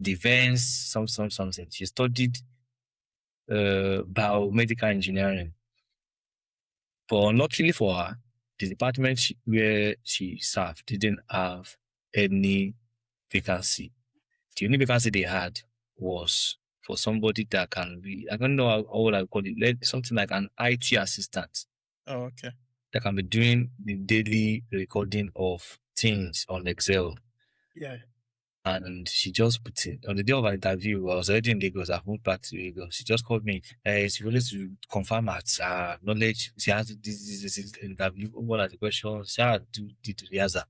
defense something. She studied biomedical engineering. But unluckily for her, the department where she served didn't have any vacancy. The only vacancy they had was for somebody that can be, I don't know how I call it, something like an IT assistant. Oh, okay. That can be doing the daily recording of things on Excel. Yeah. And she just put it on the day of our interview. I was already in Lagos. I moved back to Lagos. She just called me. She wanted to confirm her knowledge. She has this interview. What are the questions? She had to do the rehearsal.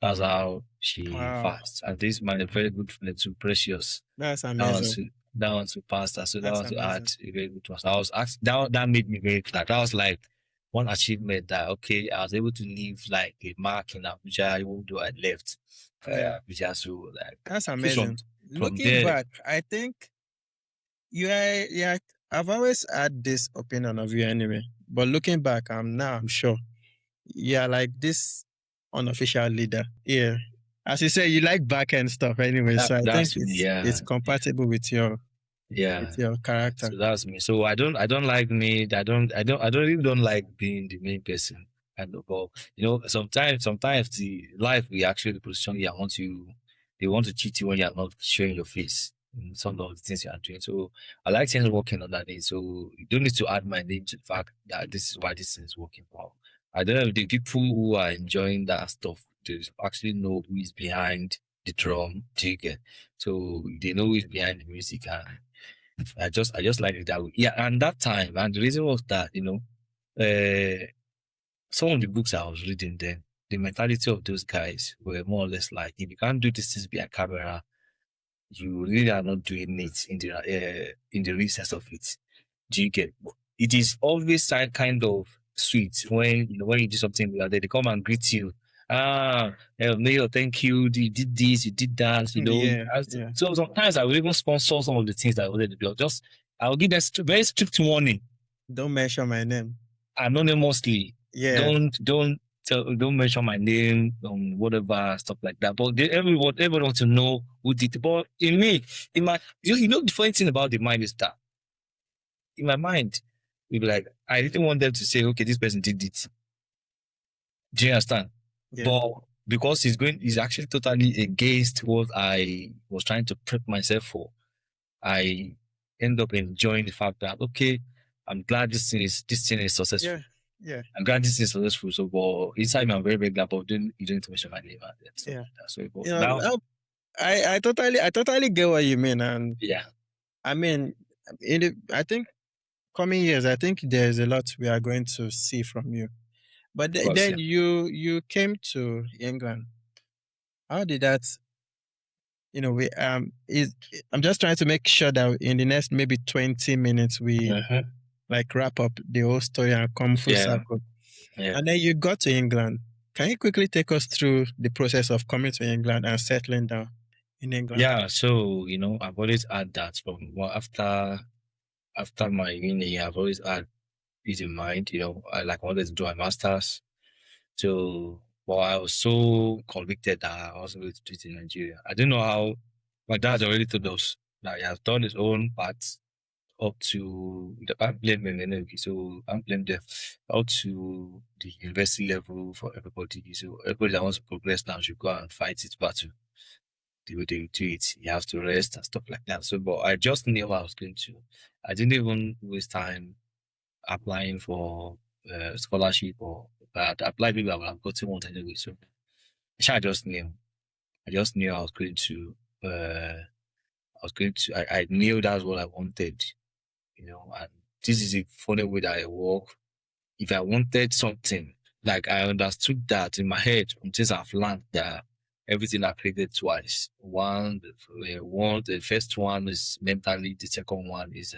That's how she passed. And this is my very good friend too, Precious. That's amazing. That one to pass. So that was to add a very good one. So I was asked, that made me very glad. That was like one achievement that I was able to leave like a mark in Abuja even though I left. Abuja, so like that's amazing. Looking back, I think I've always had this opinion of you anyway. But looking back, I'm sure you're like this unofficial leader. Yeah. As you say, you like back end stuff anyway. So I think it's compatible with your with your character. So that's me. So I don't like me. I really don't like being the main person. But sometimes the life we actually position you they want to cheat you when you're not showing your face in some of the things you are doing. So I like things working on that day. So you don't need to add my name to the fact that this is why this thing is working well. I don't know, the people who are enjoying that stuff, they actually know who is behind the drum, so they know who is behind the music, and I just like it that way. Yeah, and that time, and the reason was that some of the books I was reading then, the mentality of those guys were more or less like, if you can't do this things behind camera, you really are not doing it in the real sense of it. Do you get? It is always kind of sweet when you do something like that. They come and greet you. Mayor, thank you. You did this, you did that. So sometimes I will even sponsor some of the things that I wanted to do. I will give them very strict warning. Don't mention my name anonymously. Yeah. Don't mention my name on whatever stuff like that. But everyone wants to know who did it. But the funny thing about the mind is that in my mind, we'd be like, I didn't want them to say, okay, this person did it. Do you understand? Yeah. But because he's actually totally against what I was trying to prep myself for, I end up enjoying the fact that, okay, I'm glad this thing is successful. Yeah. I'm glad this is successful. So, but inside me, I'm very, very glad about doing to mention my name and stuff Yeah. like that. So, but You know, now, I totally get what you mean, and yeah, I mean, I think coming years, I think there's a lot we are going to see from you. But of course, then yeah. you came to England. How did that? You know, I'm just trying to make sure that in the next maybe 20 minutes we like wrap up the whole story and come full Yeah. circle. Yeah. And then you got to England. Can you quickly take us through the process of coming to England and settling down in England? Yeah. So, I've always had that from after my uni, I've always had peace in mind, I wanted to do my master's. So, but I was so convicted that I wasn't going to do it in Nigeria. I didn't know how my dad already told us that he has done his own part up to the I blame him anyway, so I blame them up to the university level for everybody. So everybody that wants to progress now should go and fight its battle. The way they do it, you have to rest and stuff like that. So, but I just knew what I was going to. I didn't even waste time applying for scholarship or that. Applied, maybe I would have gotten one anyway. So I just knew. I just knew I was going to. I knew that's what I wanted. And this is a funny way that I work. If I wanted something, like I understood that in my head, since I've learned that everything I created twice. The first one is mentally, the second one is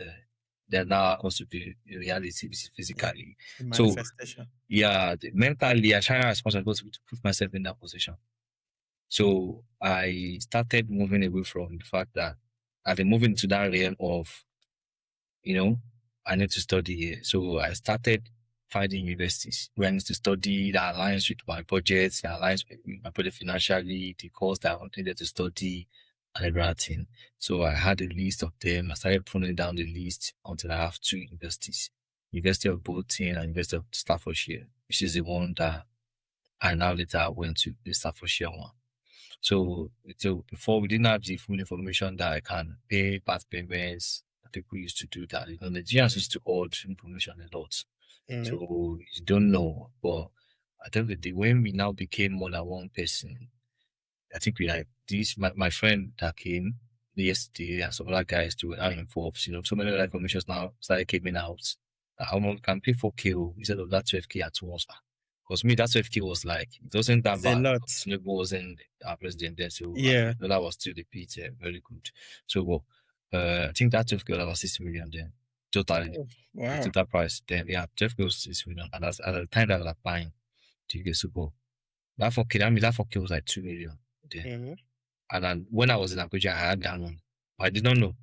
they're now supposed to be reality physically. The So manifestation. yeah, mentally I try responsible to put myself in that position. So I started moving away from the fact that I've been moving to that realm of, I need to study here. So I started finding universities where I need to study that aligns with my budget, that aligns with my budget financially, the course that I needed to study and everything. So I had a list of them. I started putting down the list until I have two universities, University of Bolton and University of Staffordshire, which is the one that I now later went to, the Staffordshire one. So before we didn't have the full information that I can pay part payments. People used to do that. Nigerians used to hold information a lot. So you don't know. But I think that when we now became more than one person, I think we like this. My friend that came yesterday and some other guys too are involved. So many other information now started coming out. How much can pay 4K instead of that 12K at once? Because me, that 12K was like, it wasn't that It's a bad. lot. Tinubu wasn't our president then, so Yeah. that was still the pitch, very good. So, I think that 12K was about 60 million then, totally. Wow. The total price then, yeah, 12K was 6 million. And at the time that I was applying to get Super Bowl, that 4K was like 2 million then. And then when I was in Abuja, I had that one. But I did not know.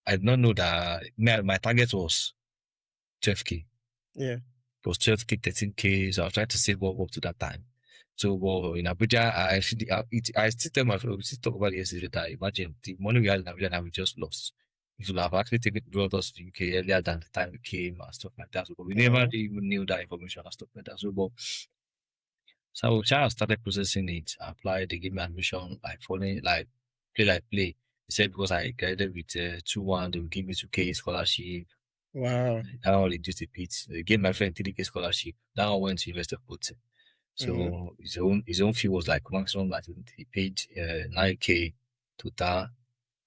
I did not know that my target was 12K. Yeah. It was 12K, 13K. So I was trying to save up to that time. So in Abuja, I still tell my friend, we still talk about it yesterday that imagine the money we had in Abuja and we just lost. We should have actually brought us to UK earlier than the time we came and stuff like that. So, but we never even knew that information and stuff like that. So I started processing it. I applied, they gave me admission, like following, like play. They said because I graduated with 2-1, they would give me 2K scholarship. Wow. That one reduced a bit. They gave my friend 3K scholarship. That one went to University of Bolton. So his own fee was like maximum. I think he paid 9K total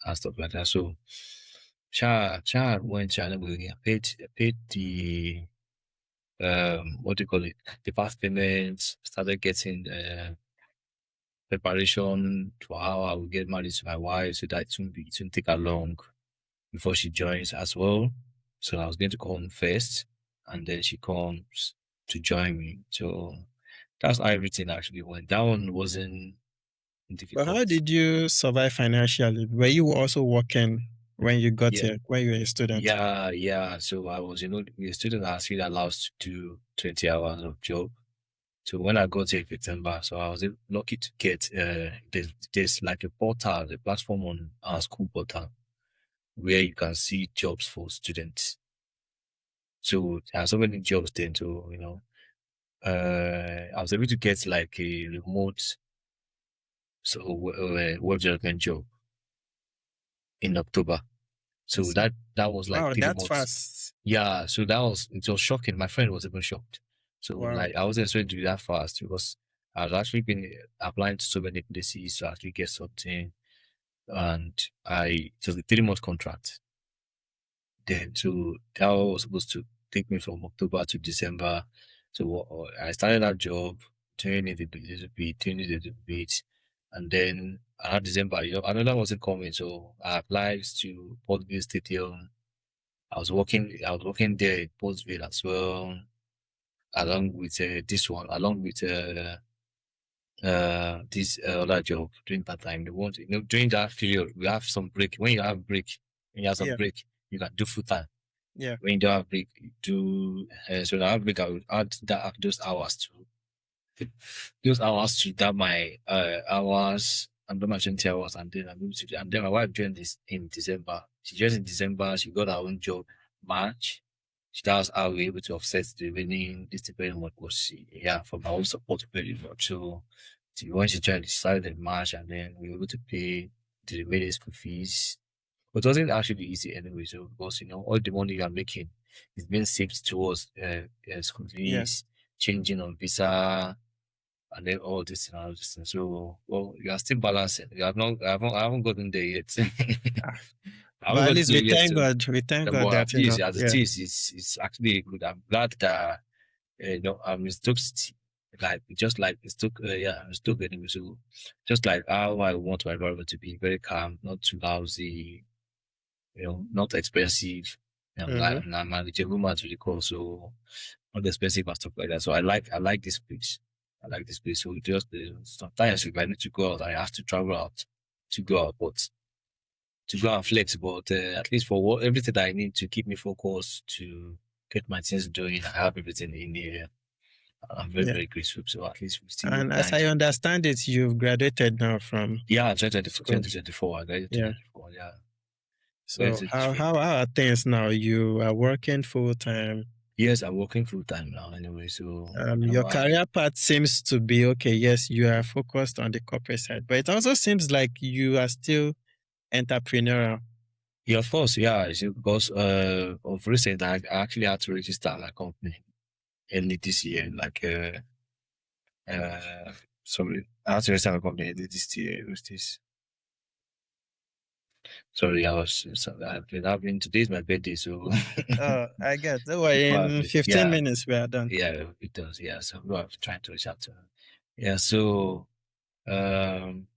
and stuff like that. So Sha went to I paid the what do you call it? The past payments, started getting preparation to how I will get married to my wife, so that it won't take her long before she joins as well. So I was going to come first, and then she comes to join me. So that's how everything actually went. That one wasn't difficult. But how did you survive financially? Were you also working when you got here, when you were a student? Yeah. So I was, a student that actually allowed to do 20 hours of job. So when I got here in September, so I was lucky to get, there's like a portal, a platform on our school portal where you can see jobs for students. So there are so many jobs then. So, I was able to get like a remote, web development job in October. So that was like wow, 3 that's months. fast. Yeah, so it was shocking. My friend was even shocked. So Wow. like I wasn't expecting to do that fast because I was actually been applying to so many places to actually get something, and it was a 3 month contract. Then so that was supposed to take me from October to December. So I started that job, doing it a little bit, doing it a little bit, and then around December, another wasn't coming. So I applied to Portville Stadium. I was working there at Portville as well, along with this one, along with this other job during that time. They want, during that period, we have some break. When you have break, when you have some Yeah. break, you can do full time. Yeah. When you don't have break, you do. So the break, I will add those hours to that my hours. I'm done my 20 hours, and then and then my wife joined this in December. She joined in December. She got her own job March. That's how we were able to offset the remaining this depending on what was from our own support very much. So when she joined, she started in March, and then we were able to pay the remaining school fees. But it wasn't actually easy anyway. So because all the money you are making is being saved towards school fees, changing on visa, and then all this and all this. And so you are still balancing. You have not. I haven't gotten there yet. I haven't But at gotten least there we yet. thank So, God. We thank God but that at least as it yeah. is, it's actually good. I'm glad that it took it took it took anyway. So just like how I want my environment to be very calm, not too lousy, not expensive. Mhm. I'm manageable man to the call, so not expensive and stuff like that. So I like this place. I like this place. So just sometimes if I need to go out, I have to travel out to go out, but to go and flex. But at least for everything that I need to keep me focused to get my things doing, I have everything in here. I'm very Yeah. very grateful. So at least we still And as trying I to. understand it, you've graduated now from Yeah, 2024, school. 2024. I graduated Yeah. 2024. Yeah, So graduated this how year. how are things now? You are working full time. Yes, I'm working full time now anyway. So Your career path seems to be okay. Yes, you are focused on the corporate side, but it also seems like you are still entrepreneurial. yeah, of course, yeah. You see, because of recent, I actually had to register my company early this year. Like sorry, I had to register my company early this year. It was this. Sorry, I've been having today's my birthday, so Oh, I get. So before in 15 yeah, minutes we are done. yeah, it does, yeah. So I'm trying to reach out to her. Yeah, so um,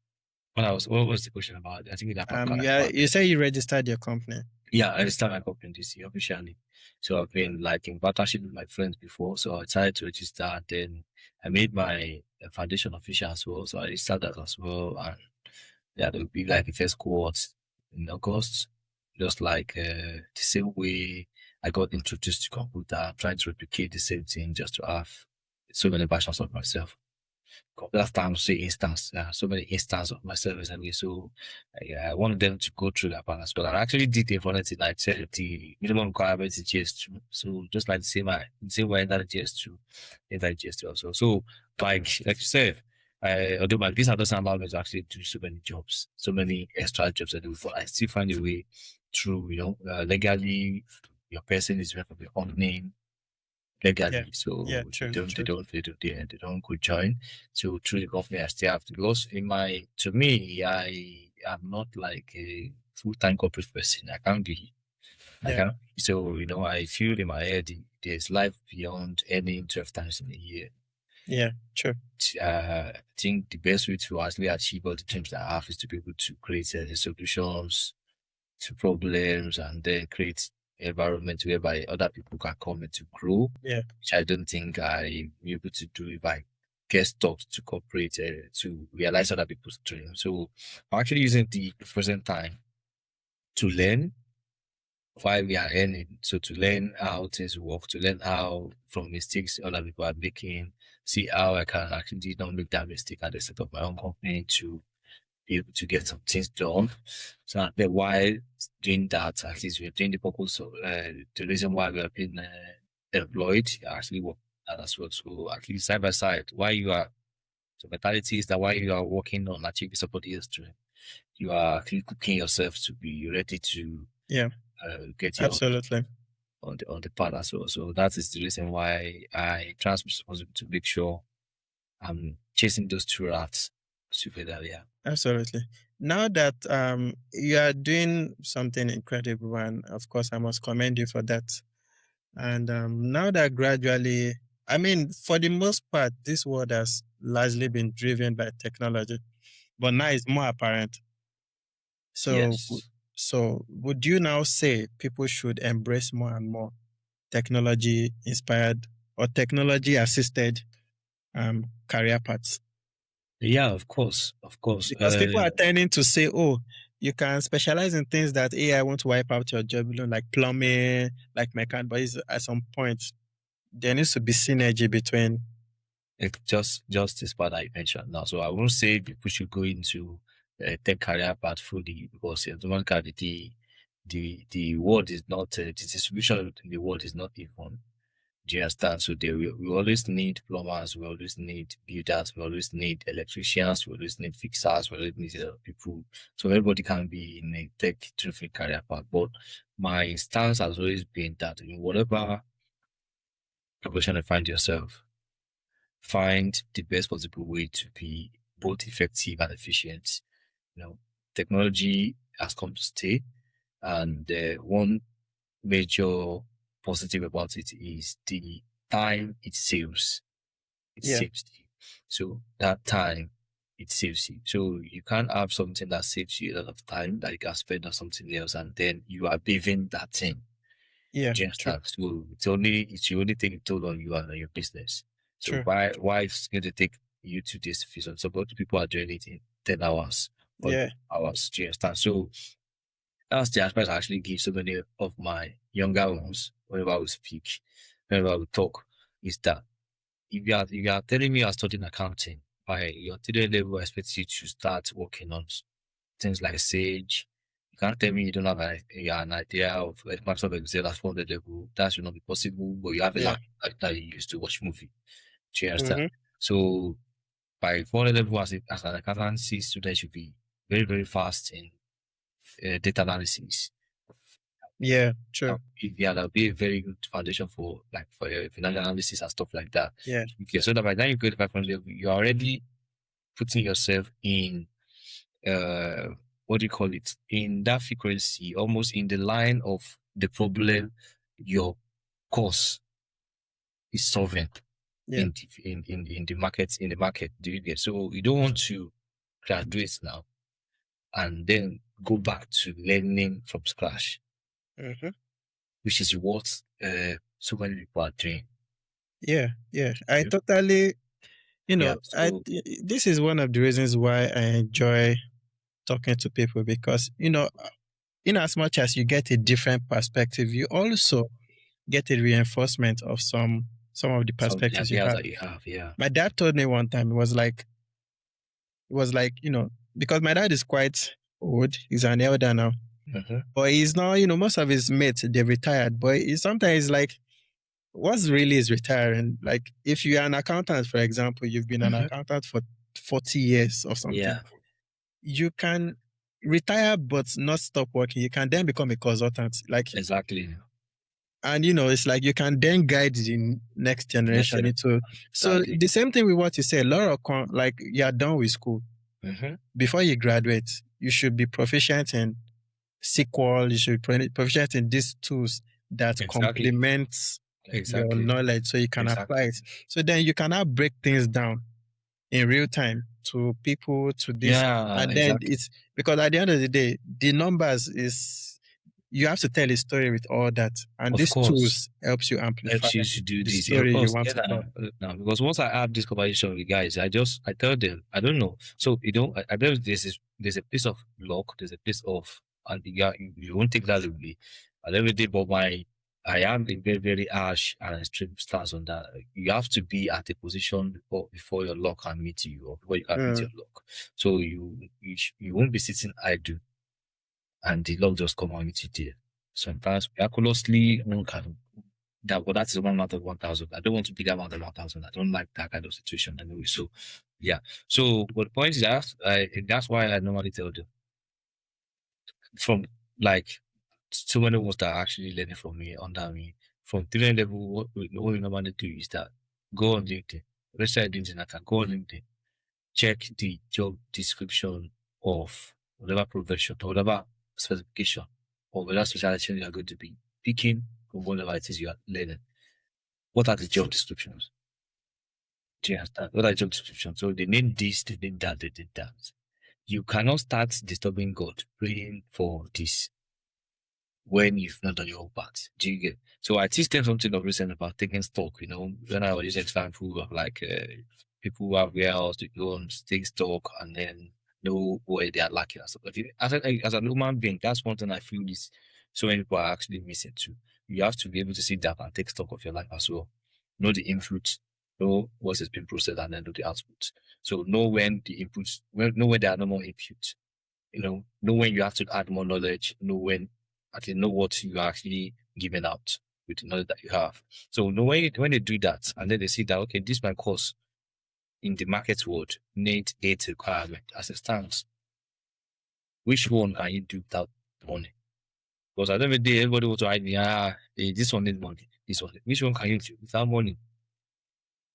what was the question about? I think it's about career Yeah, path. you say you registered your company. Yeah, I started my company this year officially. So I've been like in partnership with my friends before. So I decided to register. And then I made my foundation official as well. So I registered that as well. And yeah, there will be like the first cohort in August. Just like the same way I got introduced to computer, I'm trying to replicate the same thing just to have so many versions of myself. Last time say instance, so many instances of my service and so I wanted them to go through that balance. But I actually did the funny thing, like said the minimum requirement is GS2. So just like the same way that GS2, that GS2 also. So like you said, although my visa doesn't allow me to actually do so many jobs, so many extra jobs I do, but I still find a way through, legally your person is referred from your own name Yeah. legally. So Yeah, they true, don't true. they don't go join. So through the company I still have to, because to me, I am not like a full time corporate person. I can't be I Yeah. can't so I feel in my head there's life beyond any 12 times in a year. Yeah, true. I think the best way to actually achieve all the dreams that I have is to be able to create the solutions to problems and then create environment whereby other people can come in to grow, Yeah. which I don't think I'm able to do if I get stuck to cooperate to realize other people's dreams. So I'm actually using the present time to learn while we are earning. So to learn how things work, to learn how from mistakes other people are making, see how I can actually not make that mistake at the set up my own company to be able to get some things done. So that while doing that, at least we're doing the purpose of the reason why we have been employed, actually work that as well. So at least side by side, while you are so mentality is that while you are working on achieving somebody else's dream, you are actually cooking yourself to be ready to get you absolutely. on the path as well. So that is the reason why I trust responsibility to make sure I'm chasing those two rats together. Yeah. Absolutely. Now that you are doing something incredible, and of course, I must commend you for that. And now that gradually, I mean, for the most part, this world has largely been driven by technology, but now it's more apparent. So, Yes. so would you now say people should embrace more and more technology inspired or technology assisted career paths? Yeah, of course, of course. Because people are tending to say, oh, you can specialize in things that AI won't wipe out your job, like plumbing, like mechanic. But at some point, there needs to be synergy between. It's just this part I mentioned now. So I won't say people should go into tech career path fully because automatically the world is not the distribution in the world is not even. Do you understand? So we always need plumbers, we always need builders, we always need electricians, we always need fixers, we always need people. So everybody can be in a tech-driven career path. But my stance has always been that in whatever profession you find yourself, find the best possible way to be both effective and efficient. You know, technology has come to stay, and one major positive about it is the time it saves. It Yeah. saves you. So that time it saves you. So you can't have something that saves you a lot of time that you can spend on something else, and then you are paving that thing. Yeah. Do you True. understand? So it's only take a toll on you and on your business. So True. why it's going to take you 2 days to fix on? So most people are doing it in 10 hours or Yeah. hours. Do you understand? So that's the advice I actually give so many of my younger ones whenever we speak, whenever we talk, is that if you are telling me you're studying accounting, by your 3 level, I expect you to start working on things like Sage. You can't tell me you don't have an idea of Microsoft Excel at 400 level. That should not be possible, but you have a Yeah. laptop that you use to watch movie. Do you understand? Mm-hmm. So by 400 level as an accountancy student should be very, very fast in data analysis. Yeah. True. Yeah, that'll be a very good foundation for financial analysis and stuff like that. Yeah. Okay, so that by the time you go to 500 level, you're already putting yourself in what do you call it? In that frequency, almost in the line of the problem your course is solving Yeah. in the market. Do you get? So you don't want to graduate now and then go back to learning from scratch, Mm-hmm. which is what so many people are doing. Yeah. Yeah. I Yeah. totally, Yeah. So this is one of the reasons why I enjoy talking to people because, in as much as you get a different perspective, you also get a reinforcement of some of the some of the perspectives you ideas have. that you have, yeah. My dad told me one time, it was like, because my dad is quite old, he's an elder now. Mm-hmm. But he's not, most of his mates, they've retired. But sometimes like, what's really is retiring? Like, if you're an accountant, for example, you've been an accountant for 40 years or something, Yeah, you can retire but not stop working. You can then become a consultant. Like, exactly. and it's like you can then guide the next generation into. So Exactly. the same thing with what you say. A lot of like you're done with school. Mm-hmm. Before you graduate, you should be proficient in SQL. You should be proficient in these tools that Exactly. complement your Exactly. knowledge, so you can apply it. So then you can now break things down in real time to people, to this, Yeah, and then exactly. it's because at the end of the day, the numbers is you have to tell a story with all that, and Of these course. tools helps you amplify Helps you to do the this. Yeah, of story you course. want Yeah, to tell. now, because once I have this conversation with guys, I tell them, I don't know. So I believe there's a piece of luck, there's a piece of, and you won't take that away. At every day, but I am a very, very harsh and extreme stance on that. You have to be at a position before your luck can meet you, or before you can meet your luck. So you won't be sitting idle, and the luck just come and meet you there. Sometimes miraculously, one can but that is 1 month of 1,000. I don't want to be that 1 month of 1,000. I don't like that kind of situation anyway. So, yeah. So, but the point is that's why I normally tell them from like so many ones that are actually learning from me, under me. From 3 level, what we normally do is that go on LinkedIn. Let's say I do I can go on LinkedIn, check the job description of whatever profession or whatever specification or whatever specialty you are going to be picking from whatever it is you are learning. What are the job descriptions? Do you understand? What are the job descriptions? So they need this, they need that, they need that. You cannot start disturbing God, praying for this when you've not done your own part. Do you get? So I teach them something of recent about taking stock. When I was using example of like people who have warehouse to go and take stock and then know where they are lacking and stuff. As a human being, that's one thing I feel is so many people are actually missing too. You have to be able to sit down and take stock of your life as well. Know the inputs, know what is being processed, and then know the outputs. So know when the inputs, know when there are no more inputs. Know when you have to add more knowledge, know what you are actually giving out with the knowledge that you have. So when they do that and then they see that, okay, this my course in the market world needs 8 requirement as it stands. Which one can you do without money? Because at the end of the day, everybody wants to hide me, this one needs money, this one. Which one can you do without money?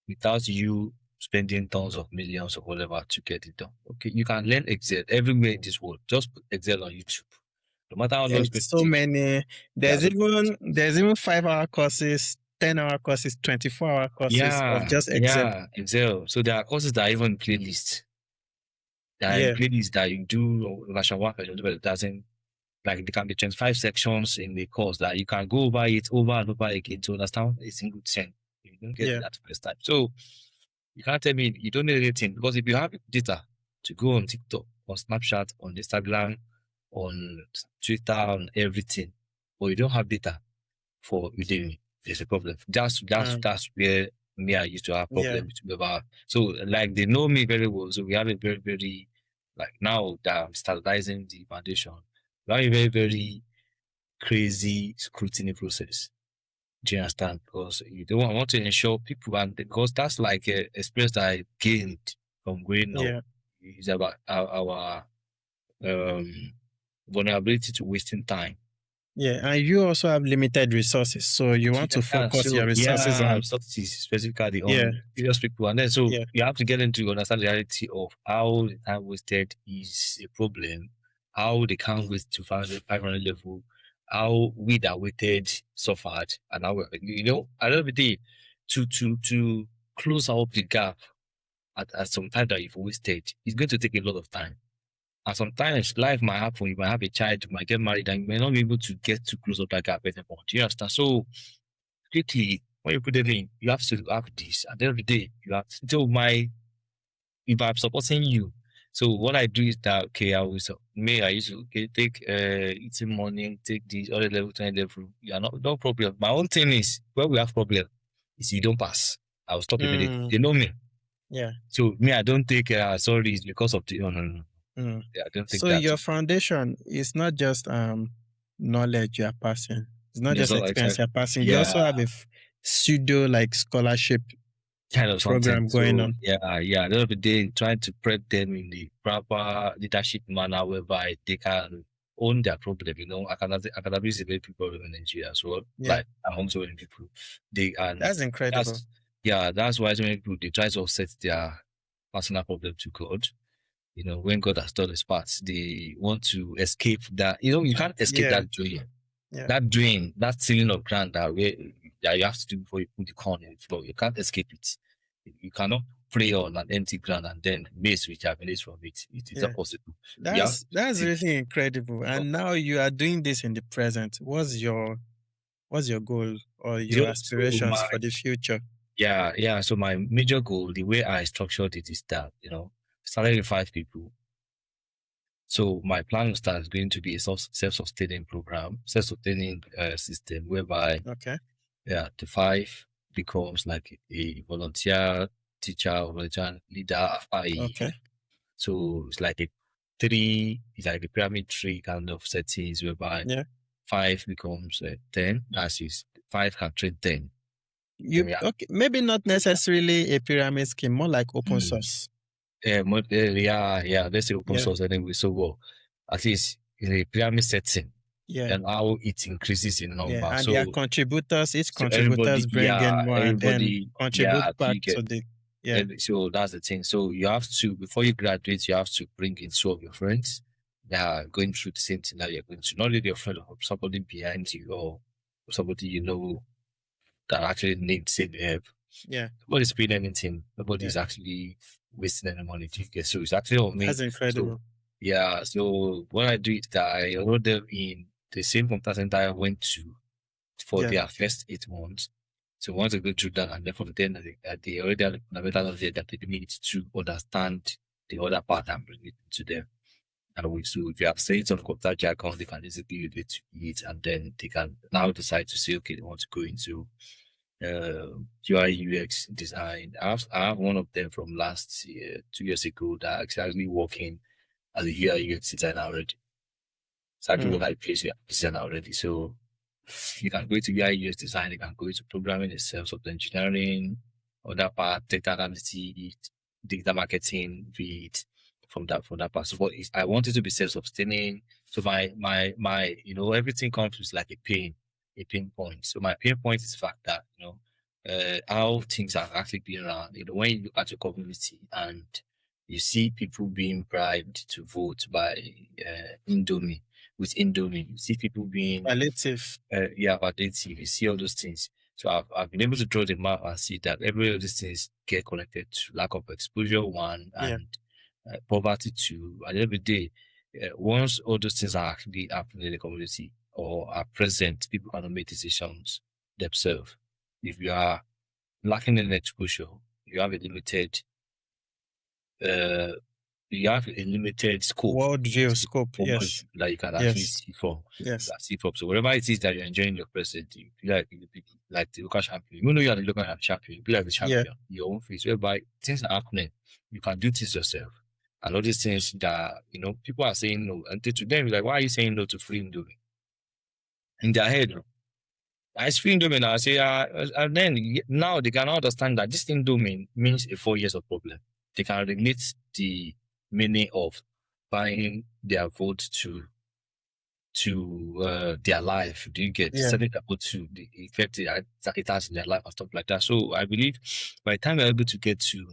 Without you spending tons of millions or whatever to get it done. Okay, you can learn Excel everywhere in this world. Just put Excel on YouTube. No matter how long it's so many. There's even 5-hour courses, 10-hour courses, 24-hour courses of just Excel. Yeah, Excel. So there are courses that are even playlists. There are playlists that you do version 1, version 2, but it doesn't, like, there can be 25 sections in the course that you can go over it over and over again to understand a single thing. You don't get that first time. So you can't tell me you don't need anything, because if you have data to go on TikTok, on Snapchat, on Instagram, on Twitter, on everything, but you don't have data for Udemy, there's a problem. That's where me I used to have problems with. So like they know me very well. So we have a very, very, like, now that I'm standardizing the foundation, we have a very, very crazy scrutiny process. Do you understand? Because you don't want to ensure people, and because that's like a experience that I gained from growing up. It's about our vulnerability to wasting time. Yeah, and you also have limited resources, so you want to focus your resources on resources, specifically on serious people, and then you have to get into understand the reality of how the time wasted is a problem, how they can't wait to 500 level, how we that waited suffered, and how at the end of the day, to close up the gap at some time that you've wasted, it's going to take a lot of time. And sometimes life might happen. You might have a child, you might get married, and you may not be able to get to close up that gap anymore. Do you understand? So quickly, when you put it in, you have to have this. At the end of the day, you have to tell if I'm supporting you. So what I do is that, okay, I used to take eating morning, take this other level, 20 level. You are no problem. My own thing is where we have problem is you don't pass. I will stop immediately. They know me. Yeah. So me, I don't take sorry, it's because of the no. Yeah, I don't think so your foundation is not just knowledge you are passing. It's not just experience you're passing. You also have a pseudo like scholarship kind of program going on. Yeah. At the end of the day, trying to prep them in the proper leadership manner whereby they can own their problem. Academy is a very big problem in Nigeria as well. Like among so many people. That's incredible. That's why so many people they try to offset their personal problem to God. When God has done his part, they want to escape that. You can't escape that drain. That drain, that ceiling of ground that you have to do before you put the corn in the floor. You can't escape it. You cannot pray on an empty ground and then base which germinates from it. It is not possible. That's really incredible. And now you are doing this in the present. What's your goal or your aspirations for the future? Yeah. So my major goal, the way I structured it is that, started with 5 people. So my plan is going to be a self-sustaining program, self-sustaining system whereby the 5 becomes like a volunteer teacher or volunteer leader. So it's like a pyramid tree kind of settings whereby 5 becomes 10. That is 5 can train 10. Maybe not necessarily a pyramid scheme, more like open source. Let's say open source anyway. So at least in a pyramid setting. Yeah. and how it increases in number. Yeah. And So their contributors, each so everybody, contributors bring in more and then contribute yeah, back you get. to the yeah. So that's the thing. So you have to, before you graduate, you have to bring in two of your friends that are going through the same thing that you're going to. Not only your friend or somebody behind you or somebody you know that actually needs same help. Yeah. Nobody's paying anything. Nobody's Yeah. actually wasting any money to get. So it's actually on me. That's incredible. So yeah. So what I do is that I enroll them in the same computer center I went to for Yeah. their first 8 months. So once they go through that, and then from then they already have the fundamental knowledge that they need to understand the other part I'm bringing to them. And we, so if you have said some computer jargon, they can easily relate to it, and then they can now decide to say, okay, they want to go into UI UX design. I have one of them from last year, 2 years ago, that actually working as a UI UX designer already. It's actually what I place UI designer already. So you can go to UI UX design, you can go into programming itself, software engineering, other part, data analytics, data marketing, read from that part. So what is, I want it to be self-sustaining. So my everything comes with like a pain point. So my pain point is the fact that how things are actually being around. When you look at your community and you see people being bribed to vote by Indomie. With Indomie, you see people being palliative. Palliative. You see all those things. So I've been able to draw the map and see that every of these things get connected to lack of exposure, one, and poverty, two. At the end of the day, once all those things are actually happening in the community or are present, people cannot make decisions themselves. If you are lacking in exposure, you have a limited scope. Worldview scope, yes. That you can actually see from. Yes. See from. So whatever it is that you're enjoying your present, you feel like the local champion. You know you are the local champion, you feel like the champion, your own face, whereby things are happening. You can do things yourself. And all these things that people are saying no. And to them, like, why are you saying no to free Indomie? In their head, I free Indomie now. I say, and then now they can understand that this Indomie means a 4 years of problem. They can relate the meaning of buying their vote to their life. Do you get setting people to the effect it has in their life and stuff like that? So I believe by the time we're able to get to,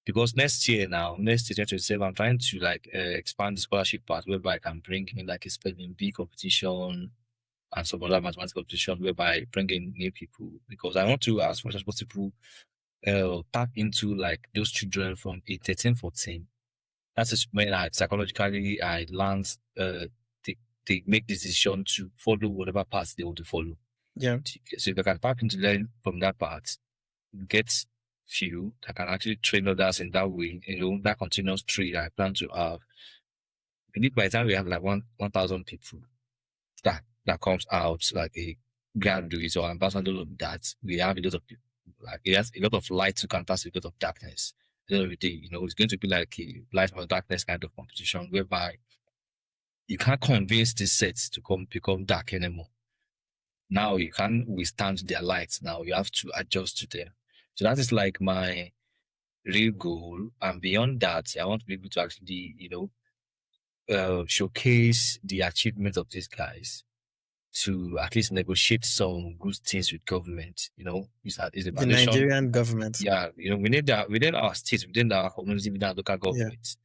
because next year 2027, I'm trying to expand the scholarship part whereby I can bring in like a spelling bee competition and some other mathematics competition whereby I bring in new people, because I want to, as much as possible, tap into like those children from 13, 14. That's just when psychologically I learned they make the decision to follow whatever path they want to follow. Yeah. So if I can tap into learn from that part, get few that can actually train others in that way, that continuous tree I plan to have. I believe by the time we have like 1,000 people that comes out like a graduate or ambassador of that, we have a lot of people. Like it has a lot of light to contrast a lot of darkness. At the end of the day, it's going to be like a light or darkness kind of competition whereby you can't convince the sets to become dark anymore. Now you can't withstand their lights. Now you have to adjust to them. So that is like my real goal. And beyond that, I want to be able to actually, showcase the achievements of these guys, to at least negotiate some good things with government. The Nigerian government. Yeah, we need that within our state, within our community, within our local government.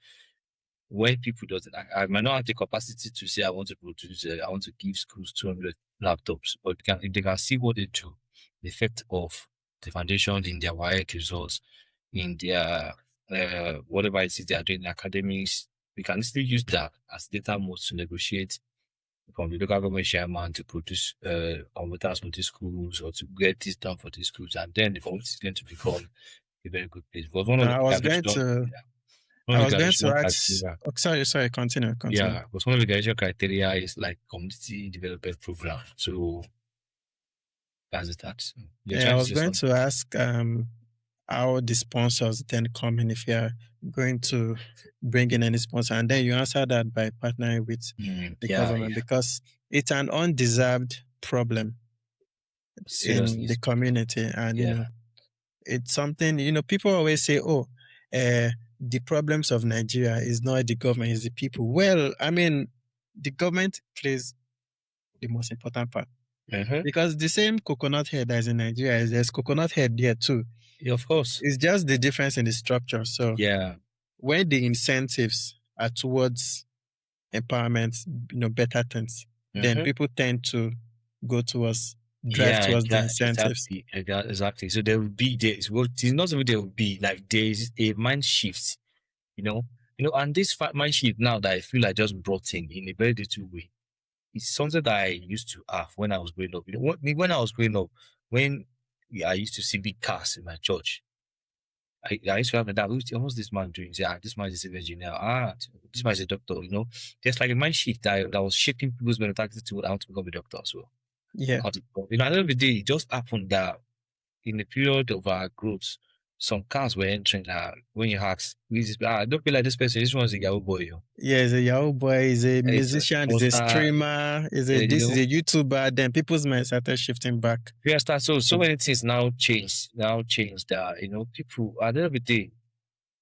When people doesn't, I might not have the capacity to say I want to produce, I want to give schools 200 laptops, but if they can see what they do, the effect of the foundation in their WIEC results, in their whatever it is they are doing in academics, we can still use that as data modes to negotiate from the local government chairman to produce computers for these schools, or to get this done for these schools, and then the community is going to become a very good place. Because I was going to ask. Sorry, continue. Yeah, because one of the graduation criteria is like community development program. So that's that. So I was going to ask how the sponsors then come in, if you are going to bring in any sponsor, and then you answer that by partnering with the government, because it's an undeserved problem in the community, and it's something people always say, the problems of Nigeria is not the government, it's the people. Well, I mean, the government plays the most important part. Uh-huh. Because the same coconut head that is in Nigeria, there's coconut head there too. Yeah, of course. It's just the difference in the structure. So Yeah. when the incentives are towards empowerment, better things, then people tend to go towards drive towards the incentives. Exactly. So there will be it's not something there will be like there's a mind shift, and this mind shift now that I feel I just brought in a very little way. It's something that I used to have when I was growing up. When I was growing up, when I used to see big cars in my church, I used to have my dad, what's this man doing? Say, this man is a civil engineer. This man is a doctor, There's like a mind shift that was shaping people's mentality to how to become a doctor as well. Yeah. At the end of the day, it just happened that in the period of our growth, some cars were entering that when you ask, I don't feel like this person, this one's a Yahoo boy. Yeah, he's a Yahoo boy, he's a musician, he's a streamer, he's a YouTuber, then people's minds started shifting back. Yeah, so many things now changed that, people at the end of the day.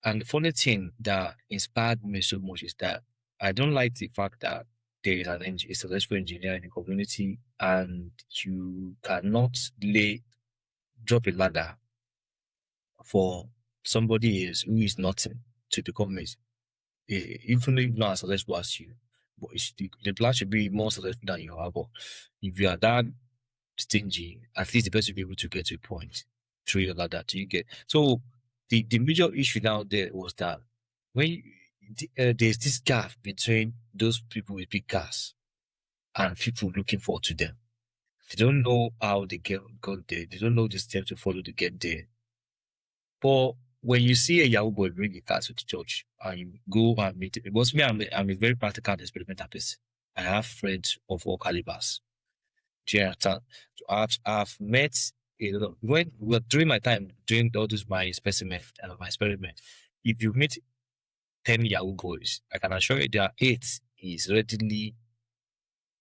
And the funny thing that inspired me so much is that I don't like the fact that there is a successful engineer in the community and you cannot drop a ladder for somebody else who is nothing to become it. Even if not as successful as you, but the plan should be more successful than you are. But if you are that stingy, at least the person will be able to get to a point through your ladder till you get. So the major issue now there was that when there's this gap between those people with big cars and people looking forward to them. They don't know how they got there. They don't know the steps to follow to get there. But when you see a Yahoo boy bring a car to the church and you go and meet it, because me, I'm a very practical and experimental person. I have friends of all calibers. Do you understand? So I've met during my time doing all this my experiment, if you meet 10 Yahoo boys, I can assure you there are 8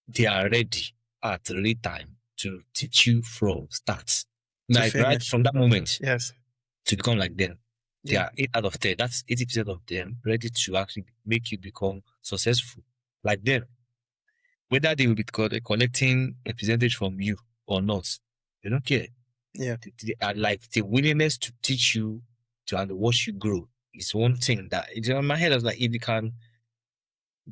they are ready at the right time to teach you from start. Like right from that moment. Yes. To become like them. There are 8 out of 10. That's 80% of them ready to actually make you become successful like them. Whether they will be collecting a percentage from you or not, they don't care. Yeah. They are like the willingness to teach you and watch you grow is one thing that in my head I was like, if you can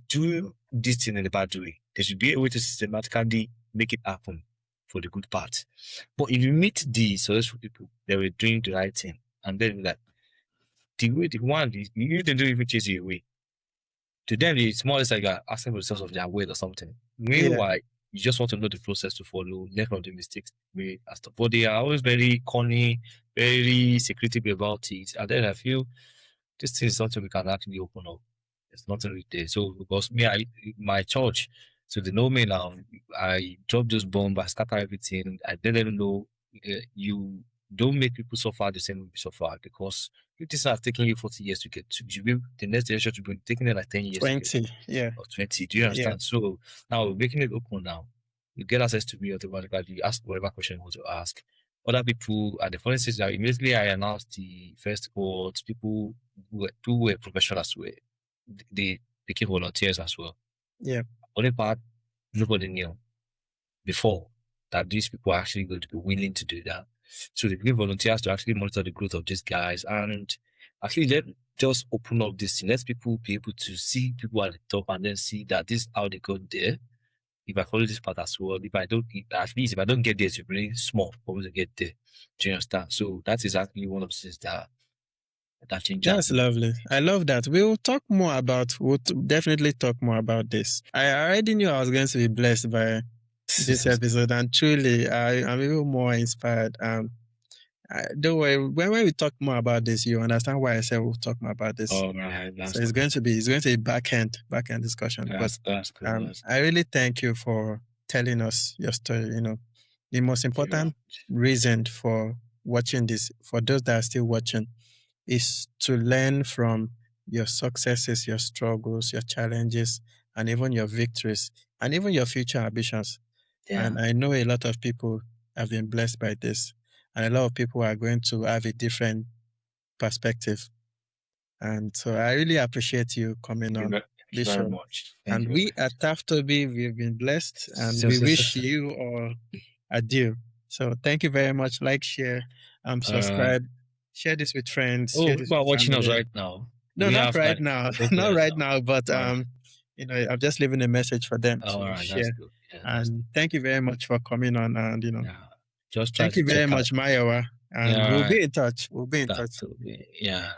do this thing in a bad way, there should be a way to systematically make it happen for the good part. But if you meet the successful people, they were doing the right thing, and then like the one you don't even chase you away. To them, it's more or less like asking for the sense of their weight or something. Meanwhile, you just want to know the process to follow, learn from the mistakes made and stuff. But they are always very corny, very secretive about it. And then I feel this thing is something we can actually open up. It's nothing really there. So because my church, so they know me now. I drop those bombs, I scatter everything. I let them know you don't make people suffer the same way you suffer, because if this has taken you 40 years to get to, you should be the next generation should be taking it like 10 years. 20, or 20. Do you understand? Yeah. So now we're making it open now. You get access to me automatically. You ask whatever question you want to ask. Other people, and the funny thing is that immediately I announced the first cohort, people who were professionals, they became volunteers as well. Yeah. Only part nobody knew before that these people are actually going to be willing to do that. So they became volunteers to actually monitor the growth of these guys and actually let just open up this thing. Let people be able to see people at the top and then see that this is how they got there. If I follow this path as well, at least if I don't get there, it's really small for me to get there. Do you understand? So that's exactly one of the things that changed. That's lovely. I love that. We'll definitely talk more about this. I already knew I was going to be blessed by this episode, and truly I'm even more inspired. Don't worry, when we talk more about this, you understand why I said we'll talk more about this. Oh, right. So it's going to be back end discussion. That's cool. I really thank you for telling us your story. The most important reason for watching this, for those that are still watching, is to learn from your successes, your struggles, your challenges, and even your victories, and even your future ambitions. Yeah. And I know a lot of people have been blessed by this, and a lot of people are going to have a different perspective. And so I really appreciate you coming on. you this very show. much. Thank And you we very at TAFTOBY, we've been blessed, and we wish you all adieu. So thank you very much. Like, share, subscribe, share this with friends. Oh, Share this people are with watching us family. right now. No, We not have, right like, now. okay, Not yes, right now, but alright. you know, I'm just leaving a message for them Oh, to all right, that's share. good. Yeah, that's And thank you very much for coming on, and you know, yeah. Just try thank to you very check out. much, Mayowa. And Yeah, we'll all be right. in touch. We'll be in touch. TAFTOBY. Yeah.